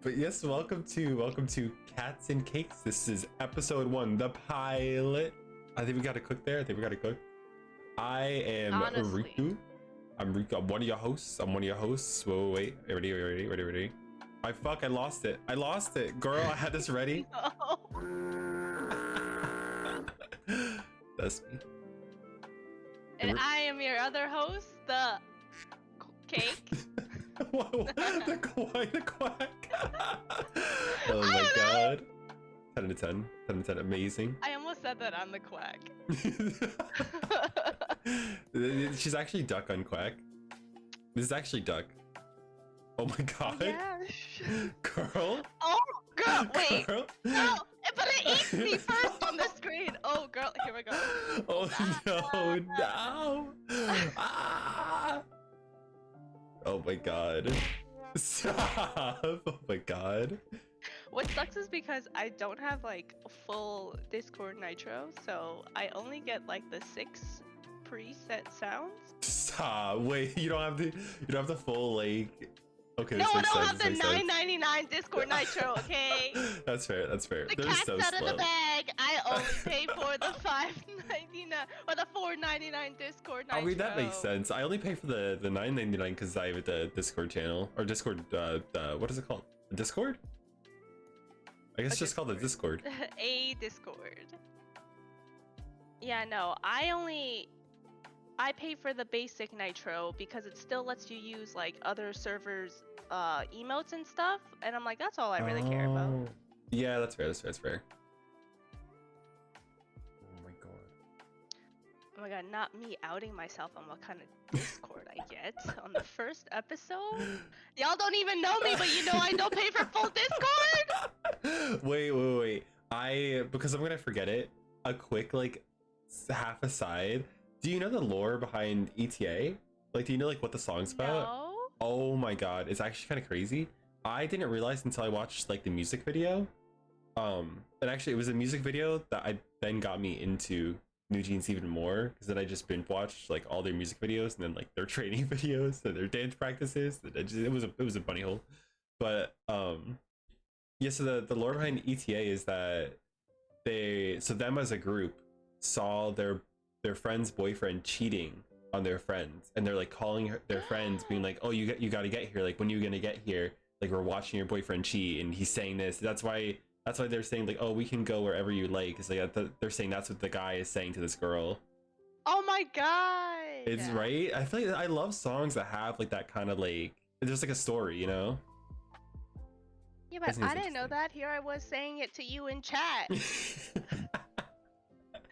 But yes, welcome to Cats and Cakes. This is episode 1, the pilot. I think we gotta cook there. I am Honestly. Rikhu. I'm Rikhu. I'm one of your hosts. Whoa, wait. Ready. I lost it. Girl, I had this ready. No. That's me. And I am your other host, the cake. Whoa, the quack. Oh my god. 10 out of 10. 10 out of 10. Amazing. I almost said that on the quack. She's actually duck on quack. This is actually duck. Oh my god. Yeah. Girl. Oh, girl, wait. Girl. No, but it eats me first on the screen. Oh, girl, here we go. Oh no. Ah. Oh my god. Stop. Oh my god. What sucks is because I don't have like full Discord Nitro, so I only get like the 6 preset sounds. Stop. Wait, you don't have the full like. Okay. No, I don't have the $9.99 Discord Nitro. Okay. That's fair. The They're cat's so out of slow. the bag. I only pay for the $5.99 or the $4.99 Discord Nitro. I mean, that makes sense. I only pay for the $9.99 because I have the Discord channel or Discord. What is it called? Discord? I guess it's just called the Discord. A Discord. Yeah, no, I pay for the basic Nitro because it still lets you use like other servers' emotes and stuff, and I'm like, that's all I really care about. Oh. Yeah, that's fair. That's fair. Oh my god. Oh my god, not me outing myself on what kind of Discord I get on the first episode. Y'all don't even know me, but you know I don't pay for full Discord. Wait. Because I'm gonna forget it. A quick like half aside. Do you know the lore behind ETA? Like, do you know like what the song's about? No. Oh my god, it's actually kind of crazy. I didn't realize until I watched like the music video. And actually it was a music video that I then got me into New Jeans even more, because then I just binge watched like all their music videos and then like their training videos and their dance practices. It was a bunny hole. But yeah, so the lore behind ETA is that them as a group saw their friend's boyfriend cheating on their friends, and they're like calling their friends being like, oh, you got to get here, like when you gonna get here, like we're watching your boyfriend cheat and he's saying this. That's why they're saying like, oh, we can go wherever you like. It's like they're saying that's what the guy is saying to this girl. Oh my god. It's right. I feel like I love songs that have like that kind of like, there's like a story, you know. Yeah, but I didn't know that. Here I was saying it to you in chat.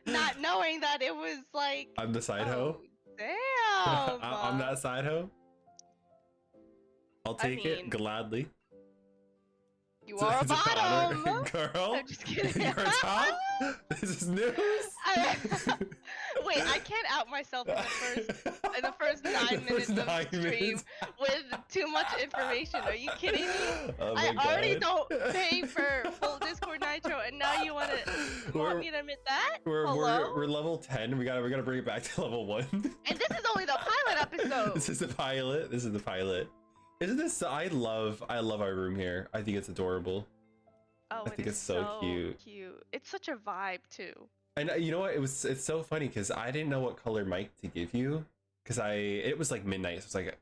Not knowing that it was like, I'm the side hoe. Damn. I'm that side hoe. I'll take it gladly. You are a bottom. Girl. I'm just kidding. You're a top? This is news. Wait, I can't out myself in the first 9 minutes of the stream with too much information. Are you kidding me? Oh I God. already don't pay for full Discord Nitro, and now you want me to admit that? We're level 10. We gotta bring it back to level 1. And this is only the pilot episode. This is the pilot. Isn't this? I love our room here. I think it's adorable. Oh, I think it's so cute. It's such a vibe too. And you know what? It's so funny because I didn't know what color mic to give you, because it was like midnight. So I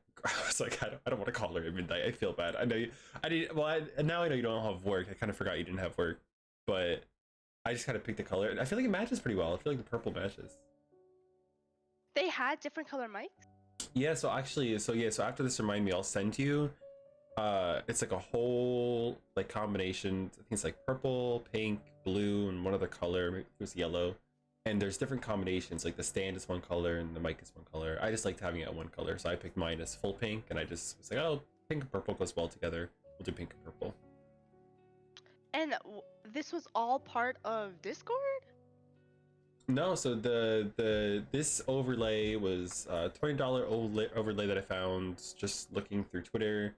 was like I don't want to call her at midnight. I feel bad. I know you. I didn't. Well, now I know you don't have work. I kind of forgot you didn't have work, but I just kind of picked the color. I feel like it matches pretty well. I feel like the purple matches. They had different color mics? Yeah, so after this, remind me, I'll send you it's like a whole like combination. I think it's like purple, pink, blue, and one other color. Maybe it was yellow. And there's different combinations, like the stand is one color and the mic is one color. I just liked having it at one color, so I picked mine as full pink, and I just was like, oh, pink and purple goes well together. We'll do pink and purple. And this was all part of Discord? No, so this overlay was $20 overlay that I found just looking through Twitter.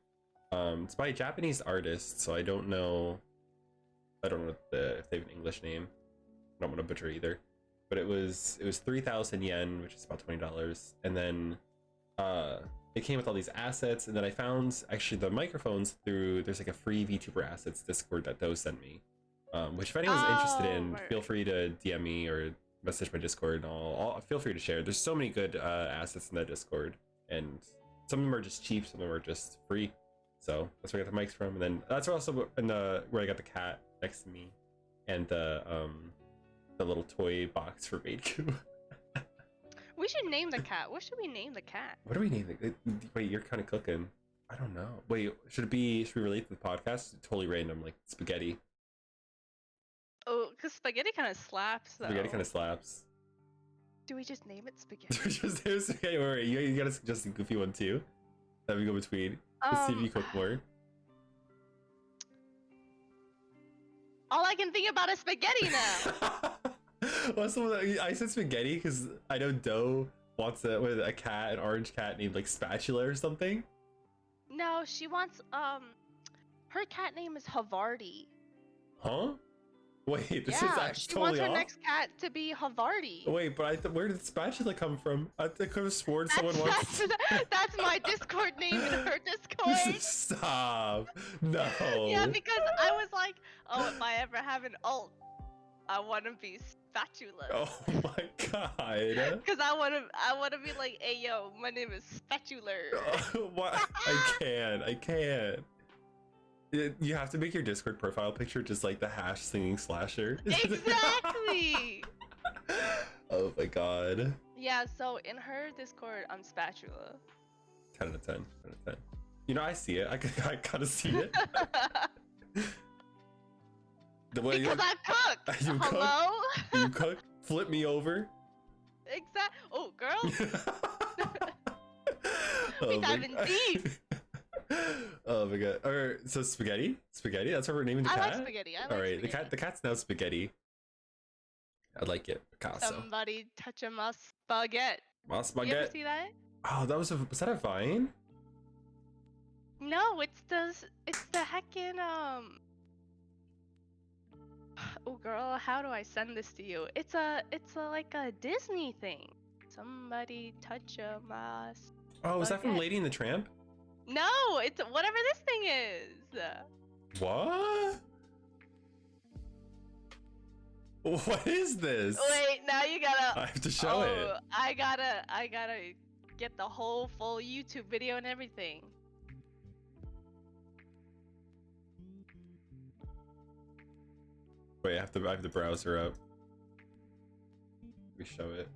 It's by a Japanese artist, so I don't know if they have an English name. I don't want to butcher either. But it was 3,000 yen, which is about $20, and then it came with all these assets, and then I found actually the microphones through there's like a free VTuber assets Discord that those sent me. Which if anyone's interested in, feel free to DM me or message my Discord, and I'll feel free to share. There's so many good assets in that Discord, and some of them are just cheap, some of them are just free. So that's where I got the mics from, and then that's also in the where I got the cat next to me, and the little toy box for Rikhu. We should name the cat. What should we name the cat? What do we name it? Wait, you're kind of cooking. I don't know. Wait, should we relate to the podcast? Totally random, like spaghetti. Oh, because spaghetti kind of slaps, though. Spaghetti kind of slaps. Do we just name it spaghetti? Just name spaghetti. Wait, you gotta suggest a goofy one too. That we go between. Let's see if you cook more. All I can think about is spaghetti now. What's the one I said spaghetti because I know Doe wants a cat, an orange cat named like Spatula or something. No, she wants her cat name is Havarti. Huh? Wait, this is actually she totally wants her off? next cat to be Havarti. Wait, but where did Spatula come from? I could have sworn someone wants. That's my Discord name in her Discord. Stop! No. Yeah, because I was like, oh, if I ever have an alt, I want to be Spatula. Oh my god. Because I want to be like, hey yo, my name is Spatula. What? I can't. You have to make your Discord profile picture just like the hash singing slasher. Exactly. Oh my god. Yeah, so in her Discord, I'm Spatula. 10 out of 10. 10 out of 10. You know, I see it. I kind of see it. Because I cook. You Hello? Cook? You cook? Flip me over? Exactly. Oh, girl. Oh We diving deep. Oh my god. Or so spaghetti? Spaghetti? That's what we're naming the cat? I like spaghetti. I like Alright, spaghetti. the cat's now spaghetti. I like it. Picasso. Somebody touching my spaghetti. My You ever spaghetti. see that? Oh, was that a Vine? No, it's the heckin' Oh girl, how do I send this to you? It's like a Disney thing. Somebody touch my Oh, was that from spaghetti. Lady and the Tramp? No, it's whatever this thing is. What? What is this? Wait, now you gotta. I have to show it. I gotta get the whole full YouTube video and everything. Wait, I have the browser up. Let me show it.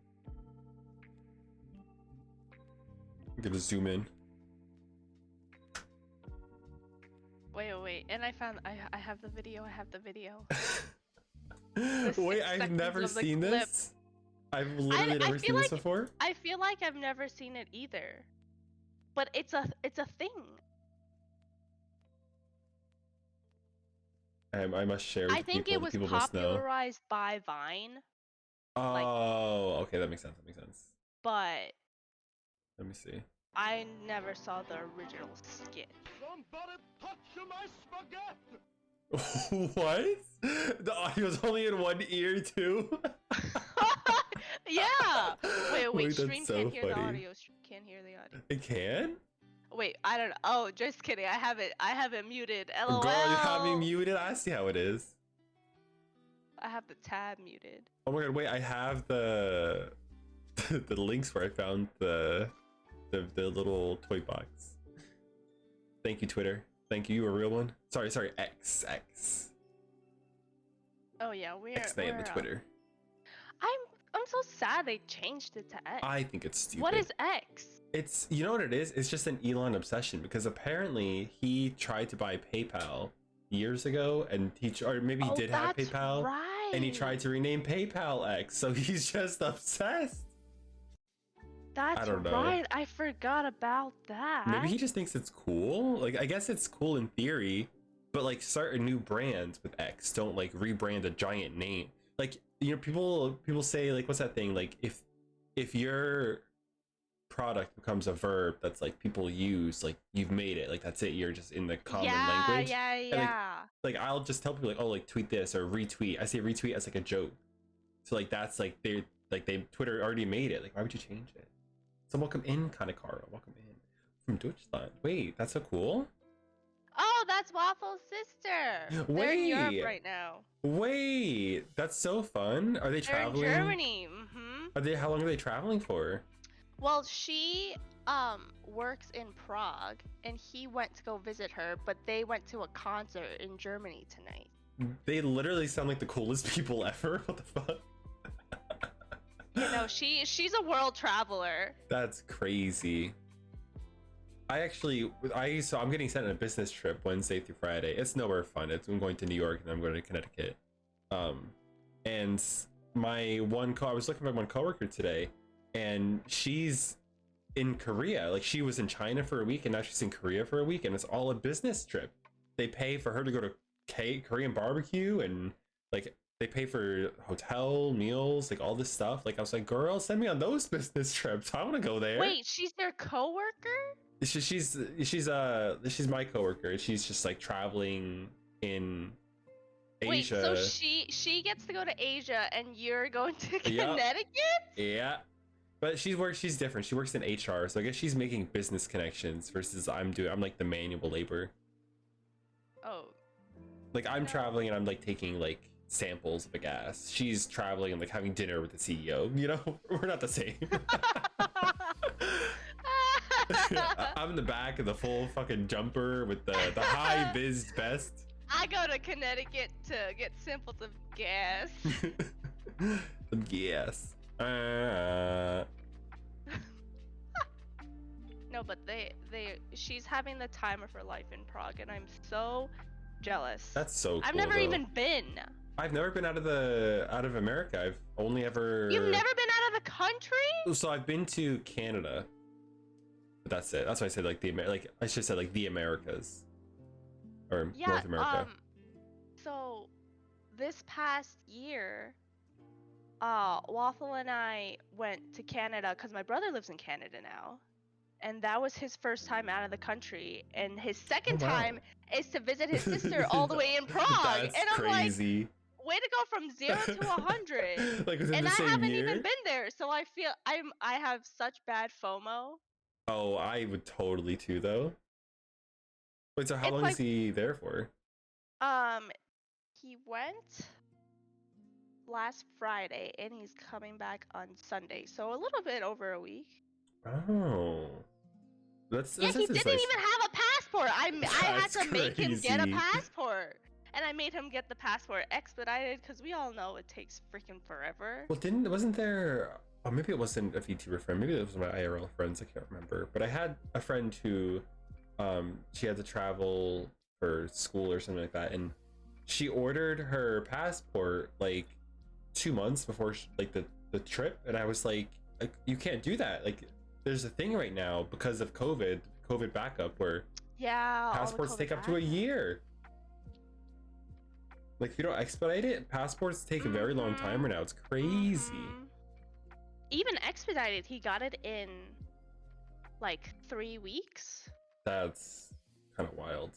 I'm gonna zoom in. Wait, and I have the video. I have the video. Wait, 6 I've seconds never of the seen clip. this. I've literally never seen this before. I feel like I've never seen it either, but it's a thing. I must share with I think people. it was People must know. popularized by Vine, Oh, okay, that makes sense. That makes sense. but Let me see. I never saw the original skit. Somebody touch my spaghetti! What? The audio's only in one ear too. Yeah. Wait, Wait, stream that's so can't hear the funny. audio. Stream can't hear the audio. It can? Wait, I don't know. Oh, just kidding. I have it muted. LOL. Girl, you have me muted. I see how it is. I have the tab muted. Oh my god, wait, I have the the links where I found the little toy box. Thank you, Twitter. Thank you, you a real one. Sorry, X. Oh yeah, we're X-name the Twitter. I'm so sad they changed it to X. I think it's stupid. What is X? It's, you know what it is? It's just an Elon obsession because apparently he tried to buy PayPal years ago and or maybe he did have PayPal right. and he tried to rename PayPal X. So he's just obsessed. That's I don't know. right. I forgot about that. Maybe he just thinks it's cool. Like, I guess it's cool in theory, but like start a new brand with X. Don't like rebrand a giant name. Like, you know, people say like, what's that thing? Like if your product becomes a verb that's like people use, like you've made it, like that's it. You're just in the common language. Yeah. And, like I'll just tell people like, oh, like tweet this or retweet. I say retweet as like a joke. So like that's like they Twitter already made it. Like why would you change it? So welcome in, kind of Kara. Welcome in. From Deutschland. Wait, that's so cool. Oh, that's Waffle's sister. They're in Europe right now. Wait, that's so fun. Are they They're in traveling? Germany. Are they? How long are they traveling for? Well, she works in Prague, and he went to go visit her, but they went to a concert in Germany tonight. They literally sound like the coolest people ever. What the fuck? You know, she's a world traveler. That's crazy. So I'm getting sent on a business trip Wednesday through Friday. It's nowhere fun. I'm going to New York and I'm going to Connecticut. And I was looking for one coworker today, and she's in Korea. Like, she was in China for a week and now she's in Korea for a week, and it's all a business trip. They pay for her to go to Korean barbecue, and like they pay for hotel meals, like all this stuff. Like, I was like, girl, send me on those business trips. I want to go there. Wait, she's their coworker? She's my coworker. She's just like traveling in Asia. Wait, so she gets to go to Asia and you're going to Yep. Connecticut? Yeah. But she's different. She works in HR, so I guess she's making business connections versus I'm like the manual labor. Oh. Like, I'm No. traveling and I'm like taking like samples of a gas. She's traveling and like having dinner with the CEO. You know, we're not the same. I'm in the back of the full fucking jumper with the high vis vest. I go to Connecticut to get samples of gas. Yes. No, but she's having the time of her life in Prague, and I'm so jealous. That's so cool. I've never even been. I've never been out of America. I've only ever. You've never been out of the country? So I've been to Canada. But that's it. That's why I said like I should say like the Americas. Or Yeah, North America. So this past year, Waffle and I went to Canada because my brother lives in Canada now. And that was his first time out of the country. And his second time is to visit his sister all the way in Prague. That's and I'm crazy. like, way to go from 0 to 100. Like, within and the I same haven't year? even been there. So I feel I have such bad FOMO. Oh, I would totally too, though. Wait, so how long is he there for? He went last Friday and he's coming back on Sunday. So a little bit over a week. Oh. He didn't even have a passport. I had to make him get a passport. And I made him get the passport expedited because we all know it takes freaking forever. Well, wasn't there... Oh, maybe it wasn't a VTuber friend. Maybe it was my IRL friends. I can't remember. But I had a friend who... she had to travel for school or something like that. And she ordered her passport like 2 months before the trip. And I was like, you can't do that. Like, there's a thing right now because of COVID backup where passports take up to a year. Like, if you don't expedite it, passports take a very long time right now. It's crazy. Even expedited, he got it in like 3 weeks. That's kind of wild.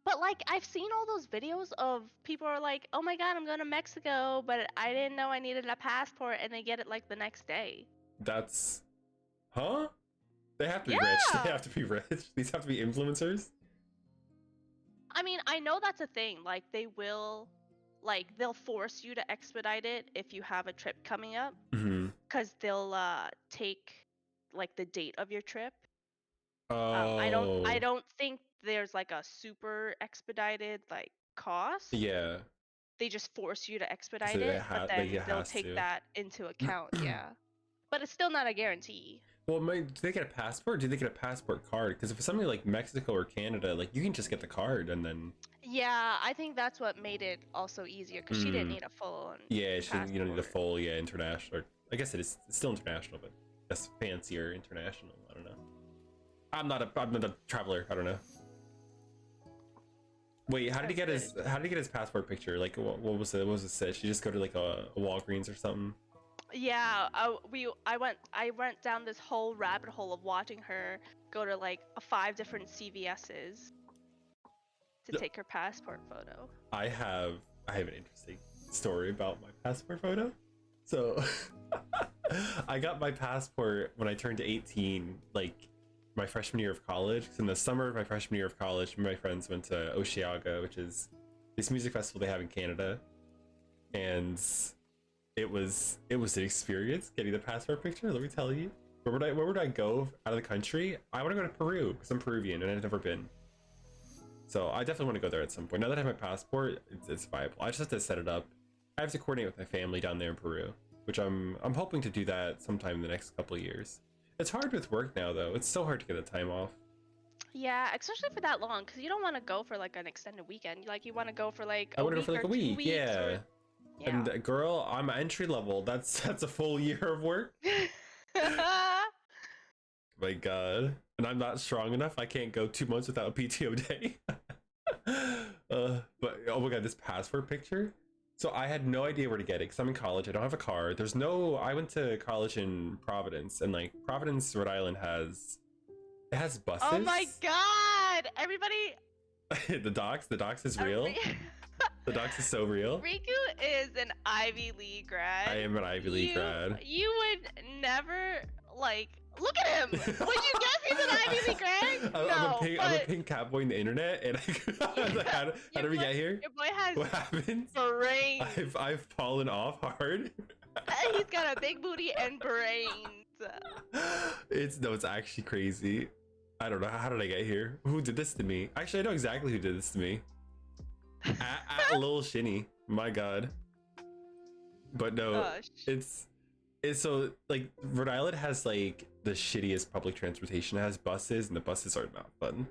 But like, I've seen all those videos of people are like, oh my god, I'm going to Mexico, but I didn't know I needed a passport, and they get it like the next day. That's... Huh? They have to be rich. They have to be rich. These have to be influencers. I mean, I know that's a thing. Like, they'll force you to expedite it if you have a trip coming up. Because they'll take like the date of your trip. I don't think there's like a super expedited like cost. Yeah. They just force you to expedite it, but then they'll take that into account. Yeah. But it's still not a guarantee. Well, do they get a passport? Or do they get a passport card? Because if it's something like Mexico or Canada, like, you can just get the card and then... Yeah, I think that's what made it also easier, because she didn't need a full... Yeah, you don't need a full, international. I guess it's still international, but that's fancier international. I don't know. I'm not a traveler. I don't know. Wait, how did he get his passport picture? Like, what was it? What was it said? She just go to like a Walgreens or something? Yeah, I went down this whole rabbit hole of watching her go to like 5 different CVS's to take her passport photo. I have an interesting story about my passport photo. So I got my passport when I turned 18, like my freshman year of college. 'Cause in the summer of my freshman year of college, me and my friends went to Osheaga, which is this music festival they have in Canada, and it was an experience getting the passport picture. Let me tell you, where would I go out of the country? I want to go to Peru because I'm Peruvian and I've never been. So I definitely want to go there at some point. Now that I have my passport, it's viable. I just have to set it up. I have to coordinate with my family down there in Peru, which I'm hoping to do that sometime in the next couple of years. It's hard with work now though. It's so hard to get the time off. Yeah, especially for that long, because you don't want to go for like an extended weekend. Like you want to go for like I a want to go week for like or a week, 2 weeks. yeah. Or... Yeah. And girl, I'm entry level. That's a full year of work. My God. And I'm not strong enough. I can't go 2 months without a PTO day. But oh my God, this passport picture. So I had no idea where to get it because I'm in college. I don't have a car. I went to college in Providence, and like Providence, Rhode Island has buses. Oh my God! Everybody. The docks is real. The docks is so real. Rikhu is an Ivy League grad. I am an Ivy League grad. You would never like. Look at him! Would you guess he's an Ivy League grad? I'm a pink catboy in the internet, and how did we get here? Your boy has What happened? brains. I've fallen off hard. He's got a big booty and brains. It's actually crazy. I don't know, how did I get here? Who did this to me? Actually, I know exactly who did this to me. at Lil Shinny. My God. But no, it's so like Rhode Island has like the shittiest public transportation. It has buses, and the buses are not fun.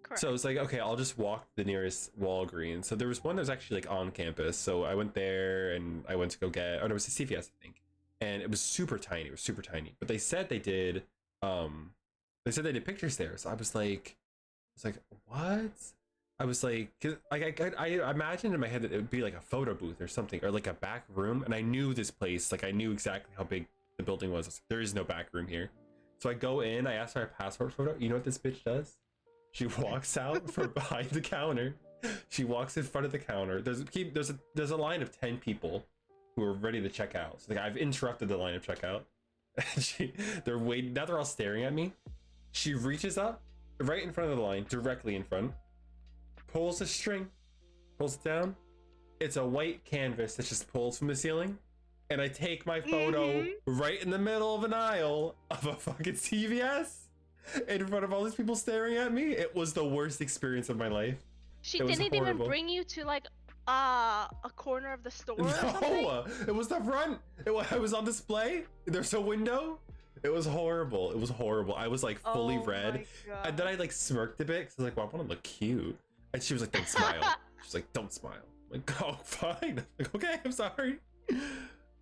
Correct. So it's like, okay, I'll just walk the nearest Walgreens. So there was one that was actually like on campus. So I went there and I went to go get, oh no, it was a CVS, I think. And it was super tiny. It was super tiny. But they said they did pictures there. So I was like, what? I was like, 'cause I imagined in my head that it would be like a photo booth or something, or like a back room. And I knew this place, like I knew exactly how big the building was. I was like, there is no back room here. So I go in, I ask for a passport photo. You know what this bitch does? She walks out from behind the counter. She walks in front of the counter. There's a line of 10 people who are ready to check out. So like I've interrupted the line of checkout. And they're waiting. Now they're all staring at me. She reaches up right in front of the line, directly in front. Pulls a string, pulls it down. It's a white canvas that just pulls from the ceiling, and I take my photo right in the middle of an aisle of a fucking CVS in front of all these people staring at me. It was the worst experience of my life. She didn't even bring you to like a corner of the store or something? No, it was the front. It was on display. There's a window. It was horrible. It was horrible. I was like fully red, and then I like smirked a bit because I was like, well, I want to look cute. And she was like, don't smile. She's like, don't smile. I'm like, oh, fine. I'm like, okay, I'm sorry.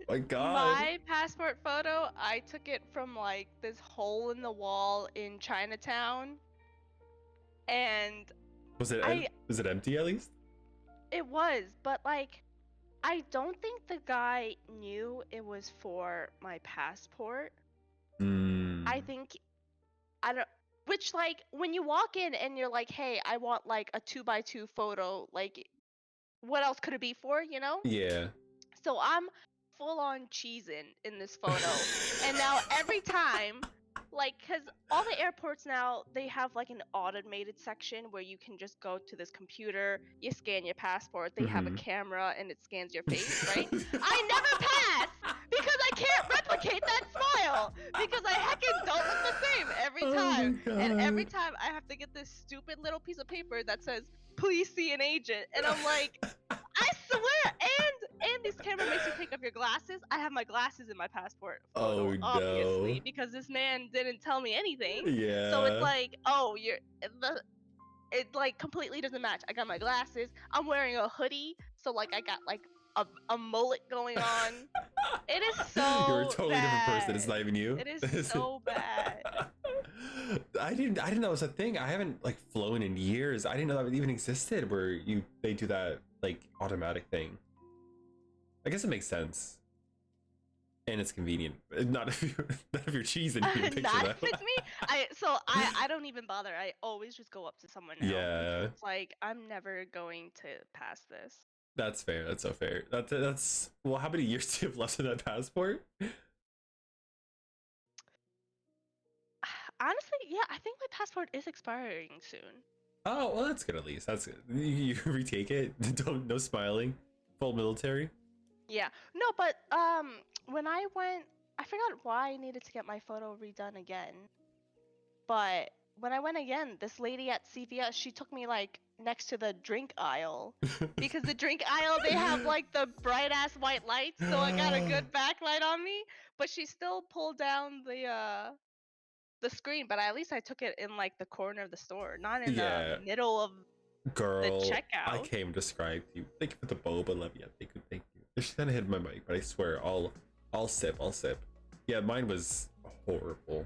My God. My passport photo, I took it from like this hole in the wall in Chinatown. And was it empty at least? It was, but like I don't think the guy knew it was for my passport. I think which like when you walk in and you're like, hey, I want like a 2x2 photo, like what else could it be for, you know? Yeah. So I'm full on cheesing in this photo. And now every time, like, because all the airports now, they have like an automated section where you can just go to this computer, you scan your passport, they have a camera and it scans your face, right? I never pass because I can't replicate that smile because I heckin' don't look the same every time. And every time I have to get this stupid little piece of paper that says, please see an agent. And I'm like, I swear, and this camera makes you take off your glasses. I have my glasses in my passport photo, obviously, because this man didn't tell me anything. Yeah. So it's like, oh, it like completely doesn't match. I got my glasses. I'm wearing a hoodie, so like I got like a mullet going on. It is so You're a totally bad. different person. It's not even you. It is so bad. I didn't know it was a thing. I haven't like flown in years. I didn't know that even existed where they do that like automatic thing. I guess it makes sense. And it's convenient. Not if you're cheesing you can picture not that. if it's me. I don't even bother. I always just go up to someone now. Yeah. It's like I'm never going to pass this. That's fair. That's so fair. That's well, how many years do you have left in that passport? Honestly, yeah, I think my passport is expiring soon. Oh, well, that's good at least. That's good. You retake it. Don't no smiling. Full military. Yeah. No, but when I went, I forgot why I needed to get my photo redone again. But when I went again, this lady at CVS, she took me like next to the drink aisle. Because the drink aisle, they have like the bright ass white lights, so I got a good backlight on me. But she still pulled down the screen. But at least I took it in like the corner of the store, not in the Yeah, middle of the girl. I checkout. came to describe to you. Thank you for the boba, love you. Thank you. She's kind of hit my mic, but I swear, I'll sip. Yeah, mine was horrible.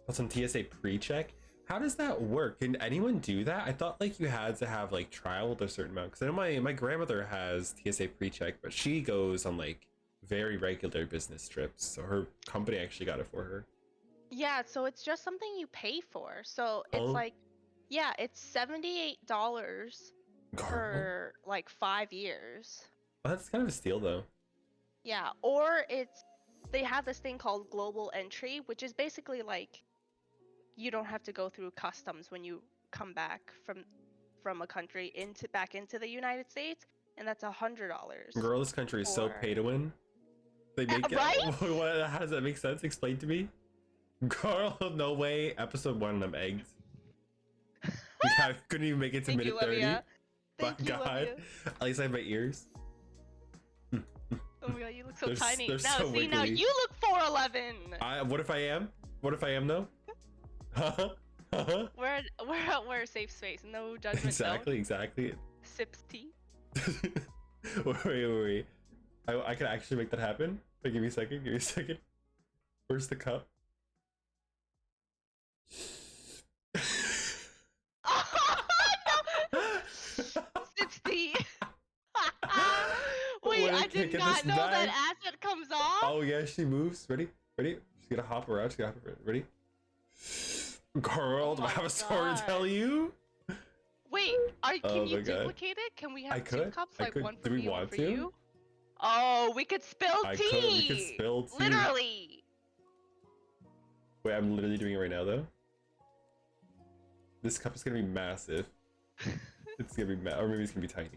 That's on TSA pre-check. How does that work? Can anyone do that? I thought like you had to have like traveled a certain amount, because I know my grandmother has TSA pre-check, but she goes on like very regular business trips, so her company actually got it for her. Yeah, so it's just something you pay for. So it's Oh, like, yeah, it's $78 girl, for like 5 years. that's kind of a steal though. Yeah, or they have this thing called global entry, which is basically like you don't have to go through customs when you come back from a country back into the United States, and that's $100. Girl, this country is so Or pay to win. They make it. right? What? How does that make sense? Explain to me. Girl, no way. Episode 1, I'm egged. Couldn't even make it to Thank minute you, 30. Olivia. My Thank you, God. Olivia. At least I have my ears. Oh my god, you look so They're tiny. they're Now, so see, now wiggly. you look 4'11". What if I am? What if I am though? Huh? Huh? We're a safe space. No judgment. Exactly. Sips tea. Wait. I can actually make that happen. Wait, give me a second. Where's the cup? No! Sips tea. Wait, Wait, I can't did get not this know that back. acid comes off. Oh yeah, she moves. Ready? She's gonna hop around. Ready? Girl, Oh do I my have a story to God. tell you? Wait, Oh can you my God. duplicate it? Can we I have two could. cups, like one Do for we me, one want for to? you? Oh, we could spill tea. We could spill tea. Literally. Wait, I'm literally doing it right now though. This cup is gonna be massive. It's gonna be or maybe it's gonna be tiny.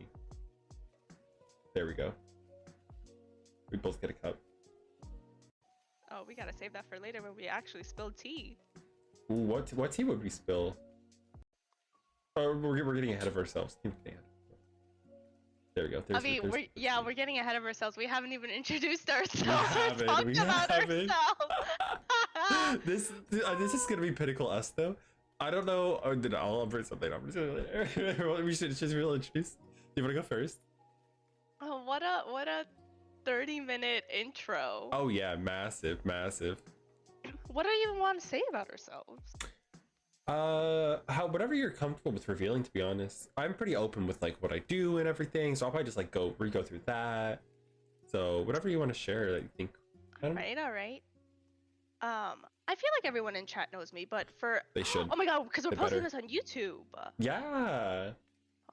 There we go. We both get a cup. Oh, we gotta save that for later when we actually spill tea. Ooh, what tea would we spill? Oh, we're getting ahead of ourselves. There we go. I mean, we're getting ahead of ourselves. We haven't even introduced ourselves. haven't, Talked we about haven't. ourselves. this is gonna be pinnacle us though. I don't know. Oh, I'll bring something up. We should just real introduce. Do you want to go first? Oh, what a 30-minute intro. Oh yeah, massive. What do you even want to say about ourselves? Whatever you're comfortable with revealing, to be honest. I'm pretty open with like what I do and everything, so I'll probably just like go through that. So whatever you want to share that you think. All right. I feel like everyone in chat knows me, but They should. Oh my god, because we're They posting better. this on YouTube. Yeah.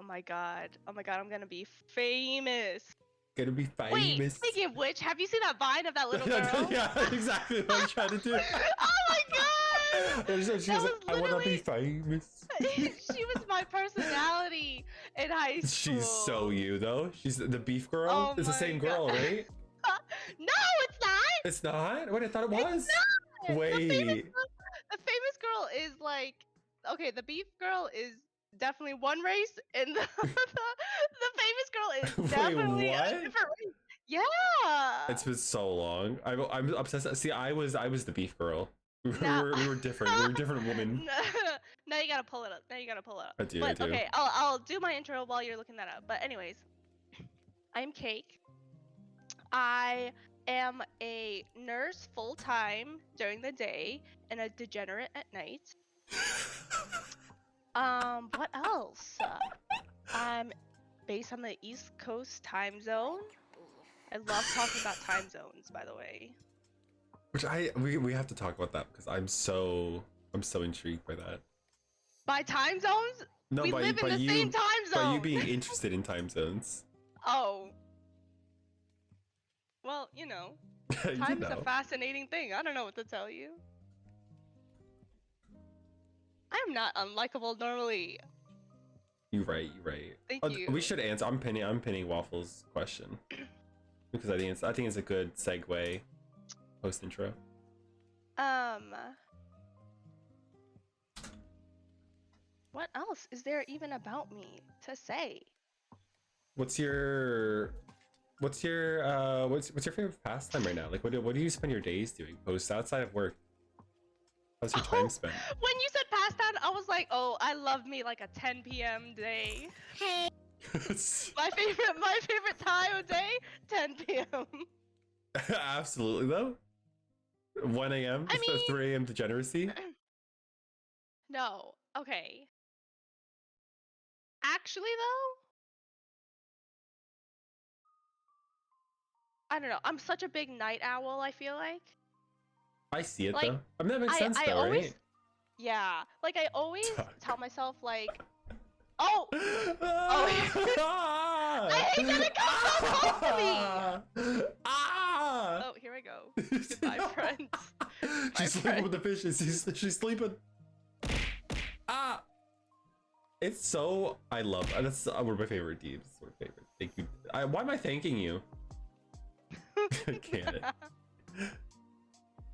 Oh my god, I'm gonna be famous. Gonna be famous. Wait, speaking of which, have you seen that Vine of that little girl? Yeah, exactly what I'm trying to do. Oh my god! She was That like, was I wanna be literally- famous. She was my personality in high school. She's so you though. She's the beef girl. Oh It's the my same God. girl, right? No, it's not. It's not? Wait, I thought it was. not! Wait. The famous girl is like, okay, the beef girl is definitely one race, and the famous girl is Wait, definitely what? a different race. Yeah. It's been so long. I'm obsessed. See, I was the beef girl. We No. were different. We were different women. Now you gotta pull it up. I do. But okay, I'll do my intro while you're looking that up. But anyways, I'm Cake. I am a nurse full time during the day and a degenerate at night. What else? I'm based on the East Coast time zone. I love talking about time zones, by the way. Which we have to talk about that because I'm so intrigued by that. By time zones? No, we live in the same time zone. By you being interested in time zones. Oh. Well, you know, You time is know. a fascinating thing. I don't know what to tell you. I'm not unlikable normally. You're right. Thank you. We should answer. I'm pinning Waffle's question because I think it's a good segue post intro. What else is there even about me to say? What's your favorite pastime right now? Like, what do you spend your days doing post outside of work? How's your time spent? When you said pastime, I was like, oh, I love me like a 10 p.m. day. my favorite time of day, 10 p.m. Absolutely though. 1 a.m. I mean, 3 a.m. degeneracy. No. Okay. Actually, though, I don't know. I'm such a big night owl, I feel like. I see it Like, though. I mean, that makes sense I though, always, right? yeah. Like, I always tell myself, like, Oh! I hate that it comes so close to me! Oh, here we go. Goodbye, friends. She's sleeping with the fishes. She's sleeping. It's so. I love. That's one of my favorite deeds. One of my favorite. Thank you. Why am I thanking you? I can't.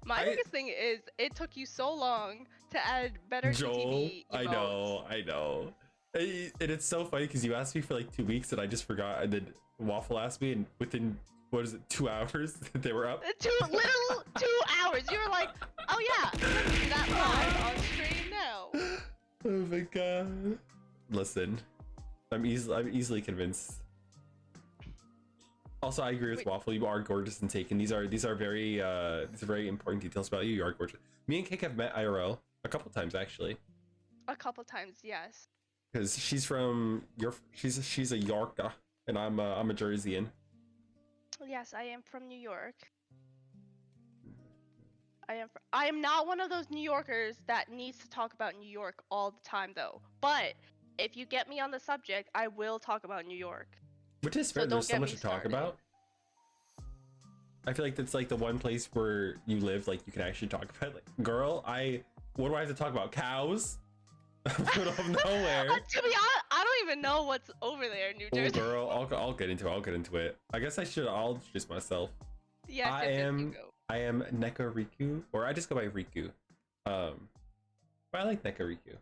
My biggest thing is it took you so long to add better Joel, GTV emotes. I know. And it's so funny because you asked me for like 2 weeks and I just forgot. And then Waffle asked me, and within 2 hours they were up. Literal 2 hours. You were like, oh yeah, let's do that live on stream now. Oh my god. Listen, I'm easily convinced. Also, I agree with Waffle. You are gorgeous and taken. These are very important details about you. You are gorgeous. Me and Cake have met IRL a couple times actually. A couple times, yes. Because she's from she's a Yorker and I'm a Jerseyan. Yes, I am from New York. I am not one of those New Yorkers that needs to talk about New York all the time though. But if you get me on the subject, I will talk about New York. Which is fair. There's so much to talk about. I feel like that's like the one place where you live, like you can actually talk about. Like, girl, what do I have to talk about? Cows? Out of nowhere. To be honest, I don't even know what's over there in New Jersey. Oh, girl, I'll get into it. I guess I'll introduce myself. Yeah, I am NekoRikhu, or I just go by Rikhu. But I like NekoRikhu.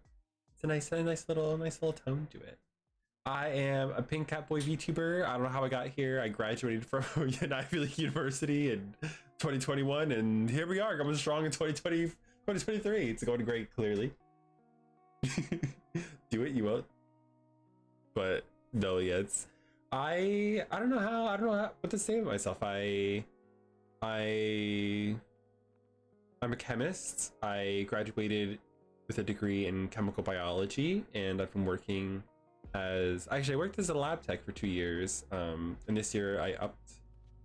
It's a nice little tone to it. I am a pink catboy VTuber. I don't know how I got here. I graduated from an Ivy League University in 2021, and here we are, going strong in 2023. It's going great, clearly. Do it, you won't. But no, yeah, it's I don't know what to say about myself. I'm a chemist. I graduated with a degree in chemical biology, and I've been working I worked as a lab tech for 2 years. And this year I upped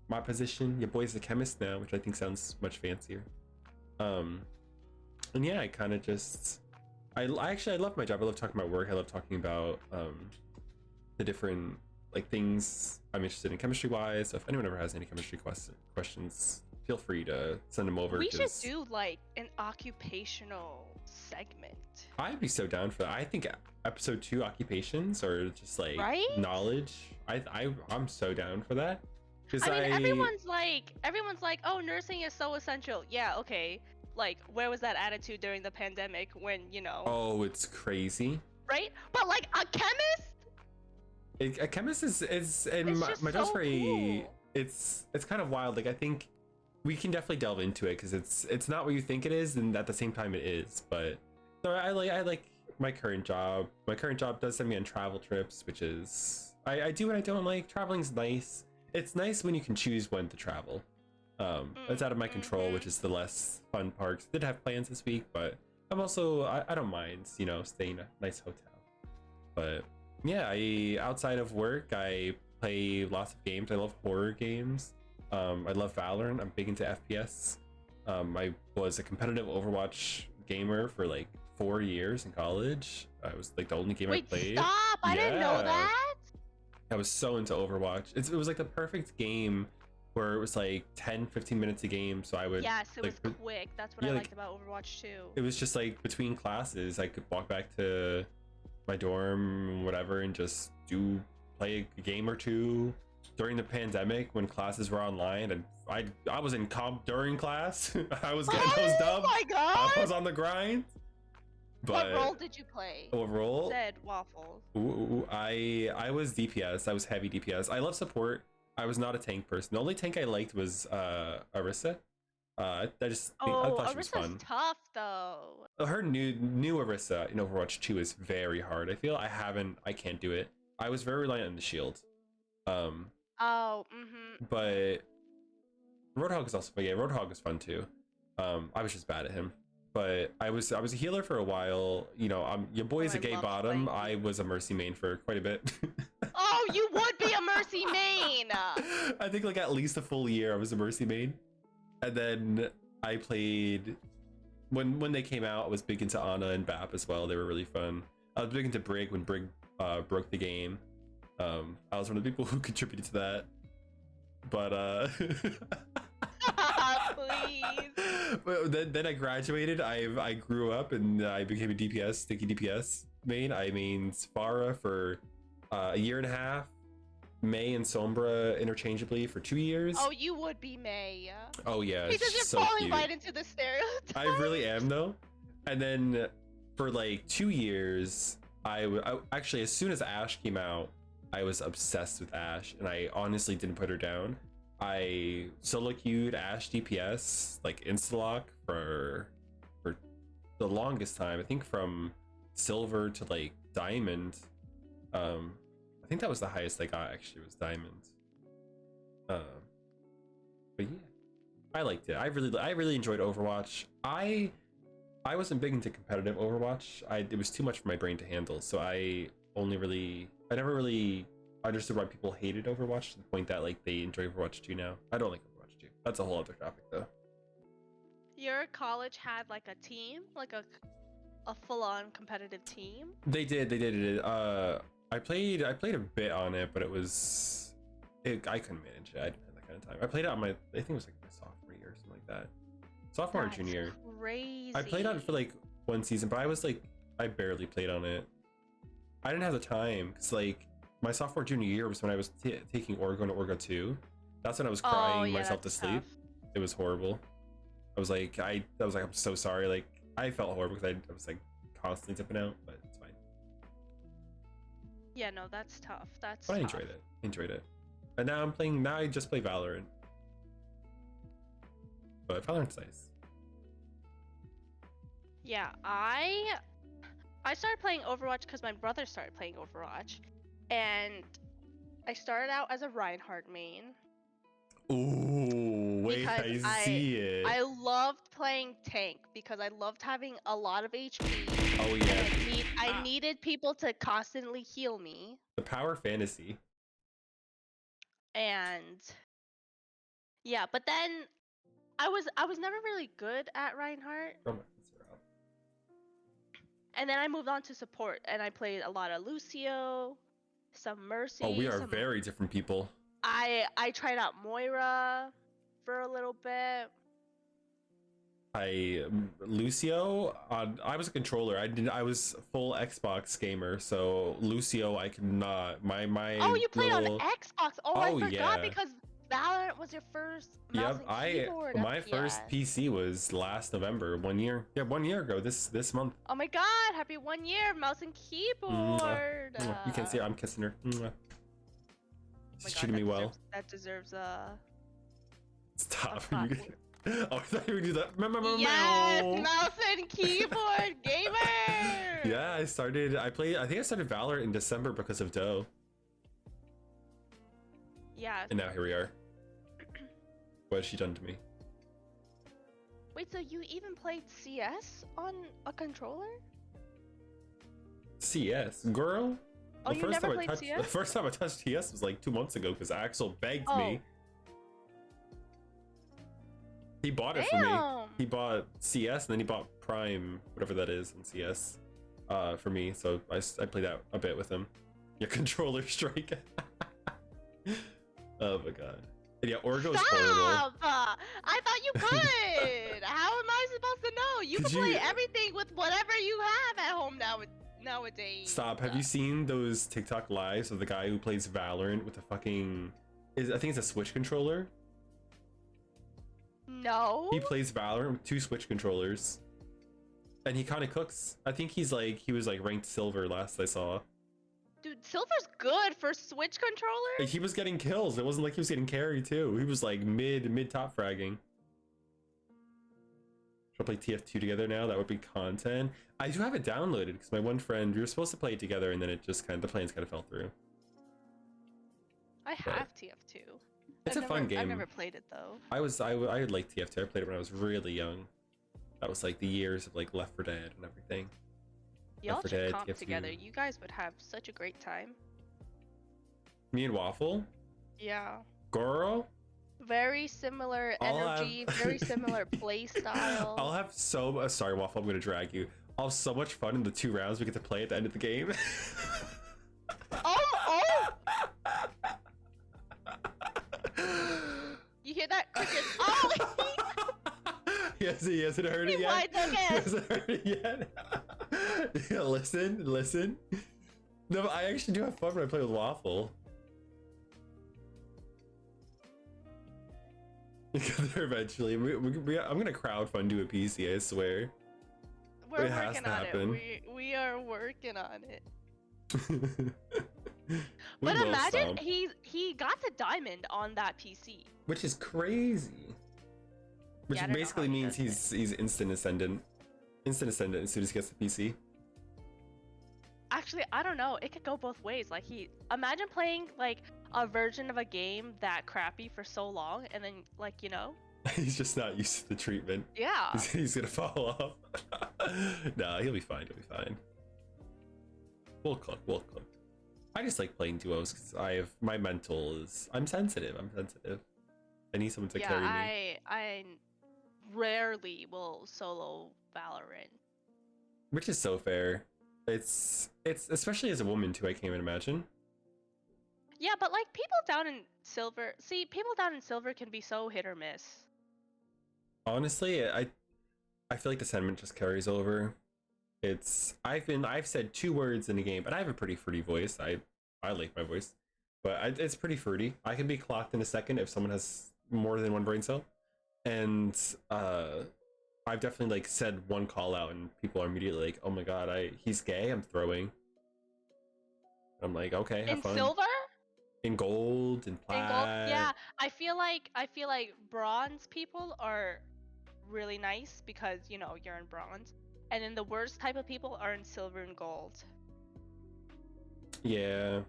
my position. Your boy's a chemist now, which I think sounds much fancier. And yeah, I kind of just I love my job. I love talking about work. I love talking about the different like things I'm interested in chemistry wise. So if anyone ever has any chemistry questions, feel free to send them over. We should do like an occupational segment. I'd be so down for that. I think episode 2 occupations or just like knowledge. I'm so down for that. I mean, everyone's like, oh, nursing is so essential. Yeah, okay. Like, where was that attitude during the pandemic when, you know? Oh, it's crazy. Right? But like a chemist? A chemist is and my job's very cool. It's kind of wild. Like, I think we can definitely delve into it because it's not what you think it is, and at the same time it is. But so I like my current job. My current job does send me on travel trips, which is I do and I don't like. Traveling's nice. It's nice when you can choose when to travel. That's out of my control, which is the less fun part. Did have plans this week, but I'm also I don't mind, you know, staying in a nice hotel. But yeah, outside of work I play lots of games. I love horror games. I love Valorant. I'm big into FPS. I was a competitive Overwatch gamer for like 4 years in college. I was like the only game I played. Stop! I didn't know that. I was so into Overwatch. It was like the perfect game where it was like 10-15 minutes a game, so I would Yes, it like, was quick. That's what yeah, I like, liked about Overwatch 2. it was just like between classes I could walk back to my dorm, whatever, and just play a game or two. During the pandemic when classes were online, and I was in comp during class. I was getting those dubs. Oh my god! I was on the grind. But What role did you play? overall, Said waffles. I was DPS. I was heavy DPS. I love support. I was not a tank person. The only tank I liked was Arissa. I thought she was fun. Tough though. Her new Arissa in Overwatch 2 is very hard. I can't do it. I was very reliant on the shield. But Roadhog is also, yeah, Roadhog is fun too. I was just bad at him. But I was a healer for a while. You know, your boy's a gay bottom. I was a Mercy main for quite a bit. Oh, you would be a Mercy main. I think like at least a full year I was a Mercy main. And then I played when they came out. I was big into Ana and Bap as well. They were really fun. I was big into Brig when Brig broke the game. I was one of the people who contributed to that. But Please. But then I graduated. I grew up and I became a DPS, sticky DPS main. I mained Spara for a year and a half. May and Sombra interchangeably for 2 years. Oh, you would be May. Oh yeah, Because you're so falling cute. right into the stereotype. I really am though. And then for like 2 years, I actually, as soon as Ashe came out, I was obsessed with Ashe, and I honestly didn't put her down. I solo queued Ashe DPS like instalock for the longest time. I think from silver to like diamond. I think that was the highest I got, actually, was diamond. But yeah, I liked it. I really enjoyed Overwatch. I wasn't big into competitive Overwatch. It was too much for my brain to handle, so I never really understood why people hated Overwatch to the point that like they enjoy Overwatch 2 now. I don't like Overwatch 2. That's a whole other topic though. Your college had like a team, like a full-on competitive team? They did. I played a bit on it, but I couldn't manage it. I didn't have that kind of time. I played it on I think it was like my sophomore year or something like that. Sophomore or junior year. Crazy. I played on it for like 1 season, but I barely played on it. I didn't have the time because like my sophomore junior year was when I was taking Orgo to Orgo 2. That's when I was crying myself to sleep. It was horrible. I was like, I'm so sorry. Like I felt horrible because I was like constantly tipping out, but it's fine. Yeah, no, that's tough. But I enjoyed it. And now I just play Valorant. But Valorant's nice. Yeah, I started playing Overwatch because my brother started playing Overwatch, and I started out as a Reinhardt main. Ooh, wait, because I see it. I loved playing tank because I loved having a lot of HP. Oh yeah. I needed people to constantly heal me. The power fantasy. And yeah, but then I was never really good at Reinhardt. Oh my God. And then I moved on to support, and I played a lot of Lucio, some Mercy. Oh, we are very different people. I tried out Moira for a little bit. Lucio, I was a controller. I was full Xbox gamer, so Lucio I could not. Oh, you played on Xbox. I forgot yeah. because Valorant was your first mouse and keyboard. My first PC was last November, 1 year. Yeah, 1 year ago. This month. Oh my God! Happy 1 year, mouse and keyboard. You can't see it. I'm kissing her. She's treating me well. That deserves Stop. Oh, I thought you would do that. Yes, mouse and keyboard gamer. Yeah, I think I started Valorant in December because of Doe. Yeah. And now here we are. What has she done to me? Wait, so you even played CS on a controller? CS, girl. Oh, you never played CS? The first time I touched CS was like 2 months ago because Axel begged me. He bought it for me. He bought CS and then he bought Prime, whatever that is, in CS, for me. So I played that a bit with him. Your controller strike. Oh my God. And yeah, Orgo's horrible. Stop! I thought you could. How am I supposed to know? You can Could play you- everything with whatever you have at home nowadays. Stop. Have you seen those TikTok lives of the guy who plays Valorant with a fucking I think it's a Switch controller? No. He plays Valorant with 2 Switch controllers. And he kind of cooks. I think he was like ranked silver last I saw. Dude, silver's good for Switch controller. Like, he was getting kills. It wasn't like he was getting carried too. He was like mid top fragging. Should we play TF2 together now? That would be content. I do have it downloaded because my one friend, we were supposed to play it together and then it just the plans kind of fell through. I have TF2. It's a fun game. I've never played it though. I liked TF2. I played it when I was really young. That was like the years of like Left 4 Dead and everything. Y'all Left 4 should Dead, comp TF2. together. You guys would have such a great time. Me and Waffle? Yeah. Girl? Very similar energy, very similar play style. I'll have sorry Waffle, I'm gonna drag you. I'll have so much fun in the 2 rounds we get to play at the end of the game. Oh! You hear that? Crickets. Oh! He hasn't heard it yet. He hasn't heard it yet. Yeah, listen. No, but I actually do have fun when I play with Waffle. There eventually. I'm gonna crowdfund do a PC, I swear. We're It has working to on happen. it. We are working on it. We But will imagine stomp. he got the diamond on that PC. Which is crazy. Which Yeah, I don't know basically how he means does he's instant ascendant. Instant ascendant as soon as he gets the PC. Actually, I don't know. It could go both ways. Like imagine playing like a version of a game that crappy for so long, and then like He's just not used to the treatment. yeah. He's gonna fall off. Nah, he'll be fine. We'll cook. I just like playing duos because my mental is. I'm sensitive. I need someone to carry me. I rarely will solo Valorant. Which is so fair. It's especially as a woman too, I can't even imagine. Yeah, but like people down in silver can be so hit or miss. Honestly, I feel like the sentiment just carries over. I've said 2 words in a game, and I have a pretty fruity voice. I like my voice, but it's pretty fruity. I can be clocked in a second if someone has more than 1 brain cell, and I've definitely like said 1 call out, and people are immediately like, "Oh my god, he's gay." I'm throwing. I'm like, okay, have In fun. silver? In gold, in In plaid. gold? Yeah, I feel like bronze people are really nice because you're in bronze, and then the worst type of people are in silver and gold. Yeah,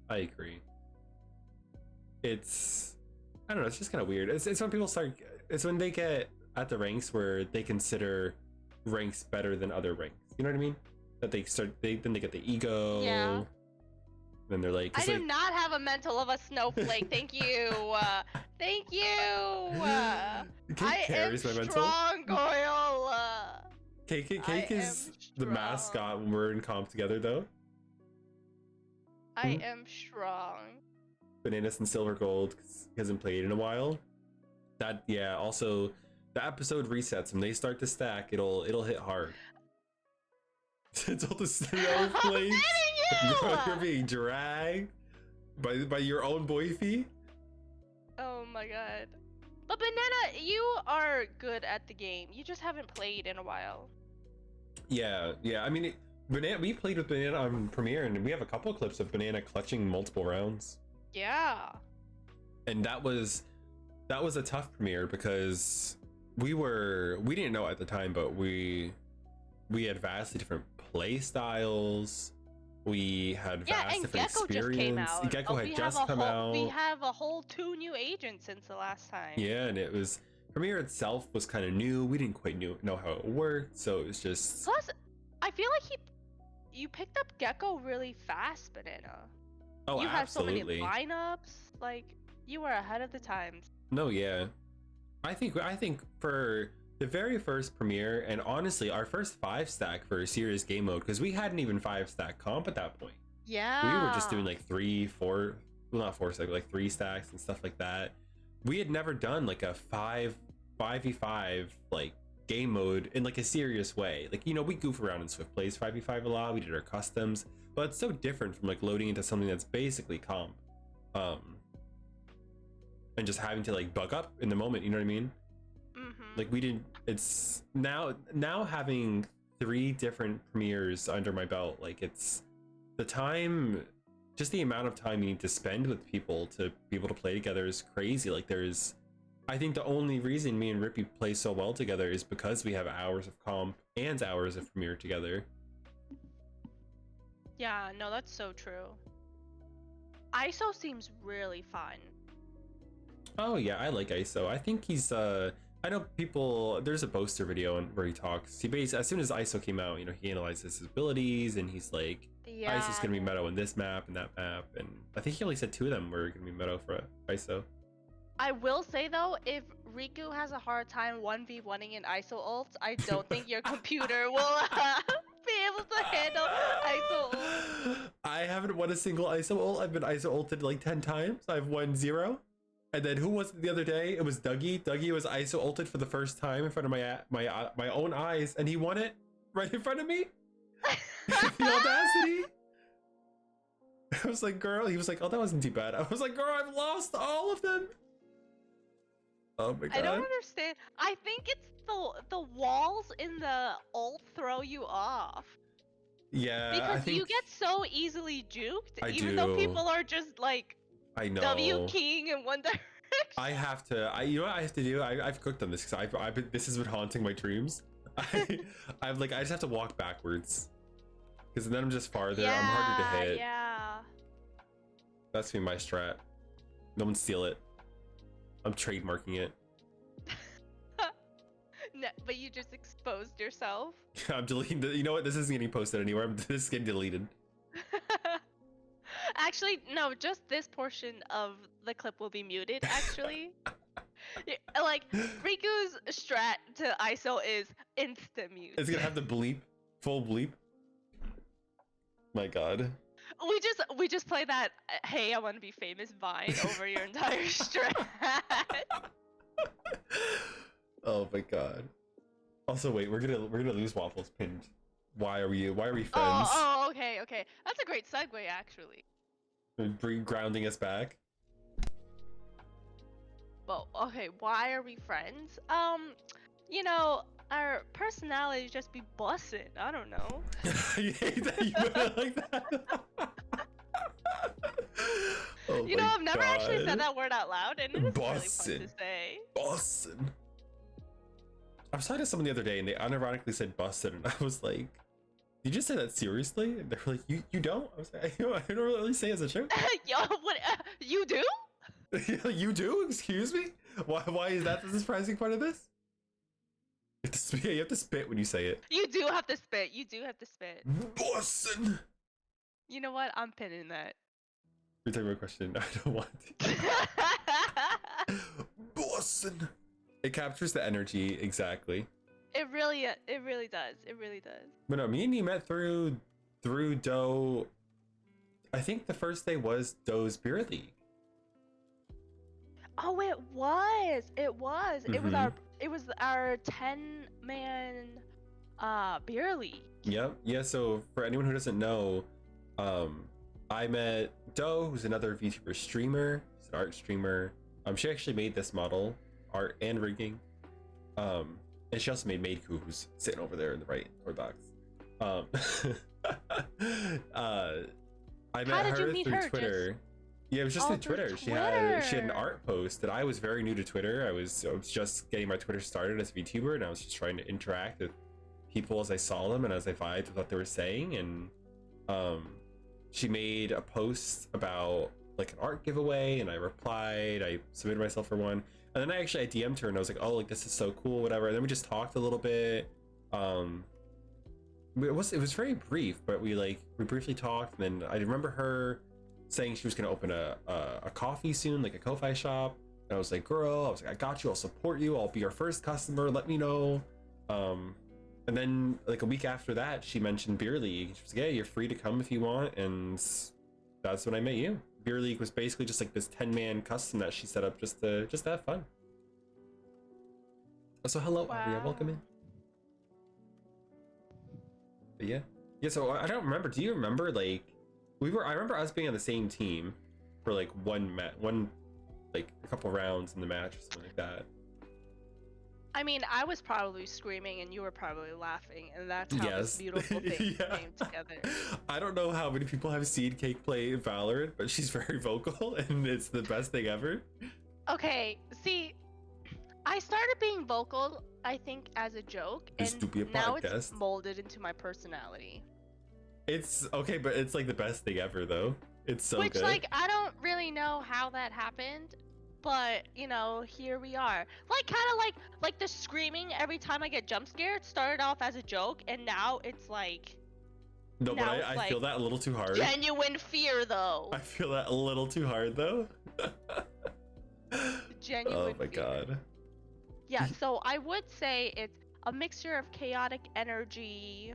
I agree. It's I don't know. It's just kind of weird. It's when people start. It's when they get at the ranks where they consider ranks better than other ranks. You know what I mean? That they start. Then they get the ego. Yeah. Then they're like. I do not have a mental of a snowflake. Thank you. Thank you. Cake carries my mental. Strong, Goyle. Cake is the strong. mascot when we're in comp together, though. I am strong. Bananas and silver gold 'cause he hasn't played in a while. Also the episode resets when they start to stack. It'll hit hard. It's all the snowflakes. You're being dragged by your own boyfie. Oh my god. But Banana, you are good at the game. You just haven't played in a while. Yeah. I mean, Banana. We played with Banana on Premiere, and we have a couple clips of Banana clutching multiple rounds. Yeah. And that was a tough Premiere because we didn't know at the time, but we had vastly different play styles. We had vast different Gecko experience. just came out. Gecko had just come out. We have a whole 2 new agents since the last time. Yeah, and it was Premiere itself was kind of new. We didn't quite know how it worked, so it was just. Plus, I feel like you picked up Gecko really fast, Banana. Oh, you absolutely. have so many lineups. Like you were ahead of the times. No, yeah. I think for the very first Premiere, and honestly, our first 5-stack for serious game mode, because we hadn't even 5-stack comp at that point. Yeah. We were just doing like 3, 4, well, not 4 stack, but like 3 stacks and stuff like that. we had never done like a 5v5 like game mode in like a serious way. Like, you know, we goof around in Swift Plays 5v5 a lot, we did our customs, but it's so different from like loading into something that's basically comp. And just having to like bug up in the moment, you know what I mean? Like we didn't, it's now having 3 different premieres under my belt, like it's the time, just the amount of time you need to spend with people to be able to play together is crazy. Like there's, I think the only reason me and Rippy play so well together is because we have hours of comp and hours of premiere together. Yeah, no, that's so true. ISO seems really fun. Oh yeah, I like ISO. I think he's I know people, there's a poster video where he talks. He basically, as soon as ISO came out, you know, he analyzes his abilities and he's like, Yeah. ISO's gonna be meta in this map and that map, and I think he only said 2 of them were gonna be meta for ISO. I will say though, if Rikhu has a hard time 1v1ing in ISO ults, I don't think your computer will be able to handle ISO ults. I haven't won a single ISO ult. I've been ISO ulted like 10 times. I've won 0. And then who was it the other day? It was Dougie. Dougie was ISO ulted for the first time in front of my own eyes, and he won it right in front of me. The audacity. I was like, girl. He was like, oh, that wasn't too bad. I was like, girl, I've lost all of them. Oh my god. I don't understand. I think it's the walls in the ult throw you off. Yeah, Because I think you get so easily juked, I even though do. people are just like I know. W keying in one direction. I have to. You know what I have to do? I've cooked on this because I've been, this has been haunting my dreams. I'm like, I just have to walk backwards because then I'm just farther. I'm harder to hit. Yeah. That's gonna be my strat. No one steal it. I'm trademarking it. No, but you just exposed yourself. I'm deleting the, you know what? This isn't getting posted anywhere. This is getting deleted. Actually, no, just this portion of the clip will be muted, actually. Like, Riku's strat to ISO is instant mute. It's gonna have the bleep, full bleep. My god. We just play that "Hey, I want to be famous" vine over your entire strat. Oh my god. Also, wait, we're gonna lose Waffles pinned. Why are we friends? Oh, okay. That's a great segue, actually. Grounding us back. Well, okay, why are we friends? You know, our personalities just be bussin'. I don't know. You hate that you put it like that. Oh You know, my I've never actually God. said that word out loud, and it is really Bussin'. fun to say. Bussin'. I was talking to someone the other day and they unironically said busted, and I was like, did you just say that seriously? And they were like, you don't? I was like, I don't really say it as a joke. Yo, what? You do? You do? Excuse me? Why is that the surprising part of this? You have to spit when you say it. You do have to spit. You do have to spit. Bussin'. You know what? I'm pinning that. You're talking about a question. I don't want to. Bussin'. It captures the energy exactly. It really does. It really does. But no, me and you met through Doe. I think the first day was Doe's beer league. Oh, it was. It was. Mhm. It was our 10-man beer league. Yep. Yeah. So for anyone who doesn't know, I met Doe, who's another VTuber streamer. She's an art streamer. She actually made this model, art and rigging. And she also made Maidku, who's sitting over there in the right or box. I met How did you her meet through her? Twitter. Yeah, it was just Oh, through through Twitter. She had an Twitter. art post, and I was very new to Twitter. I was just getting my Twitter started as a VTuber, and I was just trying to interact with people as I saw them and as I vibed with what they were saying. And she made a post about like an art giveaway, and I replied. I submitted myself for one, and then I DM'd her, and I was like, "Oh, like this is so cool, whatever." And then we just talked a little bit. It was very brief, but we briefly talked, and then I remember her saying she was gonna open a coffee soon, like a Ko-Fi shop. And I was like, girl, I was like, I got you, I'll support you, I'll be your first customer, let me know. And then like a week after that, she mentioned beer league. She was like, yeah, you're free to come if you want. And that's when I met you. Beer League was basically just like this 10-man custom that she set up just to have fun. So hello, Aria, welcome in. But yeah, so I don't remember. Do you remember, like, I remember us being on the same team for like one like a couple rounds in the match or something like that. I mean, I was probably screaming and you were probably laughing, and that's how this beautiful thing came together. I don't know how many people have seen Cake play Valorant, but she's very vocal and it's the best thing ever. Okay, see, I started being vocal, I think, as a joke, and now it's molded into my personality. It's okay, but it's like the best thing ever, though. It's so good. Which, like, I don't really know how that happened, but you know, here we are. Like, kind of like the screaming every time I get jump scared started off as a joke, and now it's like. No, but I feel that a little too hard. Genuine fear, though. I feel that a little too hard, though. Genuine. Oh my god. Yeah, so I would say it's a mixture of chaotic energy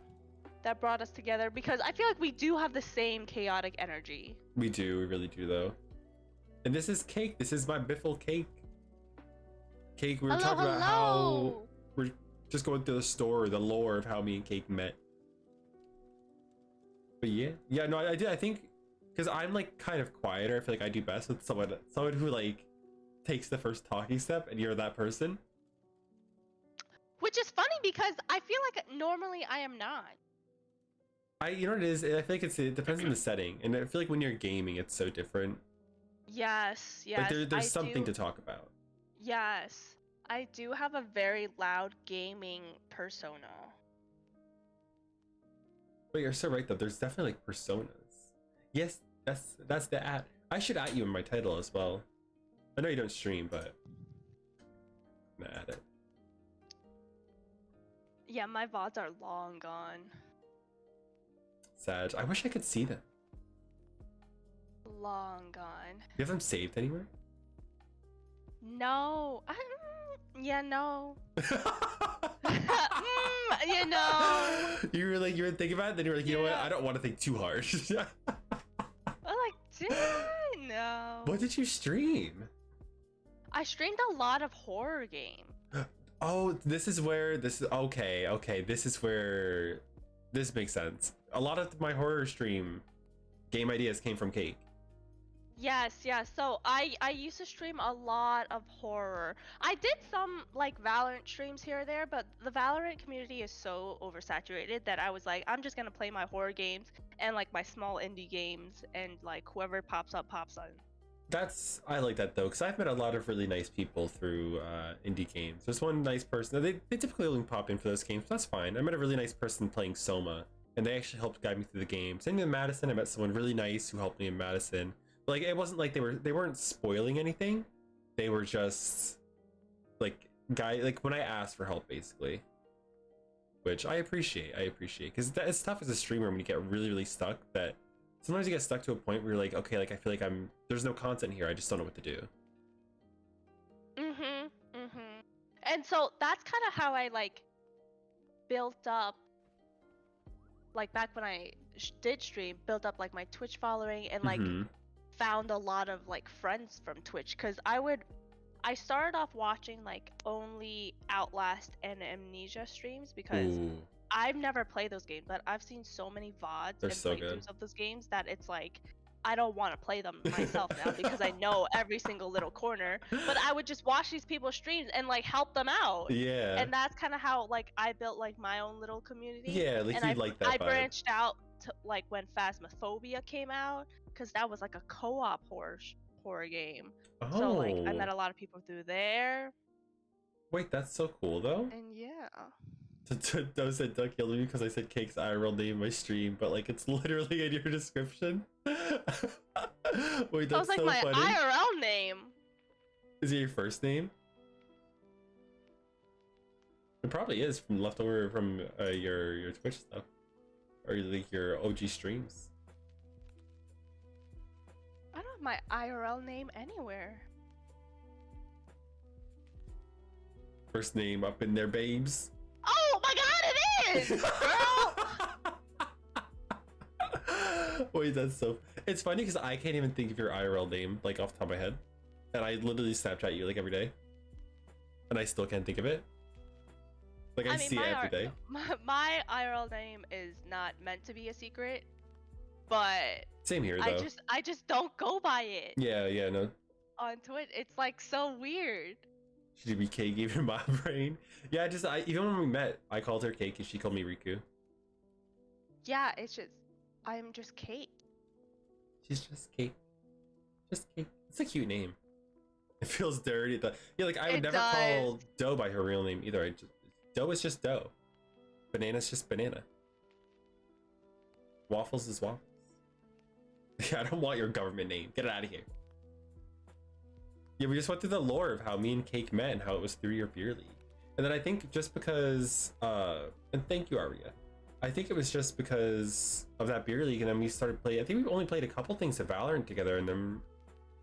that brought us together, because I feel like we do have the same chaotic energy. We do, we really do, though. And this is Cake. This is my Biffle Cake. Cake, we were talking about how we're just going through the story, the lore of how me and Cake met. But yeah, no, I did. I think because I'm like kind of quieter, I feel like I do best with someone who like takes the first talking step, and you're that person. Which is funny because I feel like normally I am not. You know what it is? I think it depends on the setting, and I feel like when you're gaming, it's so different. Yes. Like there's something to talk about. Yes, I do have a very loud gaming persona. But you're so right though. There's definitely like personas. Yes, that's the at. I should at you in my title as well. I know you don't stream, but I'm gonna add it. Yeah, my VODs are long gone. Sad. I wish I could see them. Long gone. You have them saved anywhere? No. Yeah, no. You know. You were thinking about it, then you were like, you know what? I don't want to think too hard. I'm like, did I? No. What did you stream? I streamed a lot of horror games. Oh, this is where okay. This is where this makes sense. A lot of my horror stream game ideas came from Cake. Yes. So I used to stream a lot of horror. I did some like Valorant streams here or there, but the Valorant community is so oversaturated that I was like, I'm just gonna play my horror games and like my small indie games, and like whoever pops up pops on. I like that though, because I've met a lot of really nice people through indie games. There's one nice person, they typically only pop in for those games, but that's fine. I met a really nice person playing Soma, and they actually helped guide me through the game. Same in Madison, I met someone really nice who helped me in Madison. But like, it wasn't like they weren't spoiling anything. They were just like like when I asked for help, basically. Which I appreciate, because it's tough as a streamer when you get really stuck, that sometimes you get stuck to a point where you're like, okay, like I feel like there's no content here, I just don't know what to do. And so that's kind of how I like built up, like back when I did stream, built up like my Twitch following, and like found a lot of like friends from Twitch, because I started off watching like only Outlast and Amnesia streams, because I've never played those games, but I've seen so many VODs and playthroughs of those games that it's like I don't want to play them myself now because I know every single little corner. But I would just watch these people's streams and like help them out. Yeah. And that's kind of how like I built like my own little community. Yeah, like and you like that I vibe. branched out to like when Phasmophobia came out, because that was like a co-op horror game. Oh. So like I met a lot of people through there. Wait, that's so cool though. And yeah. Doe said Duck yelled at me because I said Cake's IRL name in my stream, but like it's literally in your description. Wait, that's like so my funny. IRL name. Is it your first name? It probably is from leftover from your Twitch stuff, or like your OG streams. I don't have my IRL name anywhere. First name up in there, babes. Oh my god, it is! Girl! Wait, that's so. It's funny because I can't even think of your IRL name like off the top of my head, and I literally Snapchat you like every day, and I still can't think of it. Like I see it every day. My IRL name is not meant to be a secret, but Same here though. I just don't go by it. Yeah, no. On Twitch, it's like so weird. Should be Kate gave her my brain. Yeah, even when we met, I called her Kate and she called me Rikhu. Yeah, it's just I'm just Kate. She's just Kate. Just Kate. It's a cute name. It feels dirty. Yeah, like I would never call Doe by her real name either. Doe is just Doe. Banana's just banana. Waffles is waffles. Yeah, I don't want your government name. Get it out of here. Yeah, we just went through the lore of how me and Cake met and how it was through your beer league. And then I think just because, and thank you, Aria. I think it was just because of that beer league, and then we started playing. I think we only played a couple things of Valorant together, and then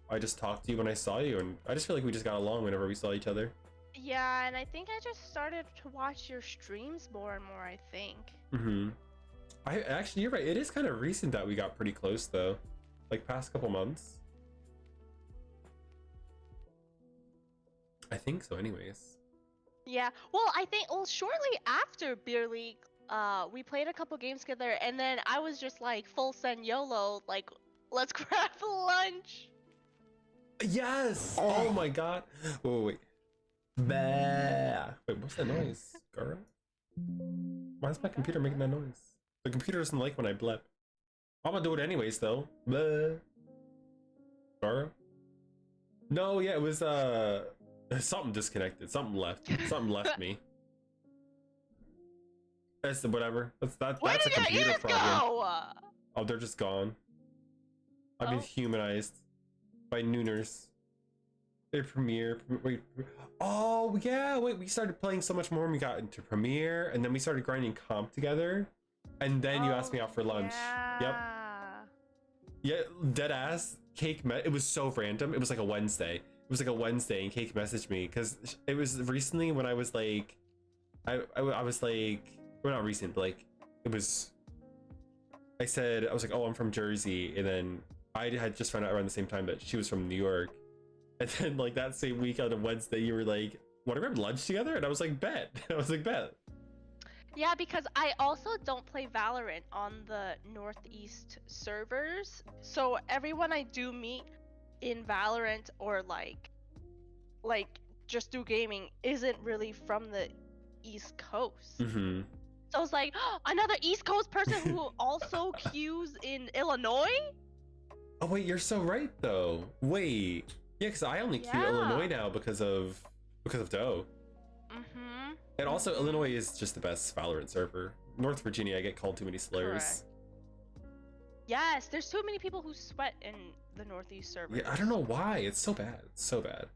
I just talked to you when I saw you, and I just feel like we just got along whenever we saw each other. Yeah, and I think I just started to watch your streams more and more, I think. Mm-hmm. Actually, you're right. It is kind of recent that we got pretty close, though. Like, past couple months. I think so, anyways. Yeah, well, I think, shortly after Beer League, we played a couple games together, and then I was just like, full send YOLO, like, let's grab lunch! Yes! Oh my god! Wait. Bah. Wait, what's that noise, girl? Why is my computer making that noise? The computer doesn't like when I blep. I'm gonna do it anyways, though. Bah. Gara? No, yeah, it was, something disconnected. Something left. Something left me. That's whatever. That's a computer problem. Go? Oh, they're just gone. I've been humanized by nooners. They Premiere. Wait. Oh yeah. Wait. We started playing so much more when we got into Premiere, and then we started grinding comp together, and then you asked me out for lunch. Yep. Yeah. Dead ass. Cake met. It was so random. It was like a Wednesday. It was like a Wednesday, and Cake messaged me because it was recently when I was like, I was like, well, not recent, but like it was. I was like, oh, I'm from Jersey, and then I had just found out around the same time that she was from New York, and then like that same week on a Wednesday, you were like, "Want to grab lunch together?" And I was like, "Bet." I was like, "Bet." Yeah, because I also don't play Valorant on the Northeast servers, so everyone I do meet in Valorant or like just do gaming isn't really from the East Coast. Mm-hmm. So I was like, oh, another East Coast person who also queues in Illinois? Oh wait, you're so right though. Wait, yeah, because I only queue Illinois now because of Doe. Mm-hmm. And also Illinois is just the best Valorant server. North Virginia, I get called too many slurs. Correct. Yes, there's too many people who sweat in the Northeast server. Yeah, I don't know why. It's so bad. It's so bad.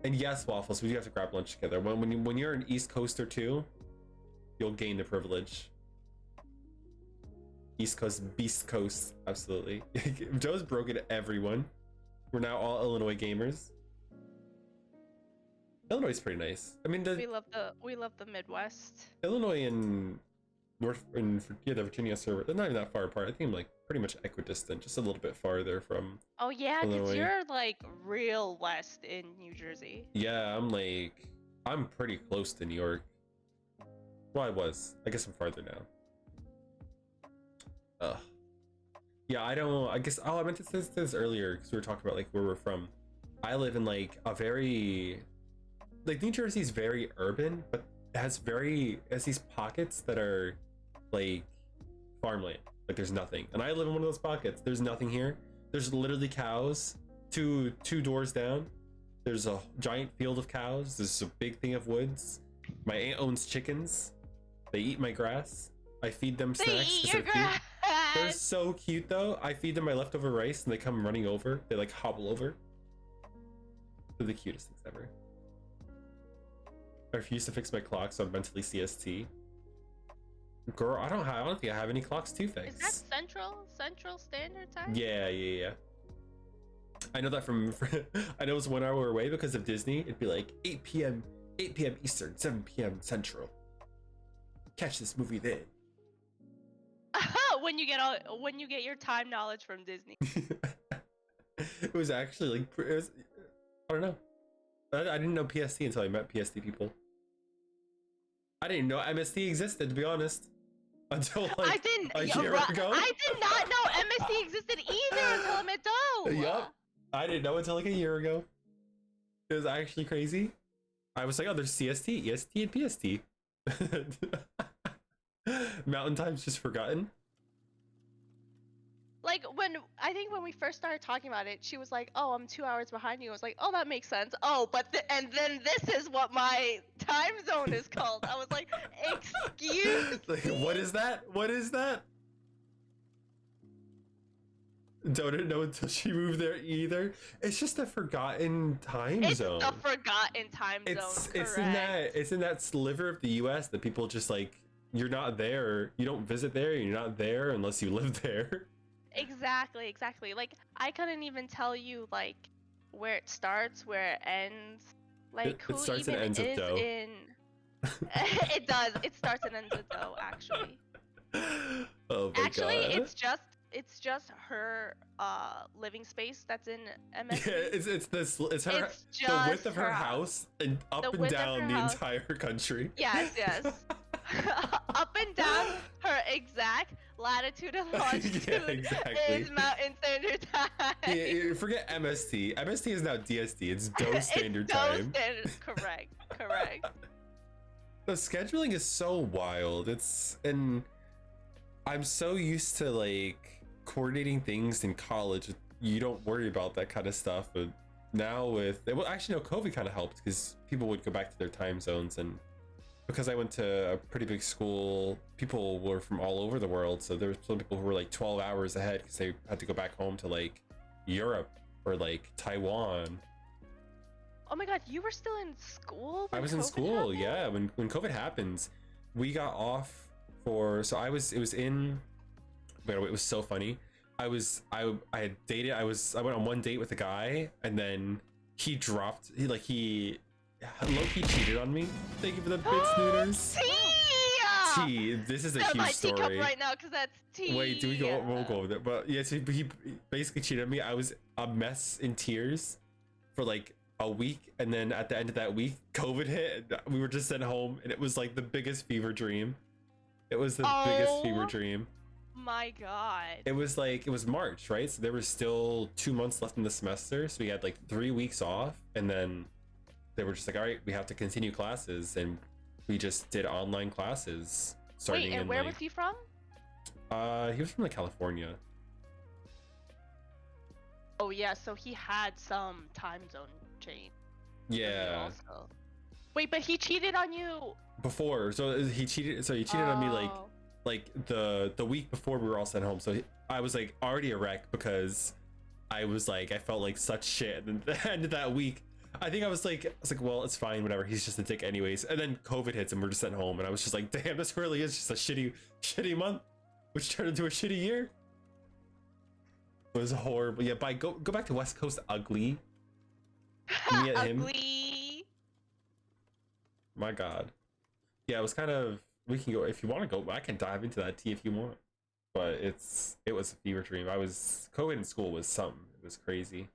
And yes, Waffles, we do have to grab lunch together. When you're an East Coaster too, you'll gain the privilege. East Coast, Beast Coast, absolutely. Joe's broken everyone. We're now all Illinois gamers. Illinois is pretty nice. I mean, we love the Midwest. Illinois and the Virginia server, they're not even that far apart. I think I'm like pretty much equidistant, just a little bit farther from. Oh yeah, because you're like real west in New Jersey. Yeah, I'm pretty close to New York. Well, I guess I'm farther now. Yeah, I guess, I meant to say this earlier because we were talking about like where we're from. I live in like a very, like New Jersey's very urban, but it has these pockets that are like farmland. Like there's nothing. And I live in one of those pockets. There's nothing here. There's literally cows two doors down. There's a giant field of cows. There's a big thing of woods. My aunt owns chickens. They eat my grass. I feed them snacks. They eat your grass. They're so cute though. I feed them my leftover rice and they come running over. They like hobble over. They're the cutest things ever. I refuse to fix my clock, so I'm mentally CST. Girl, I don't think I have any clocks to fix. Is that Central Standard Time? Yeah. I know that from I know it's 1 hour away because of Disney. It'd be like 8 p.m. Eastern, 7 p.m. Central. Catch this movie then. when you get your time knowledge from Disney. It was actually like I don't know. I didn't know PST until I met PST people. I didn't know MST existed, to be honest, until like a year ago. I did not know MST existed either until I met Doe. Yup. I didn't know until like a year ago. It was actually crazy. I was like, oh, there's CST, EST, and PST. Mountain Time's just forgotten. Like when we first started talking about it, she was like, "Oh, I'm 2 hours behind you." I was like, "Oh, that makes sense." Oh, and then this is what my time zone is called. I was like, "Excuse Like, me." what is that? What is that? Don't know until she moved there either. It's just a forgotten time zone. It's a forgotten time zone. It's in that sliver of the U.S. that people just like. You're not there. You don't visit there. You're not there unless you live there. Exactly. Like I couldn't even tell you like where it starts, where it ends. Like who it starts even and ends with is Doe. in. It does. It starts and ends with Doe, actually. Oh my Actually, god. it's just her living space that's in MSC. Yeah, it's her It's the just width of her house and up and down the house. entire country. Yes. Up and down her exact latitude and longitude Yeah, exactly. is Mountain Standard Time. Yeah, forget MST. MST is now DST. It's Doe Standard It's Doe Time. Standard. Correct. The scheduling is so wild. And I'm so used to like coordinating things in college. You don't worry about that kind of stuff, but now actually no, COVID kind of helped because people would go back to their time zones, and because I went to a pretty big school, people were from all over the world. So there were some people who were like 12 hours ahead because they had to go back home to like Europe or like Taiwan. Oh my god, you were still in school when I was in COVID school, happened? yeah. When COVID happens, we got off it was so funny. I had dated, I went on one date with a guy, and then he low-key cheated on me. Thank you for the bits, Nooters. T, this is a huge my story. teacup right now because that's tea. Wait, do we go? We'll go with it. But yeah, so he basically cheated on me. I was a mess in tears for like a week, and then at the end of that week, COVID hit. And we were just sent home, and it was like the biggest fever dream. It was the biggest fever dream. My god. It was March, right? So there was still 2 months left in the semester. So we had like 3 weeks off, and then they were just like, all right, we have to continue classes, and we just did online classes starting. Wait, and where was he from? He was from like California. Oh yeah, so he had some time zone change. Yeah. Also. Wait, but he cheated on you before. So he cheated on me like the week before we were all sent home. So I was like already a wreck because I felt like such shit. And at the end of that week, I think I was like, well, it's fine, whatever. He's just a dick anyways. And then COVID hits and we're just sent home. And I was just like, damn, this really is just a shitty month, which turned into a shitty year. It was horrible. Yeah, go back to West Coast Ugly. Me at him. Ugly. My god. Yeah, it was kind of, we can go if you want to go. I can dive into that tea if you want. But it was a fever dream. COVID in school was something. It was crazy.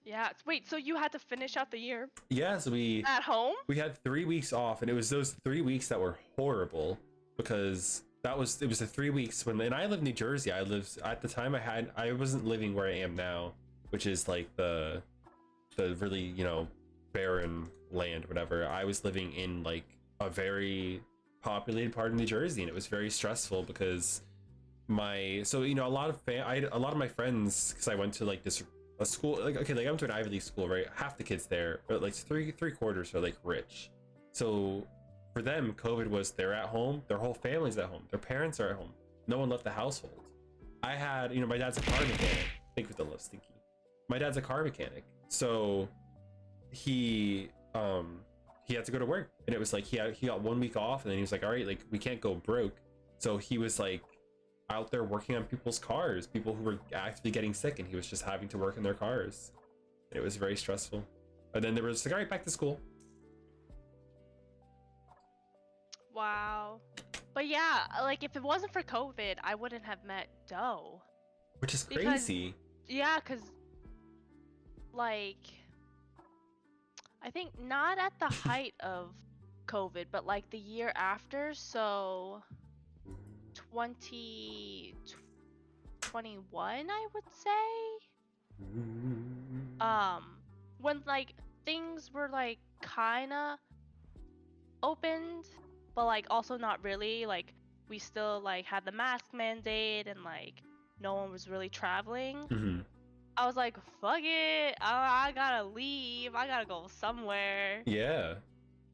Yeah. Wait, so you had to finish out the year? Yeah, so at home? We had 3 weeks off, and it was those 3 weeks that were horrible because it was the 3 weeks and I lived in New Jersey. I wasn't living where I am now, which is like the really, barren land, whatever. I was living in like a very populated part of New Jersey, and it was very stressful because a lot of my friends, because I went to like a school, I went to an Ivy League school, right? Half the kids there, but like three quarters are like rich. So for them, COVID was, they're at home, their whole family's at home, their parents are at home, no one left the household. I had, my dad's a car mechanic. Thank you for the love, Stinky. My dad's a car mechanic, so he had to go to work, and it was like he got 1 week off, and then he was like, all right, like we can't go broke. So he was like out there working on people's cars, people who were actually getting sick, and he was just having to work in their cars. It was very stressful. And then they were just like, all right, back to school. Wow. But yeah, like if it wasn't for COVID, I wouldn't have met Doe. Which is Because crazy. yeah, cause like I think not at the height of COVID, but like the year after, so 2021, I would say. When like things were like kinda opened, but like also not really. Like we still like had the mask mandate and like no one was really traveling. Mm-hmm. I was like, fuck it, I gotta leave. I gotta go somewhere. Yeah.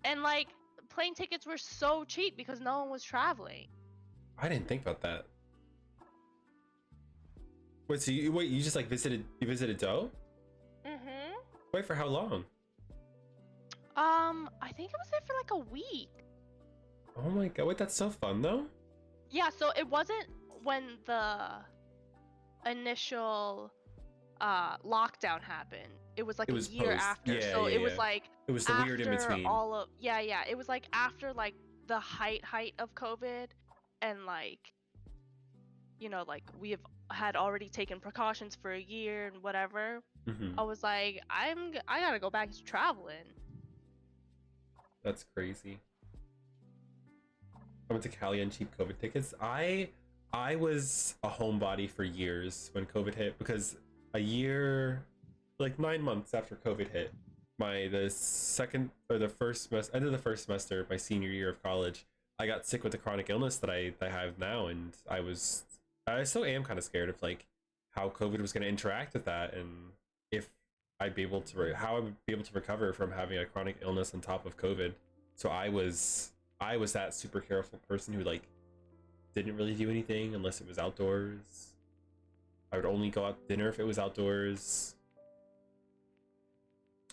And like plane tickets were so cheap because no one was traveling. I didn't think about that. Wait, so you just like visited Doe? Mm-hmm. Wait, for how long? I think I was there for like a week. Oh my god, wait, that's so fun though. Yeah, so it wasn't when the initial lockdown happened. It was like It a was year post. after. Yeah, So yeah, it was yeah. like It was the weird in after between. all of it was like after like the height of COVID, and like like we have had already taken precautions for a year and whatever. Mm-hmm. I was like, I gotta go back to traveling. That's crazy. I went to Cali on cheap COVID tickets. I was a homebody for years when COVID hit, because a year, like 9 months after COVID hit, the second or the first semester, end of the first semester, my senior year of college, I got sick with a chronic illness that I have now, and I still am kind of scared of like how COVID was going to interact with that, and if I'd be able to how I would be able to recover from having a chronic illness on top of COVID. So I was that super careful person who like didn't really do anything unless it was outdoors. I would only go out to dinner if it was outdoors.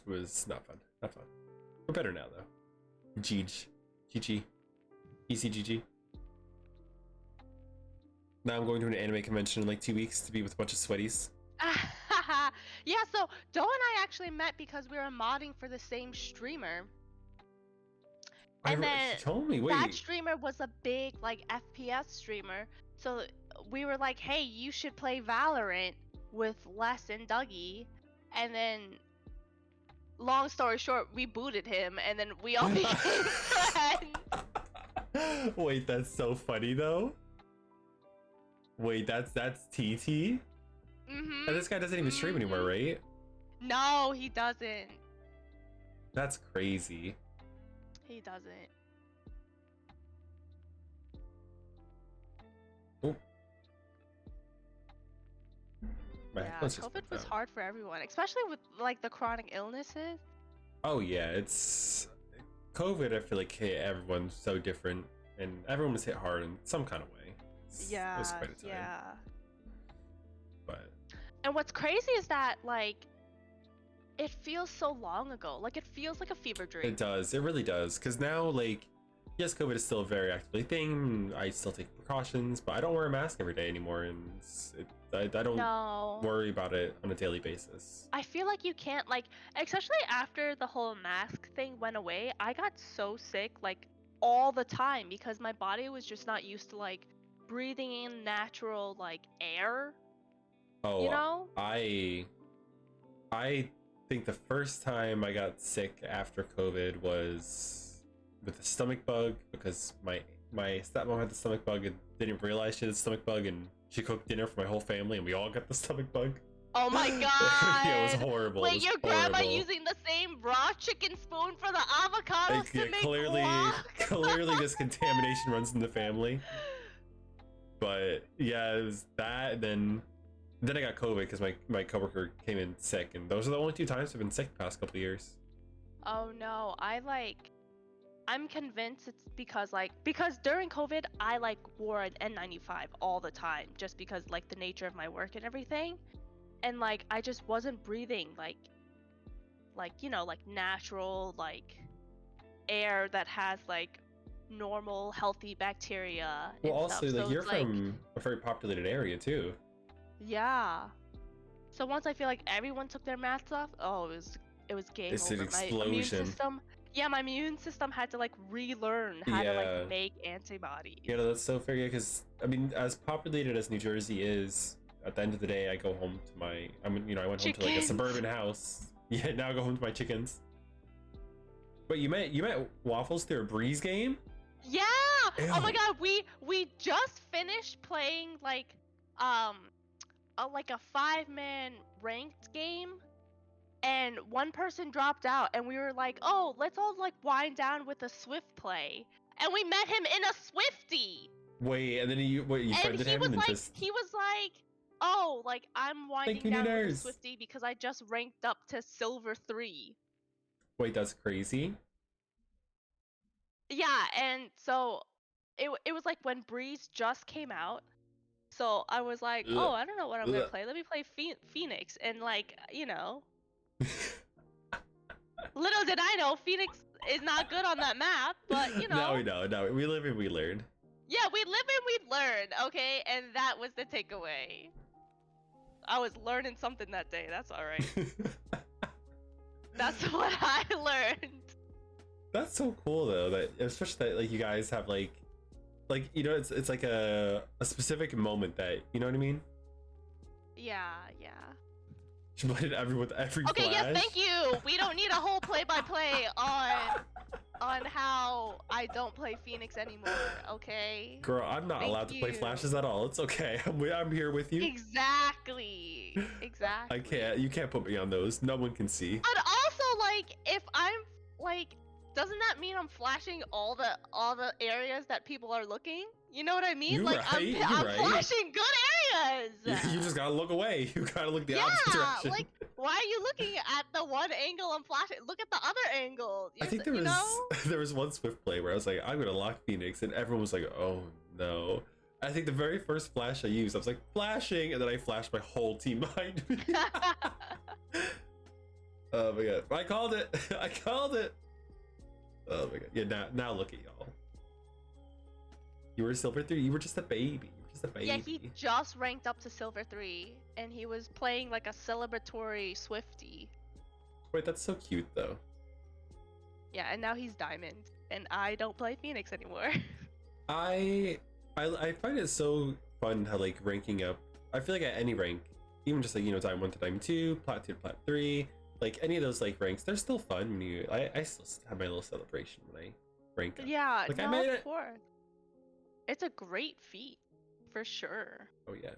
It was not fun. Not fun. We're better now though. GG. Easy GG. Now I'm going to an anime convention in like 2 weeks to be with a bunch of sweaties. Yeah, so Doe and I actually met because we were modding for the same streamer. And then She told me, that streamer was a big like FPS streamer. So we were like, hey, you should play Valorant with Les and Dougie. And then long story short, we booted him and then we all became friends. Wait, that's so funny though. Wait, that's TT? Mm-hmm. And this guy doesn't even stream anymore, right? No, he doesn't. That's crazy. He doesn't. Oh. Yeah, COVID was hard for everyone, especially with like the chronic illnesses. Oh yeah, it's COVID. I feel like hit everyone so different, and everyone was hit hard in some kind of way. Yeah, it was quite a time. yeah. But and what's crazy is that like it feels so long ago. Like it feels like a fever dream. It does. It really does. Because now, like, yes, COVID is still a very actively thing. I still take precautions, but I don't wear a mask every day anymore, and I don't worry about it on a daily basis. I feel like you can't, like, especially after the whole mask thing went away, I got so sick like all the time because my body was just not used to like breathing in natural like air. Oh, you know? I think the first time I got sick after COVID was with a stomach bug, because my stepmom had the stomach bug and didn't realize she had the stomach bug, and she cooked dinner for my whole family and we all got the stomach bug. Oh my god! Yeah, it was horrible. Wait, your grandma using the same raw chicken spoon for the avocados to make guac? Clearly this contamination runs in the family. But yeah, it was that, and then I got COVID because my coworker came in sick, and those are the only 2 times I've been sick the past couple of years. Oh no, I'm convinced it's because during COVID I like wore an N95 all the time just because like the nature of my work and everything, and like I just wasn't breathing like like natural like air that has like normal healthy bacteria. Well, also stuff. like So you're it's, from a very populated area too. Yeah. So once I feel like everyone took their masks off, oh, it was game It's over. an My immune explosion. system, Yeah, my immune system had to like relearn how to Yeah. like make antibodies. Yeah, no, that's so fair. Yeah, because I mean, as populated as New Jersey is, at the end of the day, I go home to my. I went home to like a Chickens. suburban house. Yeah, now I go home to my chickens. But you met Waffles through a Breeze game? Yeah. Oh my Ew. god, we just finished playing like a 5-man ranked game, and one person dropped out, and we were like, oh, let's all like wind down with a Swift play, and we met him in a Swifty. Wait, and then you And friended he him was and then like, just oh, like I'm winding you, down with a nurse. Swifty because I just ranked up to Silver 3. wait, that's crazy. Yeah, and so it was like when Breeze just came out. So I was like, Ugh. oh, I don't know what I'm gonna Ugh. play. Let me play Phoenix, and like, you know, little did I know Phoenix is not good on that map, but you know. Now we know. Now we live and we learn. Yeah, we live and we learn, okay? And that was the takeaway. I was learning something that day. That's all right. That's what I learned. That's so cool though. That especially that like you guys have like you know it's like a specific moment that you know what I mean. Yeah. She played everyone with every Okay, flash. yes, thank you. We don't need a whole play-by-play on how I don't play Phoenix anymore, okay? Girl, I'm not Thank allowed to play you. flashes at all. It's okay. I'm here with you. Exactly. I can't. You can't put me on those. No one can see. But also, like, if I'm like, doesn't that mean I'm flashing all the areas that people are looking? You know what I mean? You're like right, you're I'm right. flashing good areas. You just gotta look away. You gotta look the Yeah, opposite direction. like, why are you looking at the one angle I'm flashing? Look at the other angle. I think there you was know? there was one Swift play where I was like, I'm gonna lock Phoenix, and everyone was like, oh no. I think the very first flash I used, I was like flashing, and then I flashed my whole team behind me. Oh my god, I called it. I called it. Oh my god. Yeah, now look at y'all. You were Silver 3. You were just a baby. You were just a baby. Yeah, he just ranked up to Silver 3, and he was playing like a celebratory Swifty. Wait, that's so cute though. Yeah, and now he's Diamond, and I don't play Phoenix anymore. I find it so fun how like ranking up. I feel like at any rank, even just like you know Diamond 1 to Diamond 2, Plat 2 to Plat 3, like any of those like ranks, they're still fun when you. I still have my little celebration when I rank up. Yeah, Like, I no, made of it. course. It's a great feat, for sure. Oh yeah.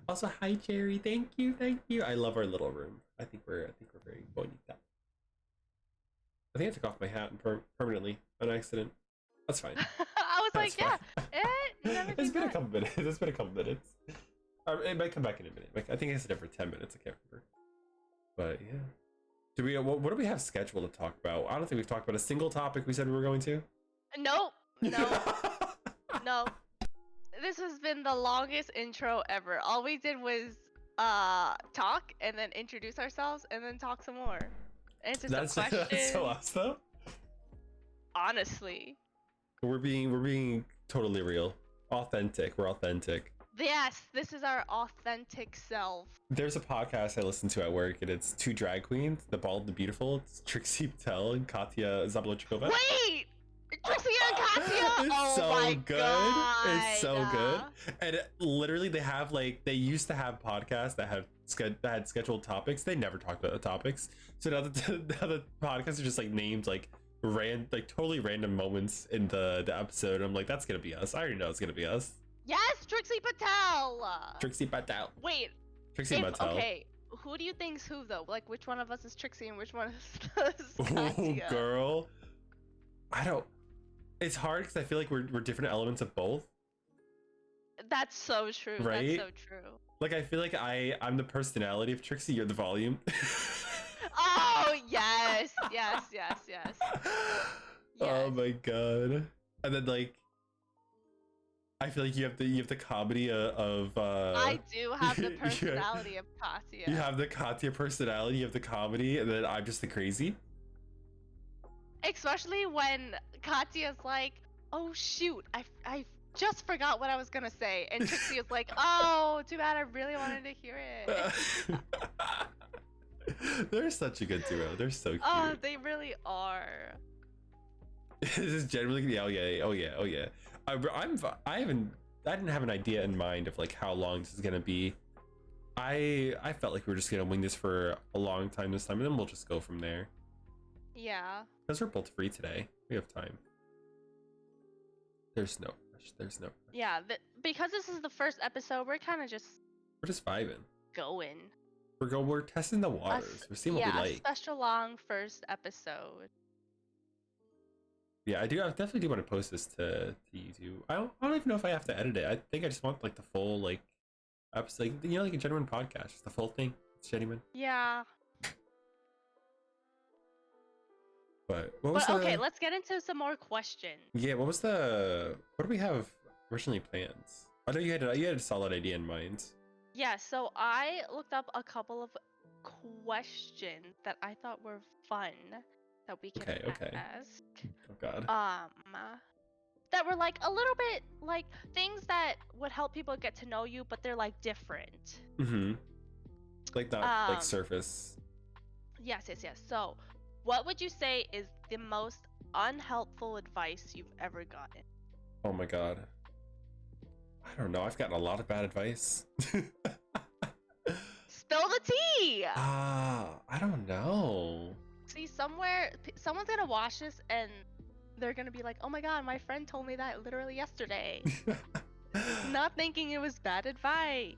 Also, hi Jerry. Thank you, thank you. I love our little room. I think we're very bonita. I think I took off my hat permanently on accident. That's fine. I was That's like, yeah, fine. It's been a couple minutes. It's been a couple minutes. It might come back in a minute. Like, I think I said it for 10 minutes. I can't remember. But yeah. Do we? What do we have scheduled to talk about? I don't think we've talked about a single topic we said we were going to. Nope. No. This has been the longest intro ever. All we did was talk and then introduce ourselves and then talk some more. Answer some questions. That's so us though. Honestly. We're being totally real, authentic. We're authentic. Yes, this is our authentic self. There's a podcast I listen to at work, and it's two drag queens, the bald and the beautiful. It's Trixie Patel and Katya Zablochkova. Wait! Trixie and Katya! It's Oh so my good. God. It's so good. And literally, they have like they used to have podcasts that had scheduled topics. They never talked about the topics. So now the podcasts are just like named like totally random moments in the episode. I'm like, that's gonna be us. I already know it's gonna be us. Yes, Trixie Patel! Trixie Patel. Wait. Trixie Patel. Okay, who do you think's who though? Like, which one of us is Trixie and which one is Oh, Katya? girl. I don't. It's hard because I feel like we're different elements of both. That's so true. Right? That's so true. Like I feel like I'm the personality of Trixie. You're the volume. Oh yes. Oh my god. And then like, I feel like you have the comedy of. I do have the yeah. personality of Katya. You have the Katya personality. You have the comedy, and then I'm just the crazy. Especially when Katya's like, "Oh shoot, I just forgot what I was gonna say," and Trixie is like, "Oh, too bad. I really wanted to hear it." They're such a good duo. They're so cute. Oh, they really are. This is generally oh yeah. I didn't have an idea in mind of like how long this is gonna be. I felt like we were just gonna wing this for a long time this time, and then we'll just go from there. Yeah. Because we're both free today. We have time. There's no rush. There's no rush. Yeah, because this is the first episode, we're kind of just We're just vibing. going. We're testing the waters. We're seeing what we Yeah, a like. special long first episode. Yeah, I definitely do want to post this to YouTube. I don't even know if I have to edit it. I think I just want like the full like episode, like, you know, like a genuine podcast, just the full thing. It's genuine. Yeah. But what was okay, let's get into some more questions. Yeah, what do we have originally planned? I know you had a solid idea in mind. Yeah, so I looked up a couple of questions that I thought were fun that we can ask. Oh god. That were like a little bit like things that would help people get to know you, but they're like different. Mm-hmm. Like not like surface. Yes. So, what would you say is the most unhelpful advice you've ever gotten? Oh my god. I don't know. I've gotten a lot of bad advice. Spill the tea! I don't know. See, someone's gonna watch this and they're gonna be like, oh my god, my friend told me that literally yesterday. Not thinking it was bad advice.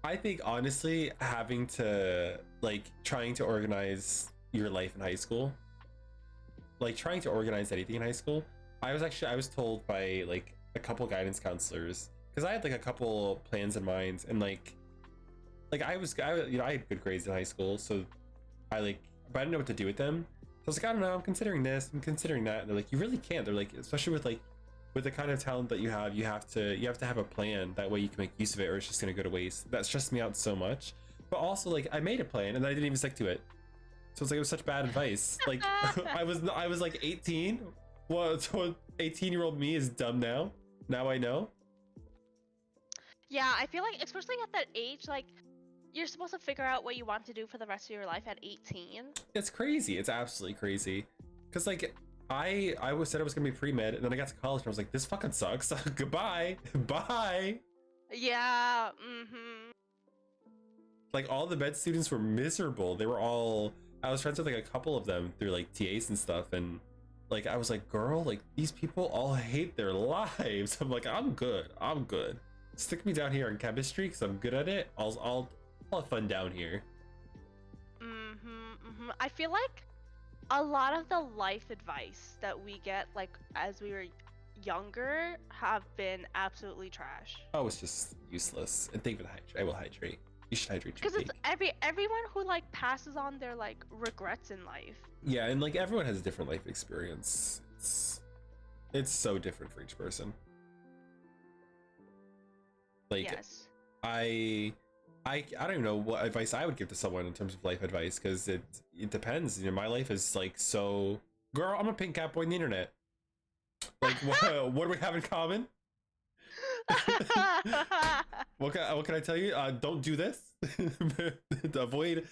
I think honestly, having to trying to organize your life in high school, like trying to organize anything in high school, I was told by like a couple guidance counselors, because I had like a couple plans in mind, and like I had good grades in high school, so but I didn't know what to do with them. So I was like, I don't know, I'm considering this, I'm considering that, and they're like, you really can't. They're like, especially with the kind of talent that you have to have a plan, that way you can make use of it, or it's just gonna go to waste. That stressed me out so much. But also, like, I made a plan and I didn't even stick to it, so it's like it was such bad advice. Like I was like 18. Well, so 18-year-old me is dumb now I know. Yeah, I feel like especially at that age, like you're supposed to figure out what you want to do for the rest of your life at 18. It's crazy. It's absolutely crazy. Because like I said I was gonna be pre-med, and then I got to college and I was like, this fucking sucks. Goodbye. Bye. Yeah. Mm-hmm. Like all the med students were miserable. I was friends with like a couple of them through like TAs and stuff, and like I was like, girl, like these people all hate their lives. I'm like, I'm good. Stick me down here in chemistry because I'm good at it. I'll have fun down here. I feel like a lot of the life advice that we get, like as we were younger, have been absolutely trash. Oh, it's just useless. And think of the hydrate. I will hydrate. You should hydrate. Because it's everyone who like passes on their like regrets in life. Yeah, and like everyone has a different life experience. It's so different for each person. Like, yes. I don't even know what advice I would give to someone in terms of life advice, because it depends. You know, my life is like so. Girl, I'm a pink catboy on the internet. Like, what do we have in common? What can I tell you? Don't do this. avoid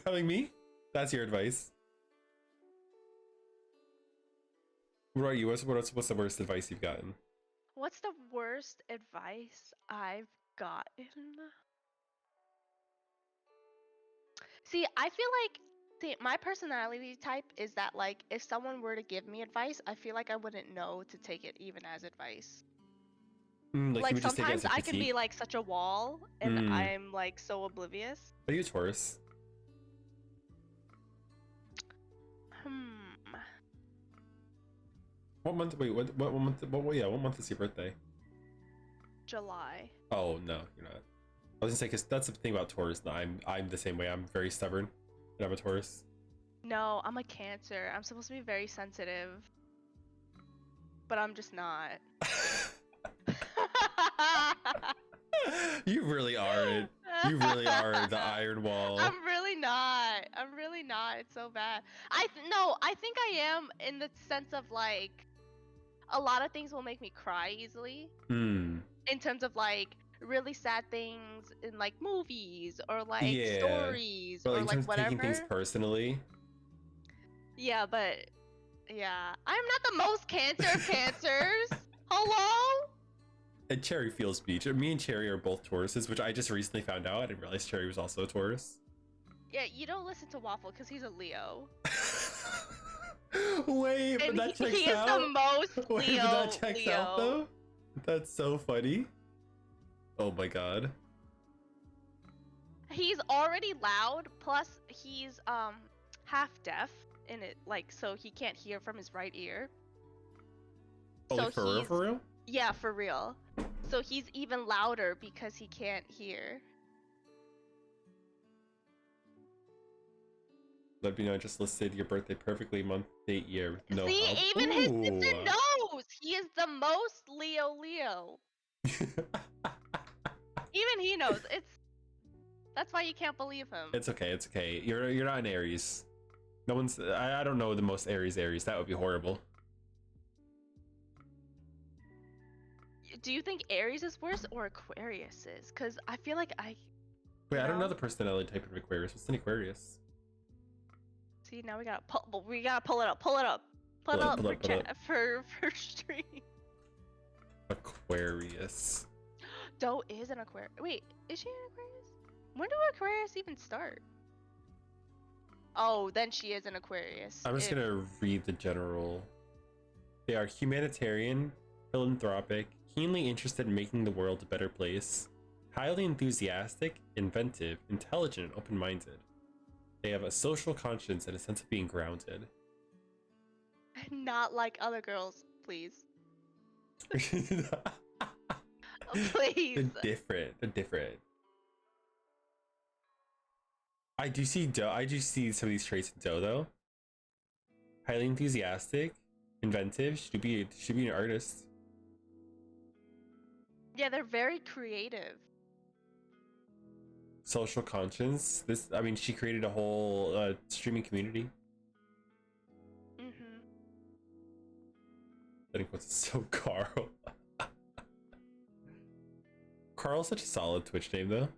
having me. That's your advice. What are you? What's the worst advice you've gotten? What's the worst advice I've gotten? See, I feel like my personality type is that like if someone were to give me advice, I feel like I wouldn't know to take it even as advice. Like sometimes I can be like such a wall, and I'm like so oblivious. Are you a Taurus? What month? Wait, what month? What month is your birthday? July. Oh no, you're not. I was gonna say, because that's the thing about Taurus. No, I'm the same way. I'm very stubborn, and I'm a Taurus. No, I'm a Cancer. I'm supposed to be very sensitive, but I'm just not. You really are it. You really are the iron wall. I'm really not. It's so bad. I think I am in the sense of like a lot of things will make me cry easily. In terms of like really sad things in like movies or like Yeah. stories But like or in like terms of taking things whatever. personally. Yeah, but yeah, I'm not the most cancer of cancers. Hello? And Cherry feels beach. Me and Cherry are both Tauruses, which I just recently found out. I didn't realize Cherry was also a Taurus. Yeah, you don't listen to Waffle because he's a Leo. Wait, but And that checks he is out. the most Wait, Leo. but that checks Leo. out though. That's so funny. Oh my god. He's already loud, plus he's half deaf in it, like so he can't hear from his right ear. Oh, So like for real, he's for real? yeah, for real. So he's even louder because he can't hear. Let me know. I just listed your birthday perfectly, month, date, year with no See, help. even his sister Ooh. knows. He is the most Leo. Even he knows. That's why you can't believe him. It's okay. It's okay. You're not an Aries. No one's. I don't know the most Aries. That would be horrible. Do you think Aries is worse or Aquarius is? Because I feel like Wait, I don't know the personality type of Aquarius. What's an Aquarius? See, now we gotta pull it up. Pull it up for stream. Aquarius. Doe is an Aquarius. Wait, is she an Aquarius? When do Aquarius even start? Oh, then she is an Aquarius. I'm just gonna read the general. They are humanitarian, philanthropic, keenly interested in making the world a better place, highly enthusiastic, inventive, intelligent, and open-minded. They have a social conscience and a sense of being grounded. Not like other girls, please. They're Please. different. They're different. I do see some of these traits in Doe though. Highly enthusiastic, inventive. Should be an artist. Yeah, they're very creative. Social conscience. I mean, she created a whole streaming community. Mm-hmm. I think what's so Carl. Carl's such a solid Twitch name though.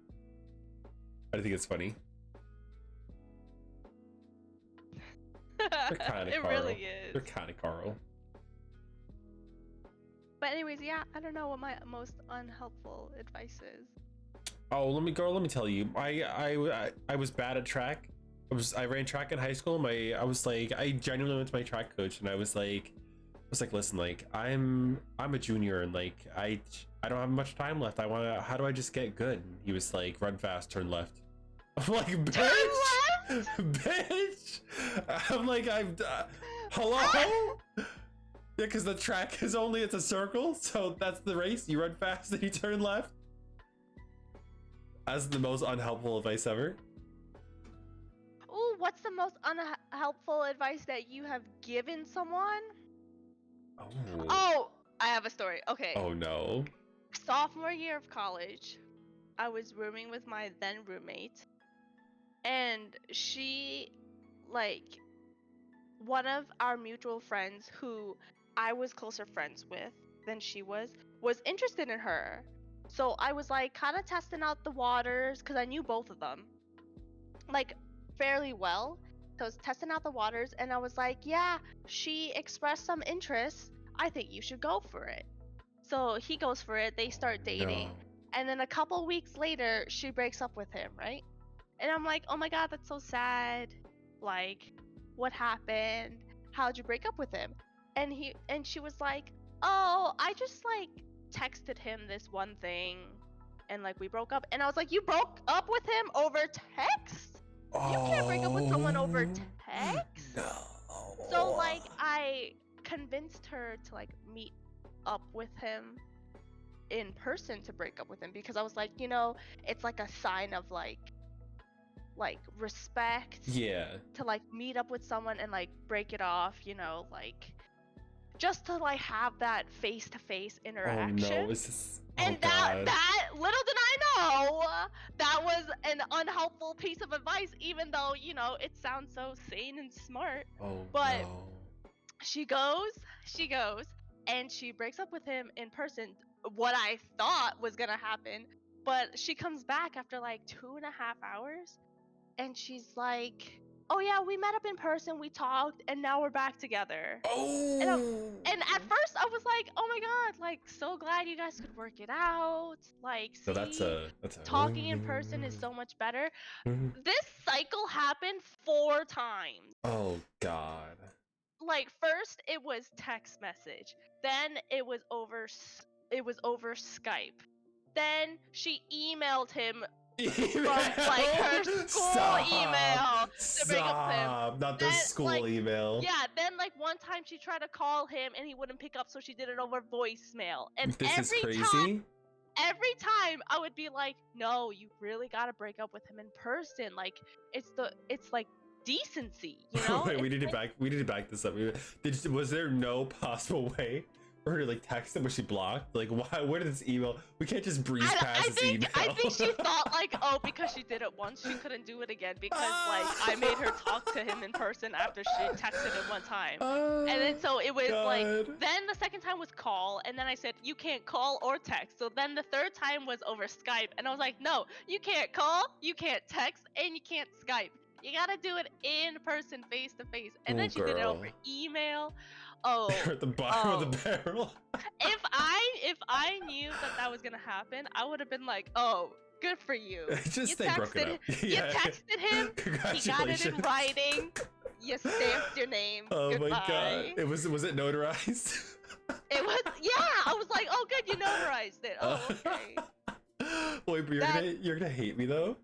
I think it's funny. They're kind of It Carl. really is. They're kind of Carl. But anyways, yeah, I don't know what my most unhelpful advice is. Oh, let me tell you. I was bad at track. I ran track in high school. I genuinely went to my track coach and I was like, listen, like I'm a junior and like I don't have much time left. How do I just get good? And he was like, run fast, turn left. I'm like, bitch, bitch. I'm like, hello? Yeah, because the track is it's a circle, so that's the race. You run fast and you turn left. That's the most unhelpful advice ever. Ooh, what's the most unhelpful advice that you have given someone? Oh, I have a story. Okay. Oh no. Sophomore year of college, I was rooming with my then roommate, and she, like, one of our mutual friends who I was closer friends with than she was interested in her. So I was like kind of testing out the waters because I knew both of them like fairly well. So I was testing out the waters and I was like, yeah, she expressed some interest. I think you should go for it. So he goes for it. They start dating. No. And then a couple weeks later, she breaks up with him, right? And I'm like, oh my God, that's so sad. Like, what happened? How'd you break up with him? And she was like, oh, I just like texted him this one thing and like we broke up. And I was like, you broke up with him over text? You can't break up with someone over text. No. So like I convinced her to like meet up with him in person to break up with him because I was like, you know, it's like a sign of like respect. Yeah. To like meet up with someone and like break it off, you know, like just to like have that face-to-face interaction. Oh no, is this... And that little did I know that was an unhelpful piece of advice, even though, you know, it sounds so sane and smart. Oh but no. she goes and she breaks up with him in person what I thought was gonna happen. But she comes back after like 2.5 hours, and she's like, "Oh yeah, we met up in person, we talked, and now we're back together." And Oh. at first I was like, "Oh my god, like so glad you guys could work it out. Like, So see, that's a. talking in person is so much better." This cycle happened 4 times. Oh God. Like first it was text message, then it was over Skype. Then she emailed him from like her school email to break up with him. Stop. Not the Then, school like, email. Yeah, then like one time she tried to call him and he wouldn't pick up, so she did it over voicemail. And This is every crazy. time I would be like, "No, you really gotta break up with him in person. Like it's like decency, you know?" Wait, we It's need to like- back this up. Was there no possible way for her to like text him when she blocked? Like, why? Where did this email? We can't just breeze past this email. I think she thought like, oh, because she did it once, she couldn't do it again because like I made her talk to him in person after she texted him one time. And then so it was like, then the second time was call, and then I said you can't call or text. So then the third time was over Skype, and I was like, no, you can't call, you can't text, and you can't Skype. You gotta do it in person, face to face. And then she did it over email. Oh, at the bottom of the barrel. if I knew that was gonna happen, I would have been like, oh, good for you. Just stay broken up. You texted him. He got it in writing. You stamped your name. Oh Goodbye. my god! Was it notarized? It was, yeah. I was like, oh, good, you notarized it. Oh, okay. Wait, but you're gonna hate me though.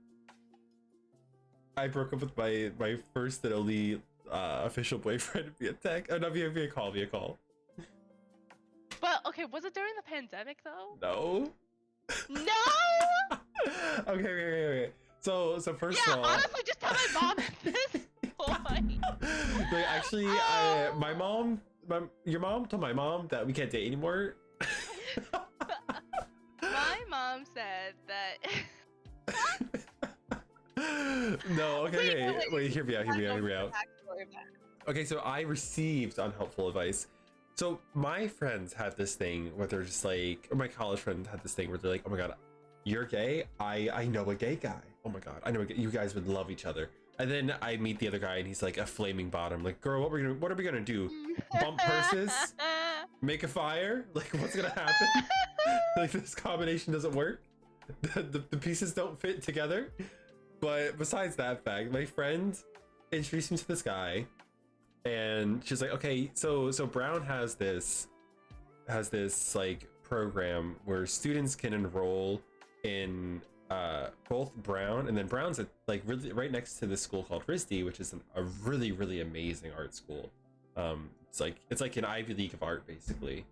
I broke up with my first and only official boyfriend via text. Oh, no, via call. But okay, was it during the pandemic though? No. No. Okay. So first Yeah, of all, honestly, just tell my mom at this point. like, actually, your mom told my mom that we can't date anymore. My mom said that. No, okay, wait, hear me out. Backstory. Okay, so I received unhelpful advice. So my friends had this thing where they're just like, or my college friend had this thing where they're like, oh my god, you're gay? I know a gay guy. Oh my god, I know you guys would love each other. And then I meet the other guy and he's like a flaming bottom. Like, girl, what are we gonna do? Bump purses? Make a fire? Like, what's gonna happen? Like, this combination doesn't work. The pieces don't fit together. But besides that fact, my friend introduced me to this guy, and she's like, okay, so Brown has this like program where students can enroll in both Brown, and then Brown's like really right next to this school called RISD, which is a really amazing art school. It's like an Ivy League of art basically.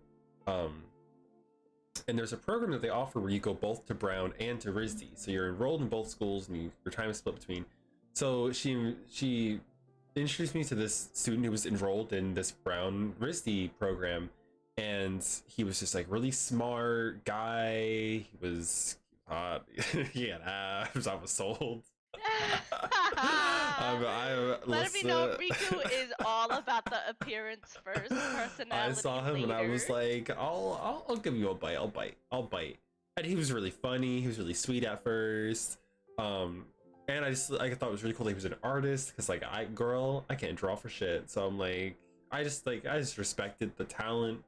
And there's a program that they offer where you go both to Brown and to RISD. So you're enrolled in both schools and your time is split between. So she introduced me to this student who was enrolled in this Brown RISD program. And he was just like really smart guy. He was hot. He had abs. I was sold. Let it be known, Rikhu is all about the appearance first, personality I saw him later. and I was like, I'll give you a bite. I'll bite. And he was really funny. He was really sweet at first. And I thought it was really cool that he was an artist, because like I can't draw for shit. So I'm like, I just respected the talent.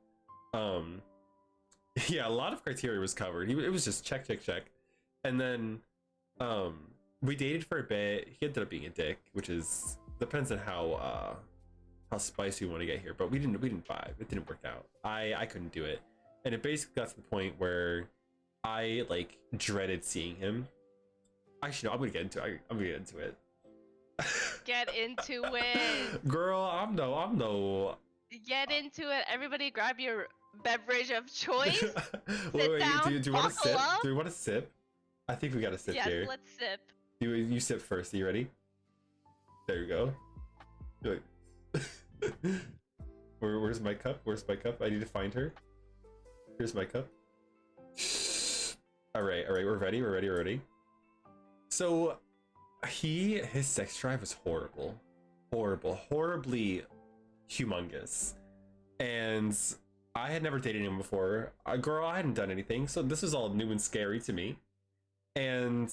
Yeah, a lot of criteria was covered. It was just check. And then we dated for a bit. He ended up being a dick, which is depends on how spicy we want to get here. But we didn't vibe. It didn't work out. I couldn't do it, and it basically got to the point where I like dreaded seeing him. Actually, no, I'm gonna get into it. Get into it. Girl, I'm no. Get into it. Everybody, grab your beverage of choice. Wait, down, do you want to buckle sip? up. Do we want to sip? I think we got to sip here. Yes, let's sip. You sip first. Are you ready? There you go. You're like, where's my cup? I need to find her. Here's my cup. All right. We're ready. So, his sex drive was horribly humongous, and I had never dated anyone before. A girl, I hadn't done anything, so this was all new and scary to me. And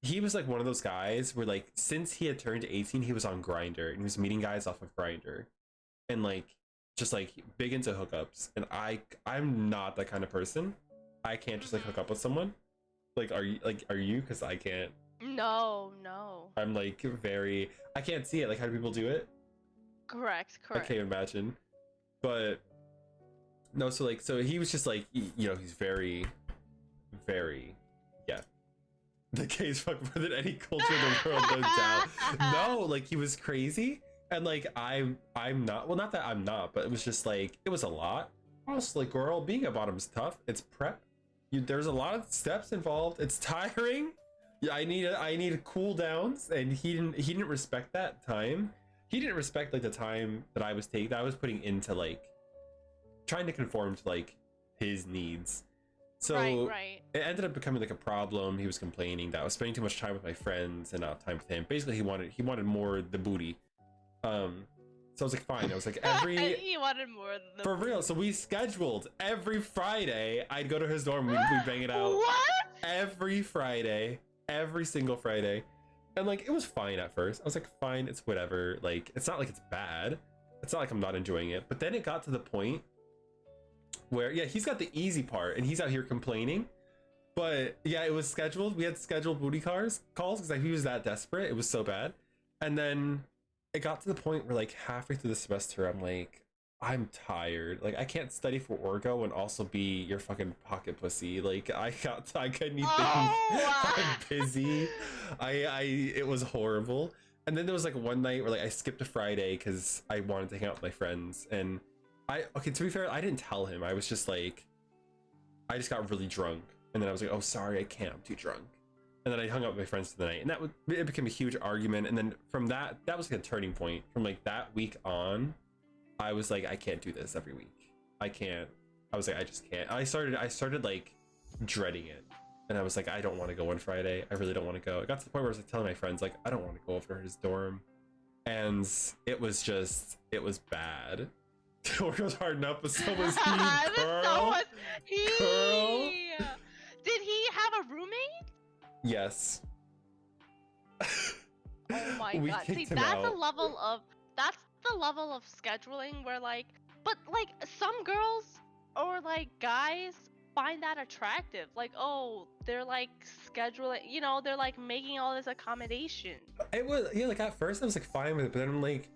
he was like one of those guys where like since he had turned 18, he was on Grinder and he was meeting guys off of Grinder, and like just like big into hookups. And I'm not that kind of person. I can't just like hook up with someone. Like, are you? Because I can't. No. I'm like very. I can't see it. Like, how do people do it? Correct. I can't imagine. But no, so like, so he was just like, you know, he's very, very, yeah. The gays fuck more than any culture in the world, no doubt. No, like he was crazy, and like I'm not. Well, not that I'm not, but it was just like it was a lot. I was like, girl, being a bottom is tough. It's prep. There's a lot of steps involved. It's tiring. Yeah, I need cool downs, and he didn't respect that time. He didn't respect like the time that I was putting into like trying to conform to like his needs. So right. it ended up becoming like a problem. He was complaining that I was spending too much time with my friends and not time with him. Basically, he wanted more the booty. So I was like, fine. I was like, he wanted more than the for real. So we scheduled every Friday. I'd go to his dorm. We'd bang it out. What? Every Friday, every single Friday, and like it was fine at first. I was like, fine, it's whatever. Like it's not like it's bad. It's not like I'm not enjoying it. But then it got to the point where yeah, he's got the easy part and he's out here complaining. But yeah, it was scheduled. We had scheduled booty calls because like, he was that desperate. It was so bad. And then it got to the point where like halfway through the semester, I'm like, I'm tired. Like I can't study for Orgo and also be your fucking pocket pussy. Like I couldn't need things. I'm busy. It was horrible. And then there was like one night where like I skipped a Friday because I wanted to hang out with my friends. And to be fair, I didn't tell him. I was just like, I just got really drunk. And then I was like, oh, sorry, I can't. I'm too drunk. And then I hung out with my friends for the night, and it became a huge argument. And then from that was like a turning point. From like that week on, I was like, I can't do this every week. I can't. I was like, I just can't. I started like dreading it, and I was like, I don't want to go on Friday. I really don't want to go. It got to the point where I was like telling my friends like, I don't want to go over to his dorm, and it was bad. It was hard enough, but so was he. Girl. Girl. Did he have a roommate? Yes. Oh my We god. kicked See, him that's out. the level of scheduling where like, but like some girls or like guys find that attractive. Like, oh, they're like scheduling, you know, they're like making all this accommodation. It was, yeah, like at first I was like fine with it, but then like,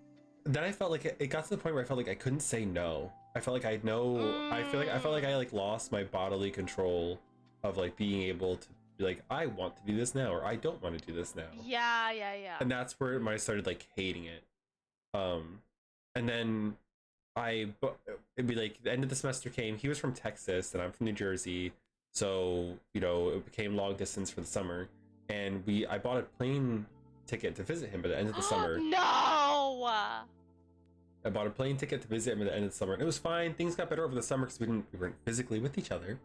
then I felt like it got to the point where I felt like I couldn't say no. I felt like I felt like I like lost my bodily control of like being able to be like, I want to do this now, or I don't want to do this now. Yeah. And that's where I started like hating it. And then it'd be like the end of the semester came. He was from Texas and I'm from New Jersey, so you know it became long distance for the summer. And I bought a plane ticket to visit him by the end of the summer. No. I bought a plane ticket to visit him at the end of the summer, and it was fine. Things got better over the summer because we weren't physically with each other.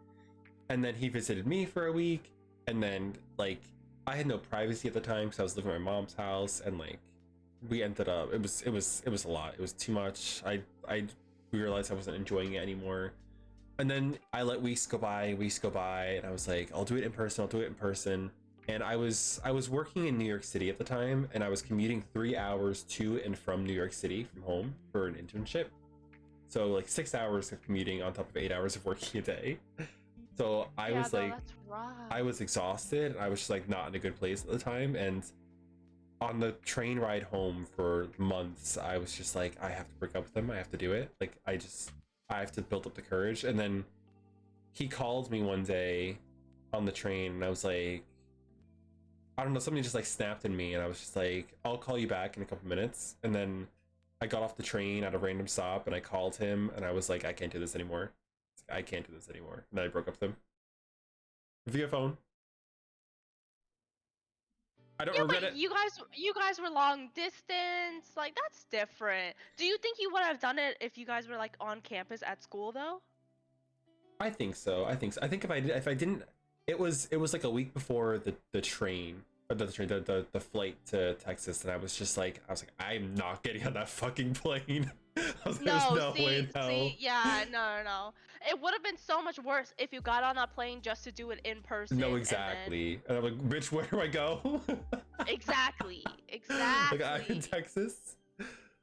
And then he visited me for a week, and then like I had no privacy at the time because I was living at my mom's house, and like we ended up it was a lot. It was too much. I realized I wasn't enjoying it anymore. And then I let weeks go by, and I was like, I'll do it in person. And I was working in New York City at the time, and I was commuting 3 hours to and from New York City from home for an internship. So like 6 hours of commuting on top of 8 hours of working a day. So I was like, that's rough. I was exhausted, and I was just like not in a good place at the time. And on the train ride home for months, I was just like, I have to break up with him. I have to do it. Like I have to build up the courage. And then he called me one day on the train, and I was like, I don't know, something just like snapped in me, and I was just like, I'll call you back in a couple minutes. And then I got off the train at a random stop, and I called him, and I was like, I can't do this anymore. I can't do this anymore. And then I broke up with him via phone. I don't regret it. You guys were long distance. Like that's different. Do you think you would have done it if you guys were like on campus at school though? I think so. I think if I didn't, it was like a week before the train, or the flight to Texas, and I was like, I'm not getting on that fucking plane. There's No, way in hell. see, yeah, no. It would have been so much worse if you got on that plane just to do it in person. No, and exactly. And I'm like, bitch, where do I go? Exactly. Like, I'm in Texas.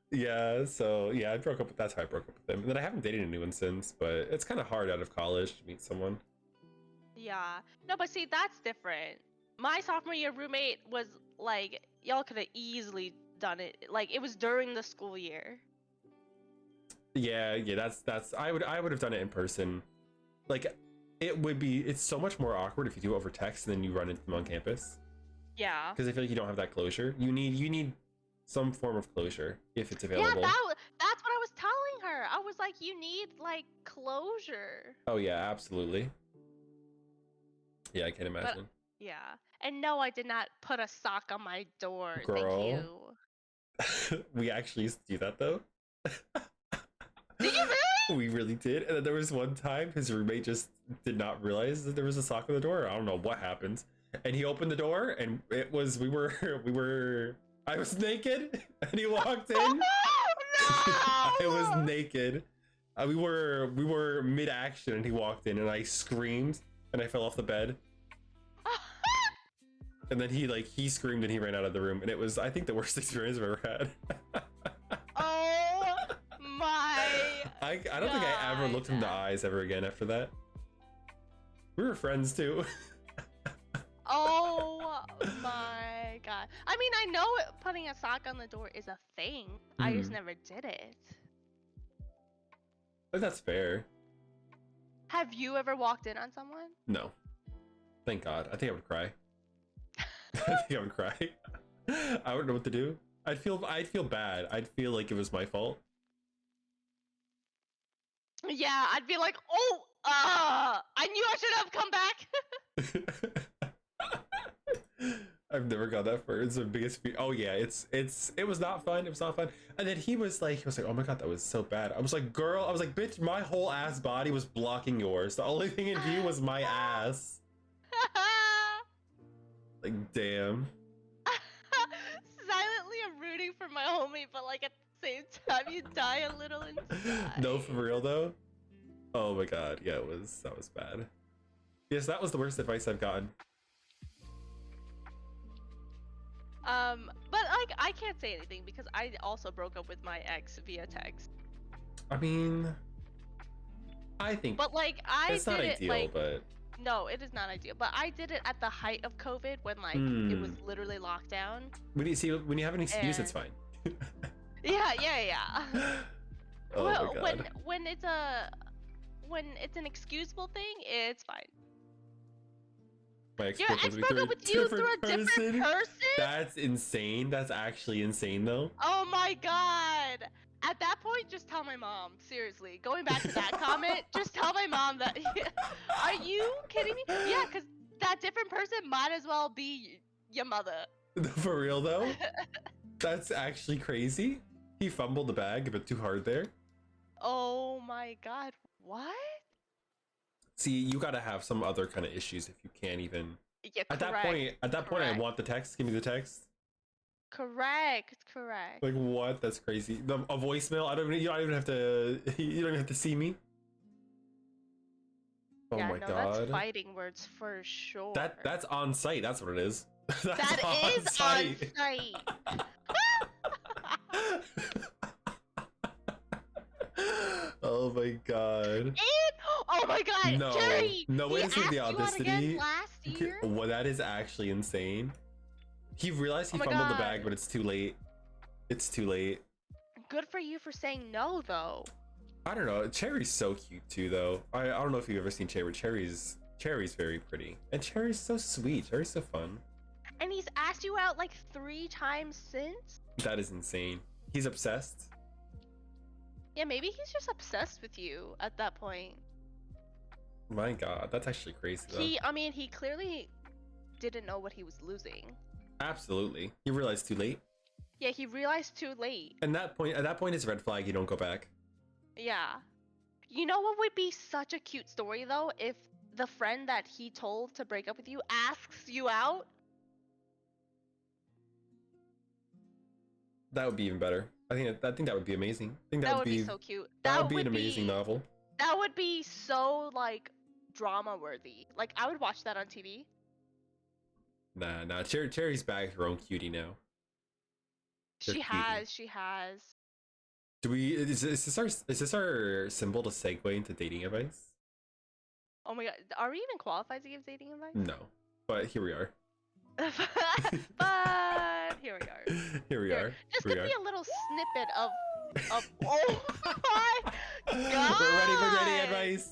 Yeah, so yeah, that's how I broke up with him. And then I haven't dated anyone since, but it's kind of hard out of college to meet someone. Yeah. No, but see, that's different. My sophomore year roommate was like, y'all could have easily done it. Like, it was during the school year. Yeah, that's I would have done it in person. Like, it's so much more awkward if you do it over text and then you run into them on campus. Yeah. Because I feel like you don't have that closure. You need some form of closure if it's available. Yeah, that's what I was telling her. I was like, you need like closure. Oh yeah, absolutely. Yeah, I can imagine. Yeah. And no, I did not put a sock on my door. Girl. Thank you. We actually used to do that though. Did you really? We really did. And then there was one time his roommate just did not realize that there was a sock on the door. I don't know what happened. And he opened the door and it was I was naked and he walked in. Oh, no! I was naked. We were mid-action and he walked in and I screamed and I fell off the bed. And then he screamed and he ran out of the room and it was, I think, the worst experience I've ever had. Oh my! I don't think I ever looked him in the eyes ever again after that. We were friends too. Oh my god! I mean, I know putting a sock on the door is a thing. I just never did it. But that's fair. Have you ever walked in on someone? No. Thank God. I think I would cry. I think I would cry. I wouldn't know what to do. I'd feel bad. I'd feel like it was my fault. Yeah, I'd be like, oh, I knew I should have come back. I've never got that far. It's the biggest fear. Oh yeah, it was not fun. It was not fun. And then he was like, oh my God, that was so bad. I was like, girl, I was like, bitch, my whole ass body was blocking yours. The only thing in view was my ass. Like, damn. Silently, I'm rooting for my homie, but like at the same time, you die a little inside. No, for real though. Oh my God, yeah, that was bad. Yes, that was the worst advice I've gotten. But like, I can't say anything because I also broke up with my ex via text. I mean, I think, but like, I it's did not it ideal, like, but no, it is not ideal. But I did it at the height of COVID when like it was literally lockdown. when you have an excuse, it's fine. Yeah. Oh Well, my God. when it's an excusable thing, it's fine. My ex Your ex broke up with you through a different person? That's insane. That's actually insane though. Oh my God. At that point, just tell my mom. Seriously, going back to that comment, just tell my mom that. Are you kidding me? Yeah, because that different person might as well be your mother. For real though? That's actually crazy. He fumbled the bag a bit too hard there. Oh my God. What? See, you gotta have some other kind of issues if you can't even. Yeah, At that point, I want the text. Give me the text. Correct. Like what? That's crazy. A voicemail. You don't even have to. You don't even have to see me. Oh yeah, my no, God. That's fighting words for sure. That's on site. That's what it is. That is on site. Oh my God. Oh my God, No, Jerry! no way to see the asked you out audacity. again last year? Well, that is actually insane. He realized he Oh my fumbled the God. bag, but it's too late. It's too late. Good for you for saying no, though. I don't know. Cherry's so cute too, though. I don't know if you've ever seen Cherry. Cherry's very pretty, and Cherry's so sweet. Cherry's so fun. And he's asked you out like 3 times since? That is insane. He's obsessed. Yeah, maybe he's just obsessed with you at that point. My God, that's actually crazy though. He clearly didn't know what he was losing. Absolutely. He realized too late. Yeah, he realized too late. At that point, it's red flag. You don't go back. Yeah. You know what would be such a cute story though? If the friend that he told to break up with you asks you out? That would be even better. I think that would be amazing. I think That would be so cute. that would be an amazing novel. That would be so like drama worthy. Like I would watch that on TV. Nah. Cherry's back her own cutie now. They're She cutie. has. Do we? Is this our symbol to segue into dating advice? Oh my god, are we even qualified to give dating advice? No, but here we are. But here we are. Here we are. This Here could we be are. a little snippet of oh my god. We're ready for dating advice.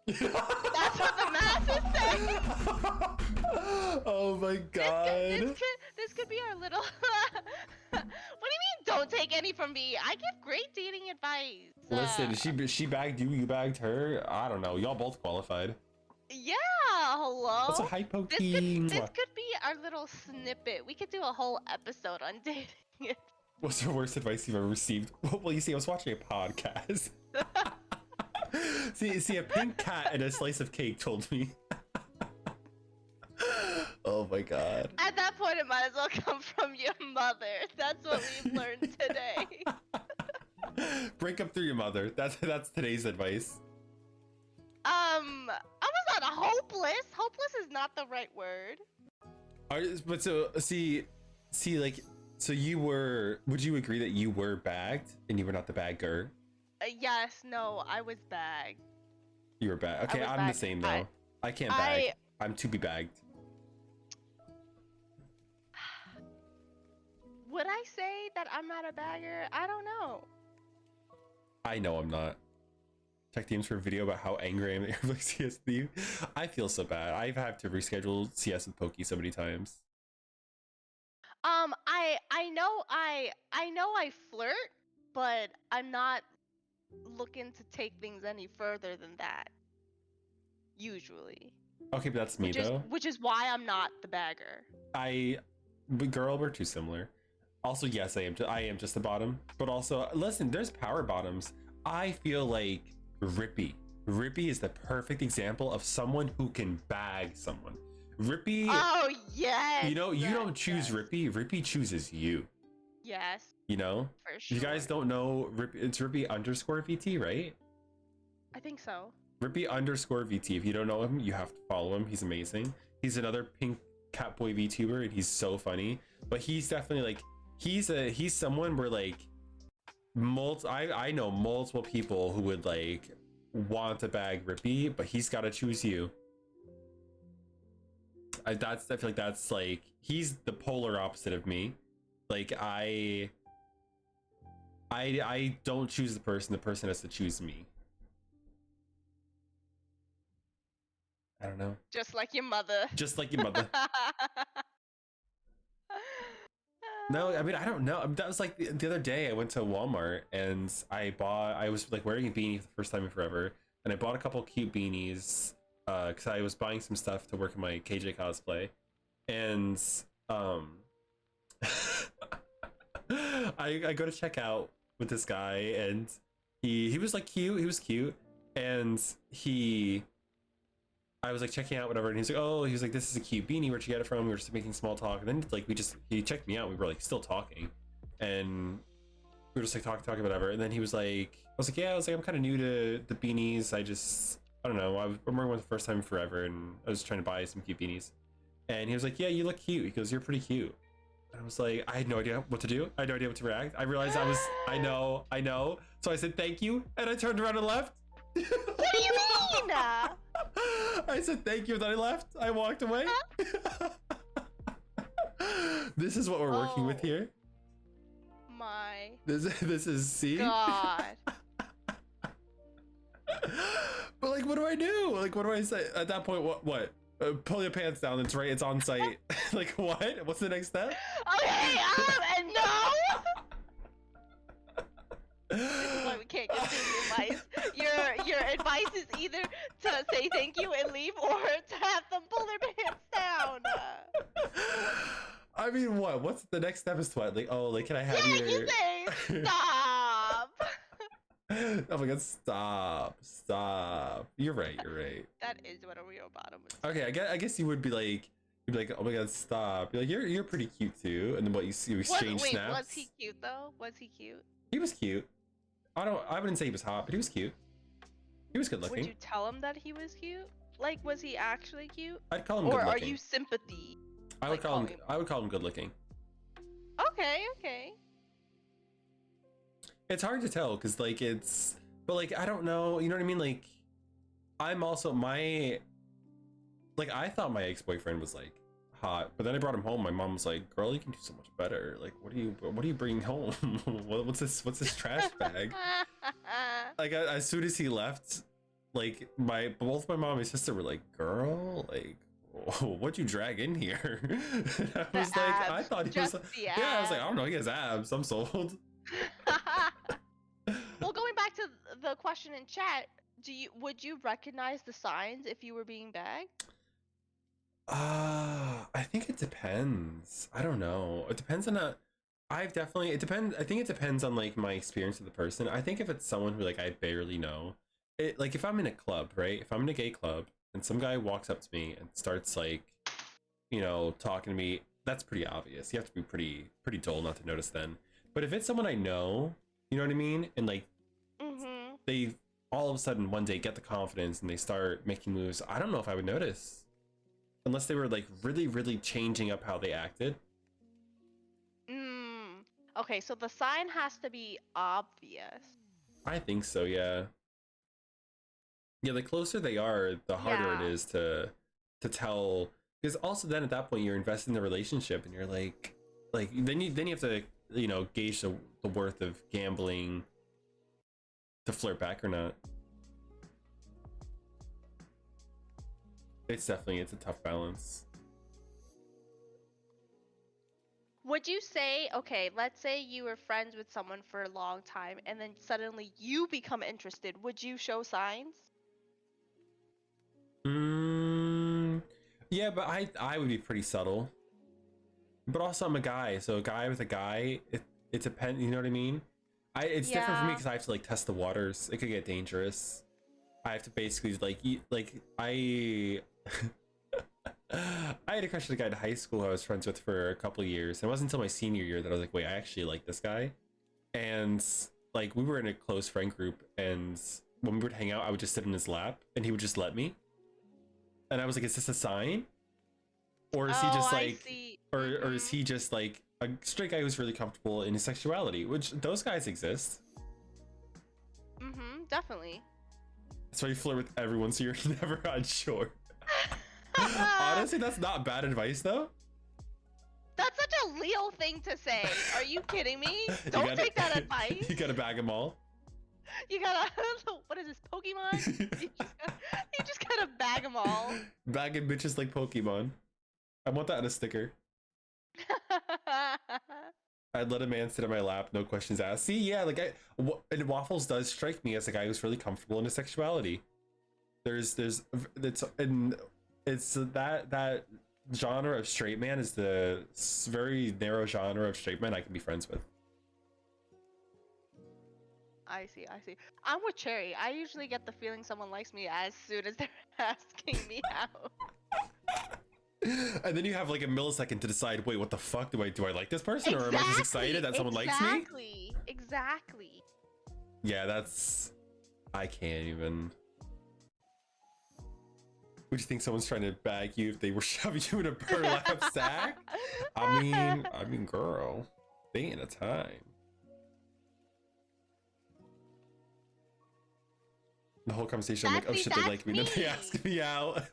That's what the masses say. Oh my god. This could be our little. What do you mean? Don't take any from me. I give great dating advice. Listen, she bagged you, you bagged her. I don't know. Y'all both qualified. Yeah. Hello. That's a hypo king. This could be our little snippet. We could do a whole episode on dating. What's the worst advice you've ever received? Well, you see, I was watching a podcast. see, a pink cat and a slice of cake told me. Oh my god. At that point, it might as well come from your mother. That's what we've learned today. Break up through your mother. That's today's advice. I was not hopeless. Hopeless is not the right word. But so see, like, so you were. Would you agree that you were bagged and you were not the bagger? Yes. No. I was bagged. You were bagged. Okay, I'm bagged. the same though. I can't bag. I'm to be bagged. Would I say that I'm not a bagger? I don't know. I know I'm not. Check DMs for a video about how angry I am at your CS with you. I feel so bad. I've had to reschedule CS with Pokey so many times. I know I flirt, but I'm not looking to take things any further than that. Usually. Okay, but that's me though. Which is why I'm not the bagger. Girl, we're too similar. Also, yes, I am just the bottom. But also, listen, there's power bottoms. I feel like Rippy is the perfect example of someone who can bag someone. Rippy. Oh yes. You know, you don't choose Rippy. Rippy chooses you. Yes. You know. For sure. You guys don't know Rippy. It's Rippy_VT, right? I think so. Rippy_VT. If you don't know him, you have to follow him. He's amazing. He's another pink catboy VTuber, and he's so funny. But he's definitely like he's someone where like I know multiple people who would like want to bag Rippy, but he's got to choose you. I feel like that's like he's the polar opposite of me. Like I don't choose the person has to choose me. I don't know. Just like your mother. Just like your mother. No, I mean, I don't know. That was like the other day I went to Walmart and I was like wearing a beanie for the first time in forever. And I bought a couple cute beanies because I was buying some stuff to work in my KJ cosplay. And I go to check out with this guy and he was like cute. He was cute. And I was like checking out whatever, and he's like, "Oh," he was like, "This is a cute beanie. Where'd you get it from?" We were just making small talk, and then like he checked me out. We were like still talking, and we were just like talking whatever. And then he was like, "I was like, yeah," I was like, "I'm kind of new to the beanies. I don't know. I'm wearing one the first time in forever, and I was trying to buy some cute beanies." And he was like, "Yeah, you look cute." He goes, "You're pretty cute." And I was like, I had no idea what to do. I had no idea what to react. I realized I know. So I said thank you, and I turned around and left. What do you mean? I said thank you, and then I left. I walked away. This is what we're working with here. My This is see. God. But like, what do I do? Like, what do I say at that point? What? Pull your pants down. It's right. It's on site. Like, what? What's the next step? Okay. And no. This is why we can't give dating advice. Your advice is either to say thank you and leave, or to have them pull their pants down. I mean, what? What's the next step? Is what? Like, oh, like, can I have your? You say stop. Oh my god! Stop! You're right. That is what a real bottom would say. Okay, I guess you would be like, You'd be like, oh my god, stop. You're like, you're pretty cute too. And then what you see, you exchange Wait, snaps. was he cute though? Was he cute? He was cute. I wouldn't say he was hot, but he was cute. He was good Would looking. you tell him that he was cute? Like, was he actually cute? I'd call him Or good are looking. you sympathy? I would like, call him. calling- I would call him good looking. Okay, okay. It's hard to tell because like it's, but like I don't know. You know what I mean? Like I'm also I thought my ex-boyfriend was like hot, but then I brought him home. My mom was like, "Girl, you can do so much better. Like, what are you bringing home? What's this trash bag?" Like as soon as he left, like both my mom and sister were like, "Girl, like, what'd you drag in here?" And I was like, abs, I thought he was. just the Yeah, I was like, I abs. don't know. He has abs. I'm sold. Well, going back to the question in chat, would you recognize the signs if you were being bagged? I think it depends. I don't know. It depends on it depends. I think it depends on like my experience with the person. I think if it's someone who like I barely know, like if I'm in a club, right? If I'm in a gay club and some guy walks up to me and starts like, talking to me, that's pretty obvious. You have to be pretty dull not to notice then. But if it's someone I know, you know what I mean? And like they all of a sudden one day get the confidence and they start making moves, I don't know if I would notice. Unless they were like really, really changing up how they acted. Okay, so the sign has to be obvious. I think so, yeah. Yeah, the closer they are, the harder it is to tell. Because also then at that point you're invested in the relationship and you're like then you have to gauge the worth of gambling to flirt back or not. It's a tough balance. Would you say, okay, let's say you were friends with someone for a long time and then suddenly you become interested. Would you show signs? Yeah, but I would be pretty subtle. But also I'm a guy, so a guy with a guy, it depends, you know what I mean? It's different for me because I have to like test the waters. It could get dangerous. I have to basically I I had a crush on a guy in high school I was friends with for a couple of years. And it wasn't until my senior year that I was like, wait, I actually like this guy. And like we were in a close friend group, and when we would hang out, I would just sit in his lap and he would just let me. And I was like, is this a sign? Or is he just like or is he just like a straight guy who's really comfortable in his sexuality? Which those guys exist. Definitely. That's why you flirt with everyone, so you're never unsure. Honestly, that's not bad advice though. That's such a Leo thing to say. Are you kidding me? Don't take that advice. You gotta bag them all. You gotta, what is this, Pokemon? you just gotta bag them all. Bagging bitches like Pokemon. I want that on a sticker. I'd let a man sit on my lap, no questions asked. See, yeah, like and Waffles does strike me as a guy who's really comfortable in his sexuality. It's that genre of straight man is the very narrow genre of straight man I can be friends with. I see. I'm with Cherry. I usually get the feeling someone likes me as soon as they're asking me out. And then you have like a millisecond to decide, wait, what the fuck? Do I like this person? Or am I just excited that someone likes me? Exactly. Yeah, I can't even. Would you think someone's trying to bag you if they were shoving you in a burlap sack? I mean, girl, they ain't a time. The whole conversation, I'm like, oh shit, they like me. Then they ask me out.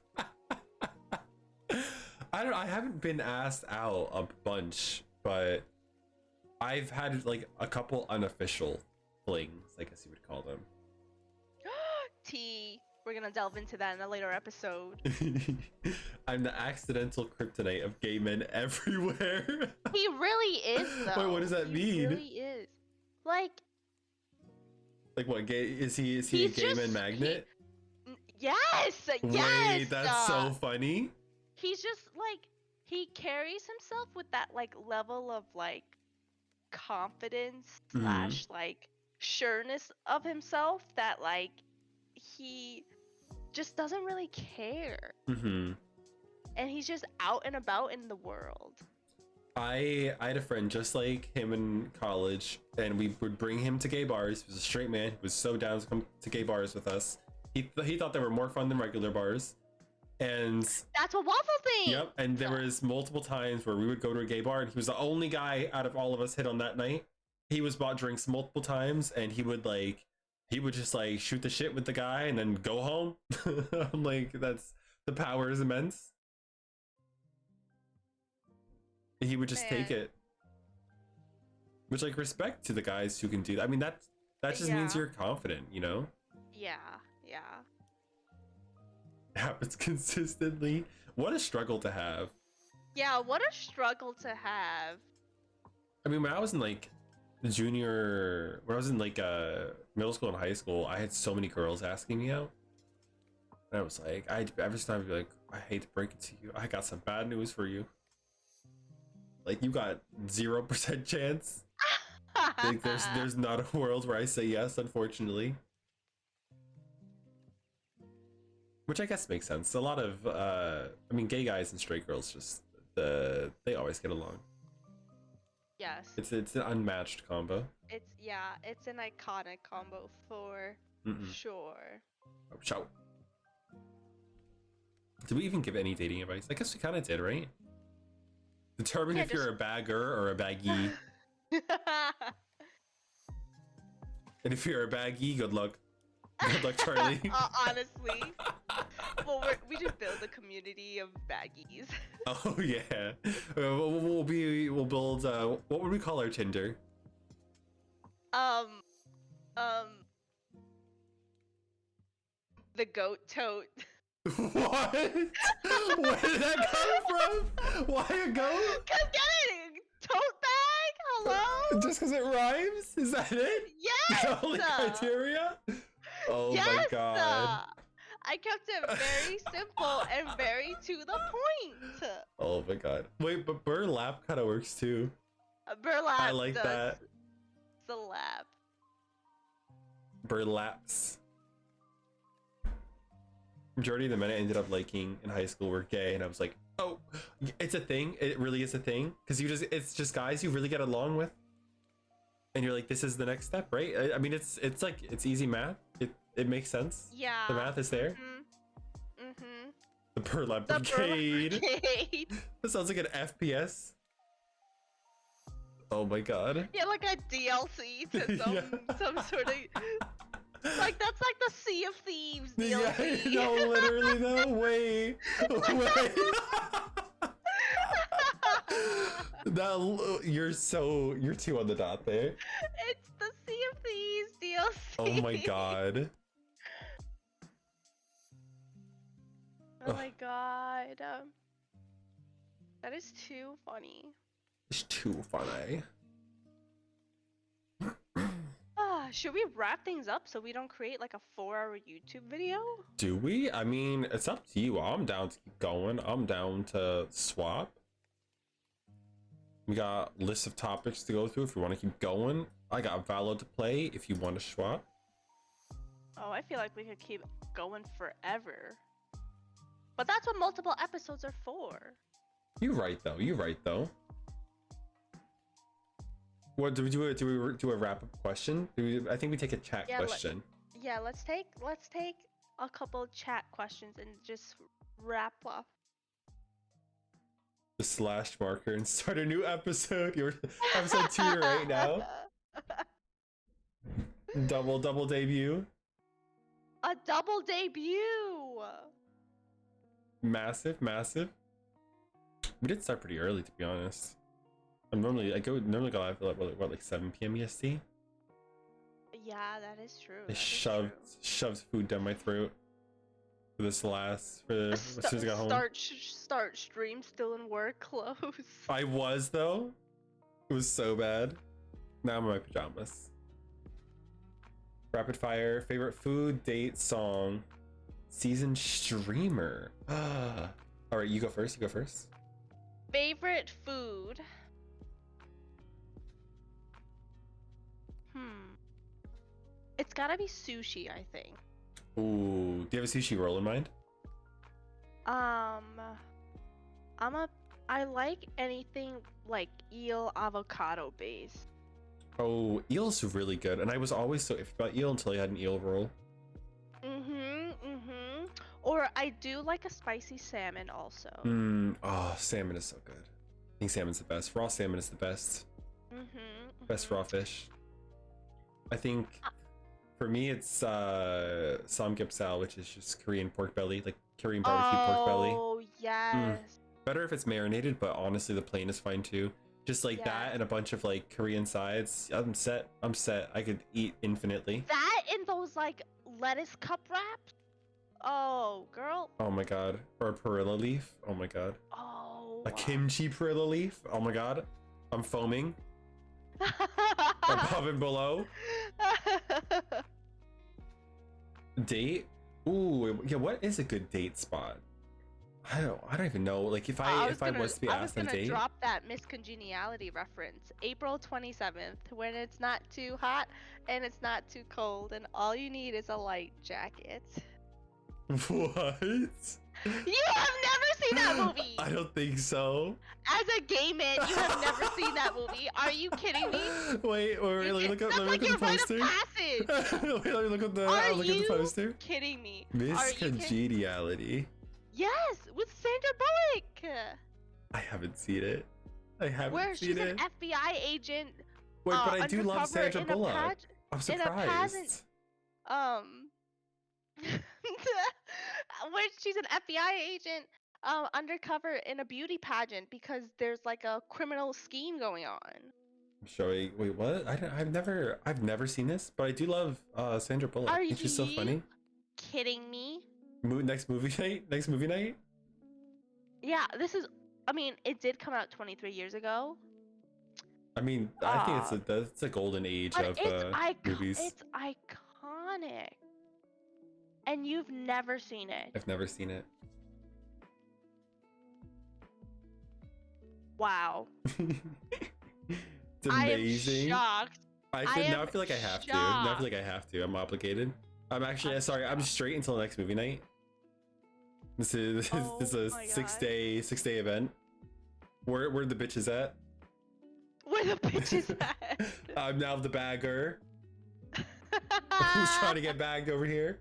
I haven't been asked out a bunch, but I've had like a couple unofficial flings, I guess you would call them. T. We're gonna delve into that in a later episode. I'm the accidental kryptonite of gay men everywhere. He really is, though. Wait, what does that mean? He really is. Like what? Gay? Is he a gay man magnet? Yes. Wait, that's so funny. He's just like, he carries himself with that like level of like confidence slash like sureness of himself that like he just doesn't really care. and he's just out and about in the world. I had a friend just like him in college, and we would bring him to gay bars. He was a straight man. He was so down to come to gay bars with us. He thought they were more fun than regular bars. And That's what Waffle thinks. yep, and there was multiple times where we would go to a gay bar, and he was the only guy out of all of us hit on that night. He was bought drinks multiple times, and he would just like shoot the shit with the guy and then go home. I'm like, that's the power is immense. He would just take Man. it. Which, like, respect to the guys who can do that. I mean, that just means Yeah. you're confident, you know? Yeah. It happens consistently. What a struggle to have. Yeah, what a struggle to have. I mean, when I was in like middle school and high school, I had so many girls asking me out. And I was like, every time I'd be like, I hate to break it to you, I got some bad news for you. Like, you got 0% chance. Like, there's not a world where I say yes, unfortunately. Which I guess makes sense. A lot of I mean, gay guys and straight girls just they always get along. Yes. It's an unmatched combo. It's an iconic combo for sure. Oh, ciao. Did we even give any dating advice? I guess we kind of did, right? Determine Yeah, if you're a bagger or a baggy. And if you're a baggy, good luck. Good luck, Charlie. Honestly. Well, we just build a community of baggies. Oh yeah. We'll build. What would we call our Tinder? The goat tote. What? Where did that come from? Why a goat? Cause get it, tote bag. Hello. Just because it rhymes? Is that it? Yes. The only criteria? Oh Yes. my god. I kept it very simple and very to the point. Oh my god. Wait, but burlap kind of works too. Burlap. I like that. The lap. Burlaps. Majority of the men I ended up liking in high school were gay, and I was like, oh, it's a thing. It really is a thing. Because it's just guys you really get along with. And you're like, this is the next step, right? I mean, it's easy math. It makes sense. Yeah. The math is there. Mm-hmm. The Burlap The Brigade. brigade. That sounds like an FPS. Oh my god. Yeah, like a DLC to some sort of. Like that's like the Sea of Thieves DLC. Yeah, no, literally though. Wait. You're too on the dot there. It's the Sea of Thieves DLC. Oh my god. Oh my god. That is too funny. It's too funny. Should we wrap things up so we don't create like a 4-hour YouTube video? Do we? I mean, it's up to you. I'm down to keep going. I'm down to swap. We got lists of topics to go through if you want to keep going. I got Valo to play if you want to swap. Oh, I feel like we could keep going forever. But that's what multiple episodes are for. You're right though. What do we do? Do we do a wrap up question? I think we take a chat question. Let's take a couple chat questions and just wrap up. The slash marker and start a new episode. You're episode 2 right now. Double debut. A double debut. Massive. We did start pretty early, to be honest. I normally go live at like 7 p.m. EST. Yeah, that is true. I shoved food down my throat for this last as soon as I got home. Start stream still in work clothes. I was though. It was so bad. Now I'm in my pajamas. Rapid fire. Favorite food, date, song, season, streamer. All right, you go first. Favorite food. It's gotta be sushi, I think. Ooh, do you have a sushi roll in mind? I like anything like eel avocado base. Oh, eel's really good, and I was always so iffy about eel until I had an eel roll. Or I do like a spicy salmon also. Oh, salmon is so good. I think salmon's the best. Raw salmon is the best. Best raw fish. I think for me it's samgyeopsal, which is just Korean pork belly, like Korean barbecue pork belly. Oh yes. Better if it's marinated, but honestly the plain is fine too. Just like that and a bunch of like Korean sides. I'm set. I could eat infinitely. That and those like lettuce cup wraps. Oh, girl. Oh my god. Or a perilla leaf. Oh my god. Oh. A kimchi perilla leaf. Oh my god. I'm foaming. Above and below. Date? Ooh, yeah, what is a good date spot? I don't even know. Like if I was to be asked on a date. I was gonna drop that Miss Congeniality reference. April 27th, when it's not too hot and it's not too cold, and all you need is a light jacket. What? You have never seen that movie! I don't think so. As a gay man, you have never seen that movie. Are you kidding me? Wait, let me look at the poster. Wait, let me look at the poster. Kidding me? Miss Congeniality. Yes, with Sandra Bullock. I haven't seen it. Where she's an FBI agent. Wait, but I do love Sandra Bullock. I'm surprised. Where she's an FBI agent undercover in a beauty pageant because there's like a criminal scheme going on. I'm showing. Wait, what? I've never seen this, but I do love Sandra Bullock. Are you she's so funny. Kidding me? Next movie night. Yeah, I mean, it did come out 23 years ago. I mean, I think it's a golden age of movies. It's iconic. And you've never seen it. I've never seen it. Wow. It's amazing. I am shocked. Now I feel like I have to. Now I feel like I have to. I'm obligated. I'm actually sorry. I'm straight until the next movie night. This is a 6-day event. Where the bitches at? Where the bitches at? I'm now the bagger. Who's trying to get bagged over here?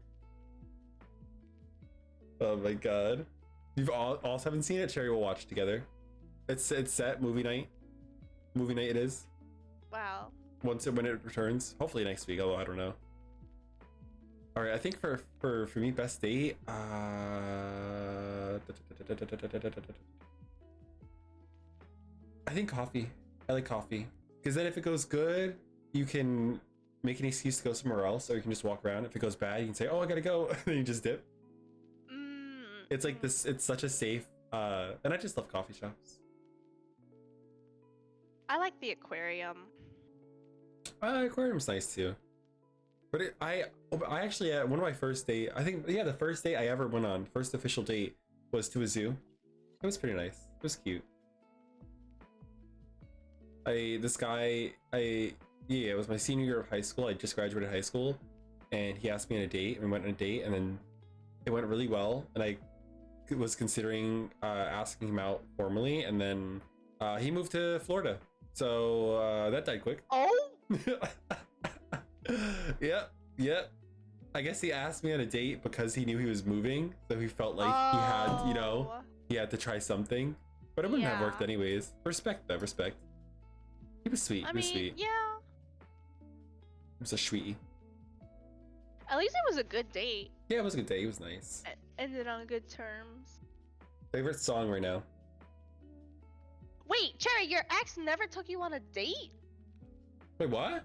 Oh my god. You've all haven't seen it? Cherry will watch together. It's set movie night. Movie night it is. Wow. When it returns. Hopefully next week, although I don't know. Alright, I think for me best date, I think coffee. I like coffee. Because then if it goes good, you can make an excuse to go somewhere else, or you can just walk around. If it goes bad, you can say, oh, I gotta go, and then you just dip. It's like this, it's such a safe, and I just love coffee shops. I like the aquarium. Aquarium's nice too. But I actually, one of my first date, I think, yeah, the first date I ever went on, first official date, was to a zoo. It was pretty nice. It was cute. It was my senior year of high school. I just graduated high school, and he asked me on a date, and we went on a date, and then it went really well, and I was considering asking him out formally, and then he moved to Florida, so that died quick. Oh. Yeah. I guess he asked me on a date because he knew he was moving, so he felt like he had, he had to try something, but it wouldn't have worked anyways. Respect though, respect. He was sweet. Sweet. Yeah. He was a sweetie. At least it was a good date. Yeah, it was a good date. It was nice. Ended on good terms. Favorite song right now? Wait, Cherry, your ex never took you on a date? Wait, what?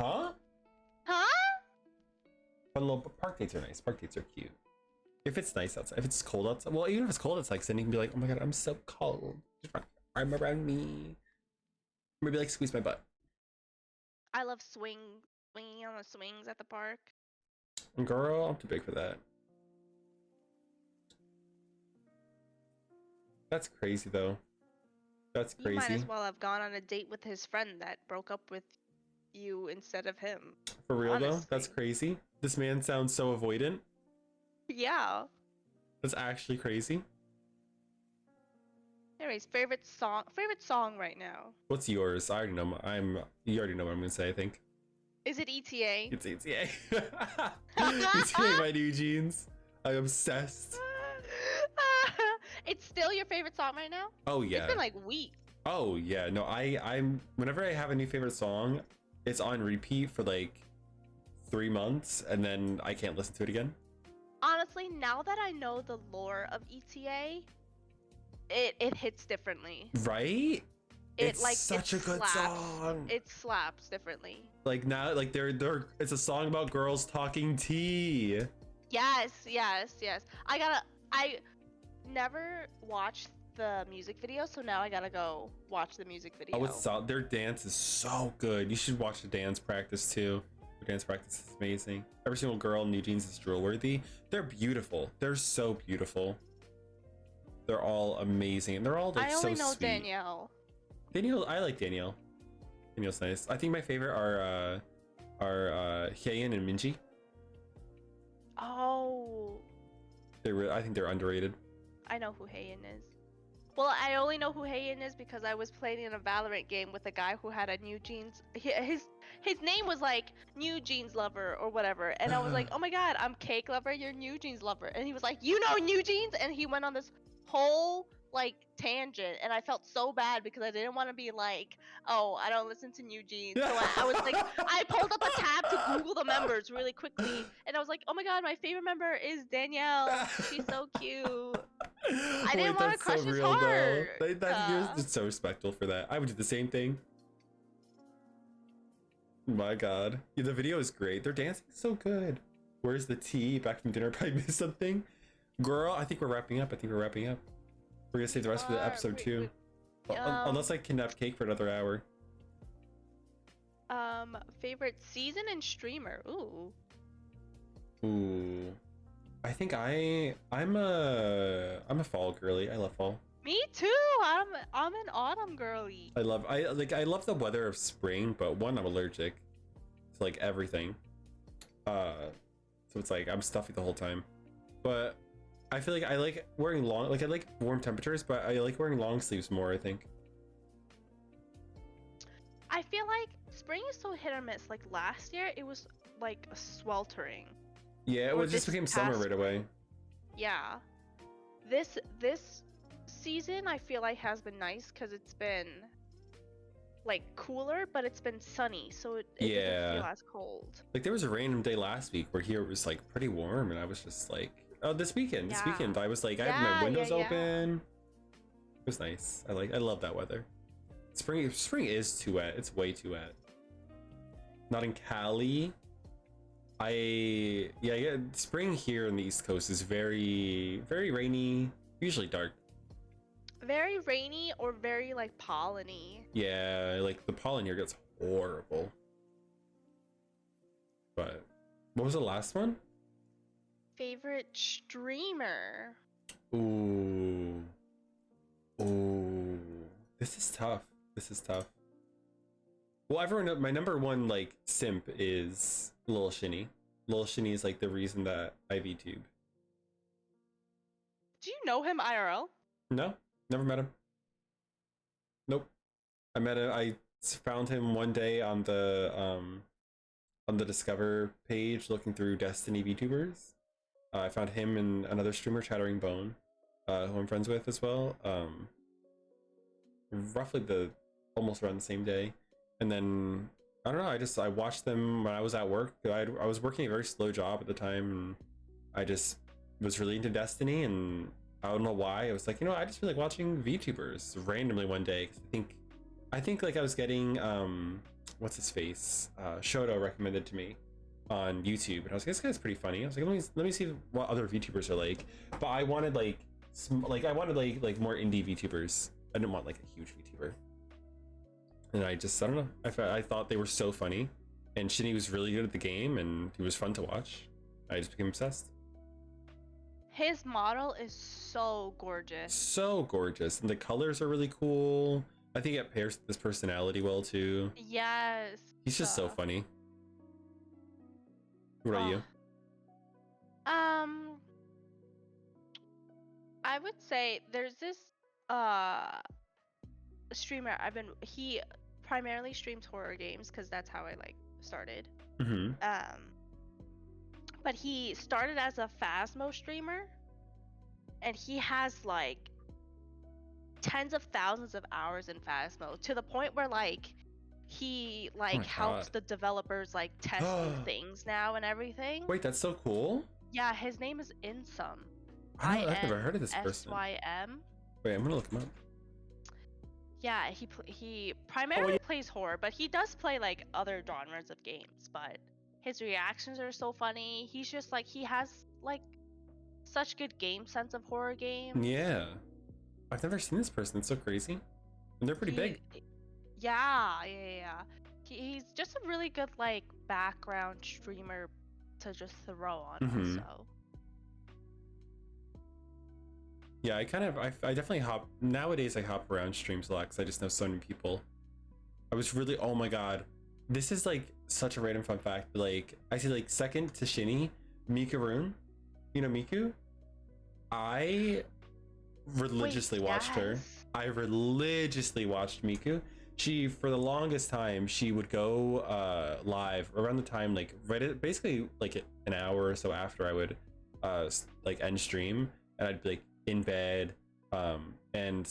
Huh? But park dates are nice. Park dates are cute. If it's nice outside, if it's cold outside, well, even if it's cold outside, then you can be like, oh my god, I'm so cold. Just arm around me. Maybe like squeeze my butt. I love swinging on the swings at the park. Girl, I'm too big for that. That's crazy though. That's crazy. You might as well have gone on a date with his friend that broke up with you instead of him. For real though? That's crazy. This man sounds so avoidant. Yeah. That's actually crazy. Anyways, favorite song right now. What's yours? I already know. You already know what I'm gonna say. I think Is it ETA? it's ETA. ETA by New Jeans. I'm obsessed. It's still your favorite song right now? Oh yeah. It's been like weeks. Oh yeah. No, I'm whenever I have a new favorite song, it's on repeat for like 3 months, and then I can't listen to it again. Honestly, now that I know the lore of ETA, it hits differently. Right? It's Like such it a good slaps. song. It slaps differently. Like now, like they're it's a song about girls talking tea. Yes. I never watched the music video, so now I gotta go watch the music video. Oh, it's so, their dance is so good. You should watch the dance practice too. Their dance practice is amazing. Every single girl in New Jeans is drill worthy. They're beautiful. They're so beautiful. They're all amazing, and they're all like I only so know sweet. Danielle. Danielle, I like Danielle. Danielle's nice. I think my favorite are Hyein and Minji. Oh, I think they're underrated. I know who Heian is. Well, I only know who Heian is because I was playing in a Valorant game with a guy who had a New Jeans. His name was like New Jeans Lover or whatever, and I was like, oh my god, I'm Cake Lover, you're New Jeans Lover, and he was like, you know New Jeans, and he went on this whole like tangent, and I felt so bad because I didn't want to be like, oh, I don't listen to New Jeans, so I was like, I pulled up a tab to Google the members really quickly, and I was like, oh my god, my favorite member is Danielle. She's so cute. I didn't want to crush his heart. You're just so respectful for that. I would do the same thing. My god. Yeah, the video is great. Their dancing is so good. Where's the tea? Back from dinner. Probably missed something. Girl, I think we're wrapping up. We're gonna save the rest for the episode too. Unless I kidnap Cake for another hour. Favorite season and streamer. Ooh. I think I'm a fall girly. I love fall. Me too. I'm an autumn girly. I love the weather of spring, but one, I'm allergic to like everything. So it's like I'm stuffy the whole time. But I feel like I like wearing I like warm temperatures, but I like wearing long sleeves more, I think. I feel like spring is so hit or miss. Like last year, it was like sweltering. Yeah, it just became summer right away. Yeah. This season, I feel like has been nice because it's been like cooler, but it's been sunny, so it doesn't feel as cold. Like there was a random day last week where here it was like pretty warm, and I was just like, oh, this weekend, I was like, I had my windows open. It was nice. I love that weather. Spring is too wet. It's way too wet. Not in Cali. Spring here in the East Coast is very, very rainy, usually dark. Very rainy or very like pollen-y. Yeah, like the pollen here gets horrible. But what was the last one? Favorite streamer. Ooh. This is tough. Well, everyone knows my number one like simp is Lil Shinny. Lil Shinny is like the reason that I VTube. Do you know him IRL? No, never met him. Nope. I found him one day on the Discover page looking through Destiny VTubers. I found him and another streamer, Chattering Bone, who I'm friends with as well. Roughly almost around the same day. And then I don't know, I watched them when I was at work. I was working a very slow job at the time, and I just was really into Destiny, and I don't know why. I was like, I just feel like watching VTubers randomly one day. 'Cause I think like I was getting what's his face? Shoto recommended to me on YouTube, and I was like, this guy's pretty funny. I was like, let me see what other VTubers are like. But I wanted like more indie VTubers. I didn't want like a huge VTuber. And I don't know. I thought they were so funny, and Shinny was really good at the game, and he was fun to watch. I just became obsessed. His model is so gorgeous. So gorgeous, and the colors are really cool. I think it pairs with his personality well too. Yes. He's just so funny. What about you? I would say there's this uh streamer he primarily streams horror games because that's how I like started. Mm-hmm. But he started as a Phasmo streamer, and he has like tens of thousands of hours in Phasmo to the point where like he like helps God. the developers like test new things now and everything. Wait, that's so cool. Yeah, his name is Insum. I've never heard of this person. INSYM. Wait, I'm gonna look him up. Yeah, he primarily plays horror, but he does play like other genres of games. But his reactions are so funny. He's just like he has like such good game sense of horror games. Yeah, I've never seen this person. It's so crazy, and they're pretty big. Yeah. He's just a really good like background streamer to just throw on. Mhm. Also. Yeah, I definitely hop nowadays. I hop around streams a lot because I just know so many people. I was really, oh my god, this is like such a random fun fact. Like I see like second to Shinny, Mikaroon. You know Miku? I religiously watched her. I religiously watched Miku. She, for the longest time, she would go live around the time like basically like an hour or so after I would like end stream, and I'd be like in bed, and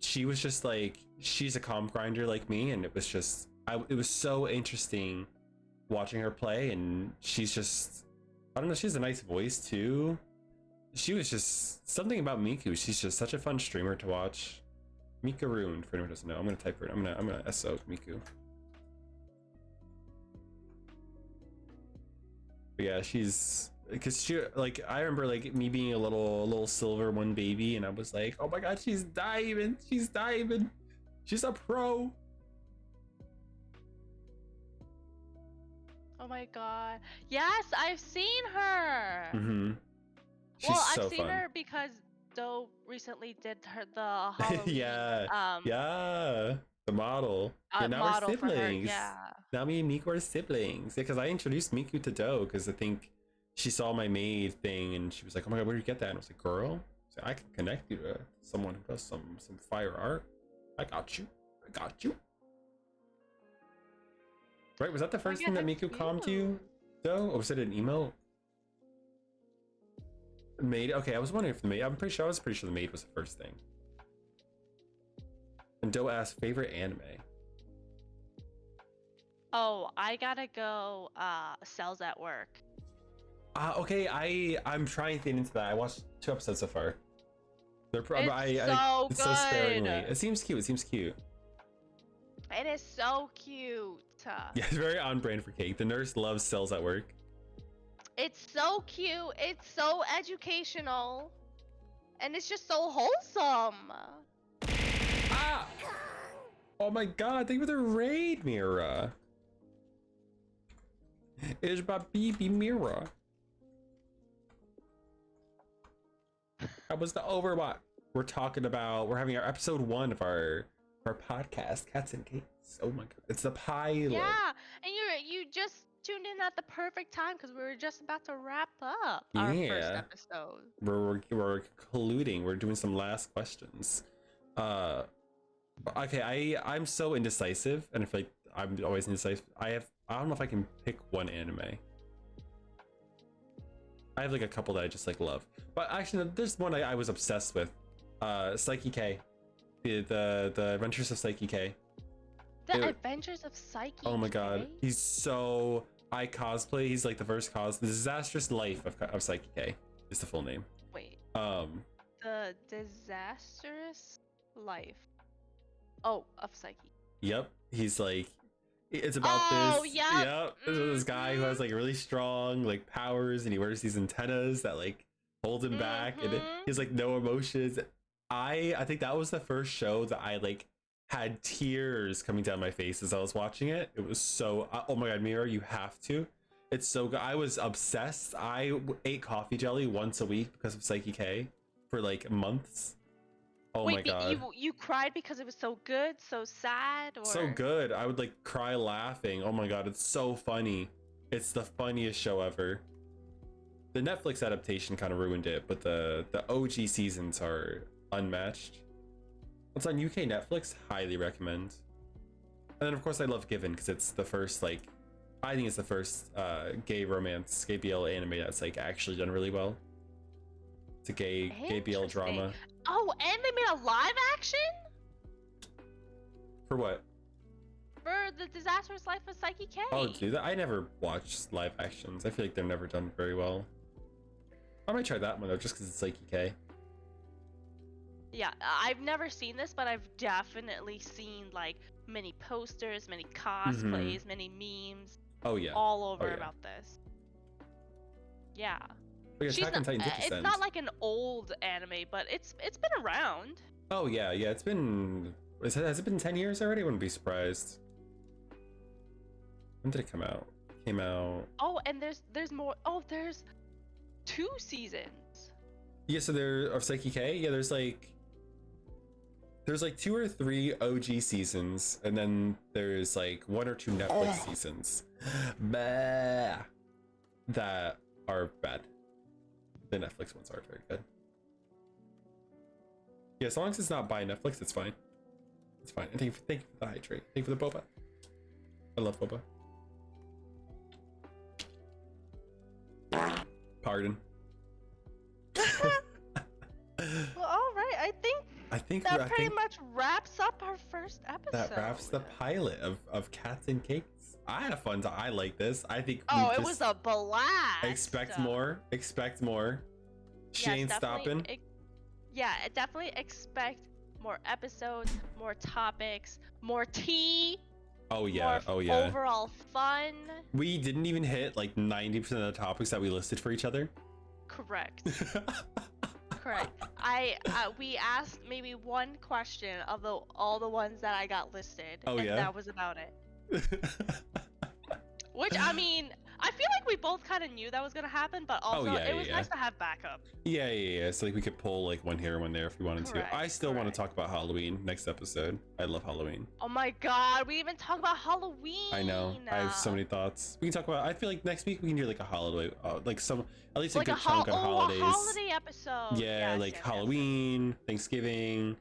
she was just like, she's a comp grinder like me, and it was just it was so interesting watching her play. And she's just, I don't know, she has a nice voice too. She was just something about Miku. She's just such a fun streamer to watch. Mikaroon, for anyone who doesn't know. I'm gonna type her. I'm gonna SO Miku. But yeah, she's, because she, like, I remember like me being a little silver one baby, and I was like, oh my god, she's diamond, she's a pro. Oh my god. Yes, I've seen her. Mm-hmm. She's Well, so I've seen fun. her because Doe recently did the Halloween. Yeah, the model. Yeah, now model we're for her, siblings. yeah. Now me and Miku are siblings. Yeah, because I introduced Miku to Doe because I think she saw my maid thing and she was like, oh my god, where did you get that? And I was like, girl, so I can connect you to someone who does some fire art. I got you. Right, was that the first thing that Miku calmed you, Doe? Or was it an emo? Maid. Okay, I was wondering if the maid. I was pretty sure the maid was the first thing. And Doe asked favorite anime. Oh, I gotta go. Cells at Work. Okay, I'm trying to get into that. I watched 2 episodes so far. They're it's so sparingly. It seems cute. It is so cute. Yeah, it's very on brand for Cake. The nurse loves Cells at Work. It's so cute. It's so educational, and it's just so wholesome. Ah! Oh my god! Thank you for the raid, Mira. It's my baby Mira. That was the Overwatch. We're having our episode 1 of our podcast, Cats and Cakes. Oh my god, it's the pilot. Yeah, and you just tuned in at the perfect time because we were just about to wrap up our first episode. We're concluding. We're doing some last questions. Okay, I'm so indecisive, and I feel like I'm always indecisive. I don't know if I can pick one anime. I have like a couple that I just like love, but actually there's one I was obsessed with. Psyche K, the Adventures of Psyche K. Adventures of Psyche. Oh my god, he's so, I cosplay. He's like the first the Disastrous Life of Psyche K is the full name. Wait. The Disastrous Life. Oh, of Psyche. Yep, he's like, it's about this. Yep. Yep. This guy who has like really strong like powers, and he wears these antennas that like hold him back, and he has like no emotions. I think that was the first show that I like had tears coming down my face as I was watching it. It was so, oh my god, Mira, you have to. It's so good. I was obsessed. I ate coffee jelly once a week because of Psyche K for like months. Oh my god. You cried because it was so good, so sad, or so good. I would like cry laughing. Oh my god, it's so funny. It's the funniest show ever. The Netflix adaptation kind of ruined it, but the OG seasons are unmatched. It's on UK Netflix. Highly recommend. And then of course I love Given because it's the first like, I think it's the first gay romance, gay BL anime that's like actually done really well. It's a gay BL drama. Oh, and they made a live action? For what? For The Disastrous Life of Psyche K. Oh, dude, I never watched live actions. I feel like they're never done very well. I might try that one though, just because it's Psyche K. Yeah, I've never seen this, but I've definitely seen like many posters, many cosplays, many memes. Oh yeah. All over about this. Yeah. Oh, yeah, Attack on Titan did it's descend. not like an old anime, but it's been around. Oh yeah, it's been. Has it been 10 years already? I wouldn't be surprised. When did it come out? It came out. Oh, and there's more. Oh, there's 2 seasons. Yeah, so there of Psyche K. Yeah, there's like 2 or 3 OG seasons, and then there's like 1 or 2 Netflix seasons. Bah, that are bad. The Netflix ones are very good. Yeah, as long as it's not by Netflix, it's fine. It's fine. And thank you for the hydrate. Thank you for the boba. I love boba. Pardon. Well, all right. I think that pretty much wraps up our first episode. That wraps the pilot of Cats and Cakes. I had a fun time. I like this. I think. Oh, it was a blast. Expect more. Expect more. She ain't stopping. Definitely expect more episodes, more topics, more tea. Oh yeah. More overall fun. We didn't even hit like 90% of the topics that we listed for each other. Correct. Correct. We asked maybe one question of all the ones that I got listed. Oh, and yeah? that was about it. Which, I mean, I feel like we both kind of knew that was gonna happen, but also it was nice to have backup. Yeah. So like we could pull like one here, one there if we wanted Correct, to. I still want to talk about Halloween next episode. I love Halloween. Oh my god, we didn't even talk about Halloween. I know. I have so many thoughts. We can talk about. I feel like next week we can do like a holiday, like some at least a good chunk on holidays. A holiday episode. Yeah, yes, like yes, Halloween, Thanksgiving,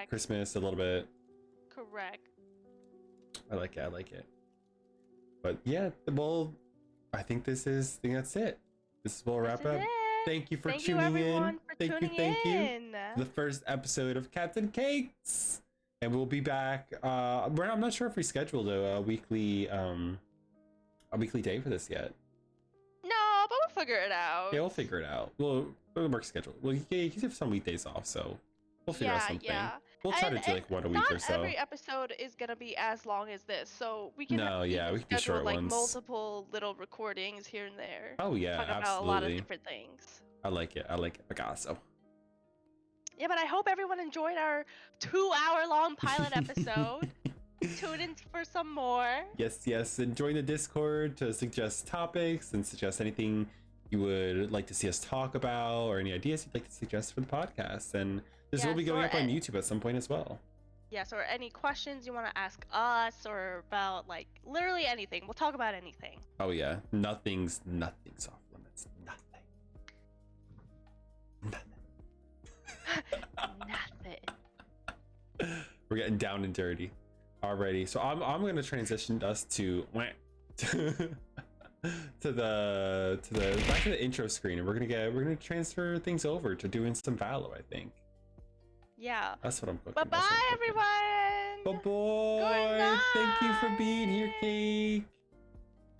Christmas a little bit. Correct. I like it. But yeah, well, I think that's it. This will wrap up. Thank you for tuning in. Thank you. The first episode of Cats and Cakes, and we'll be back. I'm not sure if we scheduled a weekly day for this yet. No, but we'll figure it out. Yeah, we'll figure it out. We'll work schedule. Well, you have some weekdays off, so we'll figure out something. Yeah. We'll try to do like one a week or so. Not every episode is gonna be as long as this, so we can. We can do short like ones. Multiple little recordings here and there. Oh yeah, talk absolutely. About a lot of different things. I like it, Picasso. Yeah, but I hope everyone enjoyed our 2-hour-long pilot episode. Tune in for some more. Yes, and join the Discord to suggest topics and suggest anything you would like to see us talk about or any ideas you'd like to suggest for the podcast. And this will be going up on YouTube at some point as well. Yes, or any questions you want to ask us or about like literally anything. We'll talk about anything. Oh yeah, nothing's off limits. Nothing. We're getting down and dirty. Alrighty, so I'm gonna transition us to the back to the intro screen, and we're gonna transfer things over to doing some Valo, I think. Yeah. That's what I'm cooking. Bye-bye, everyone. Bye-bye. Thank you for being here, Cake.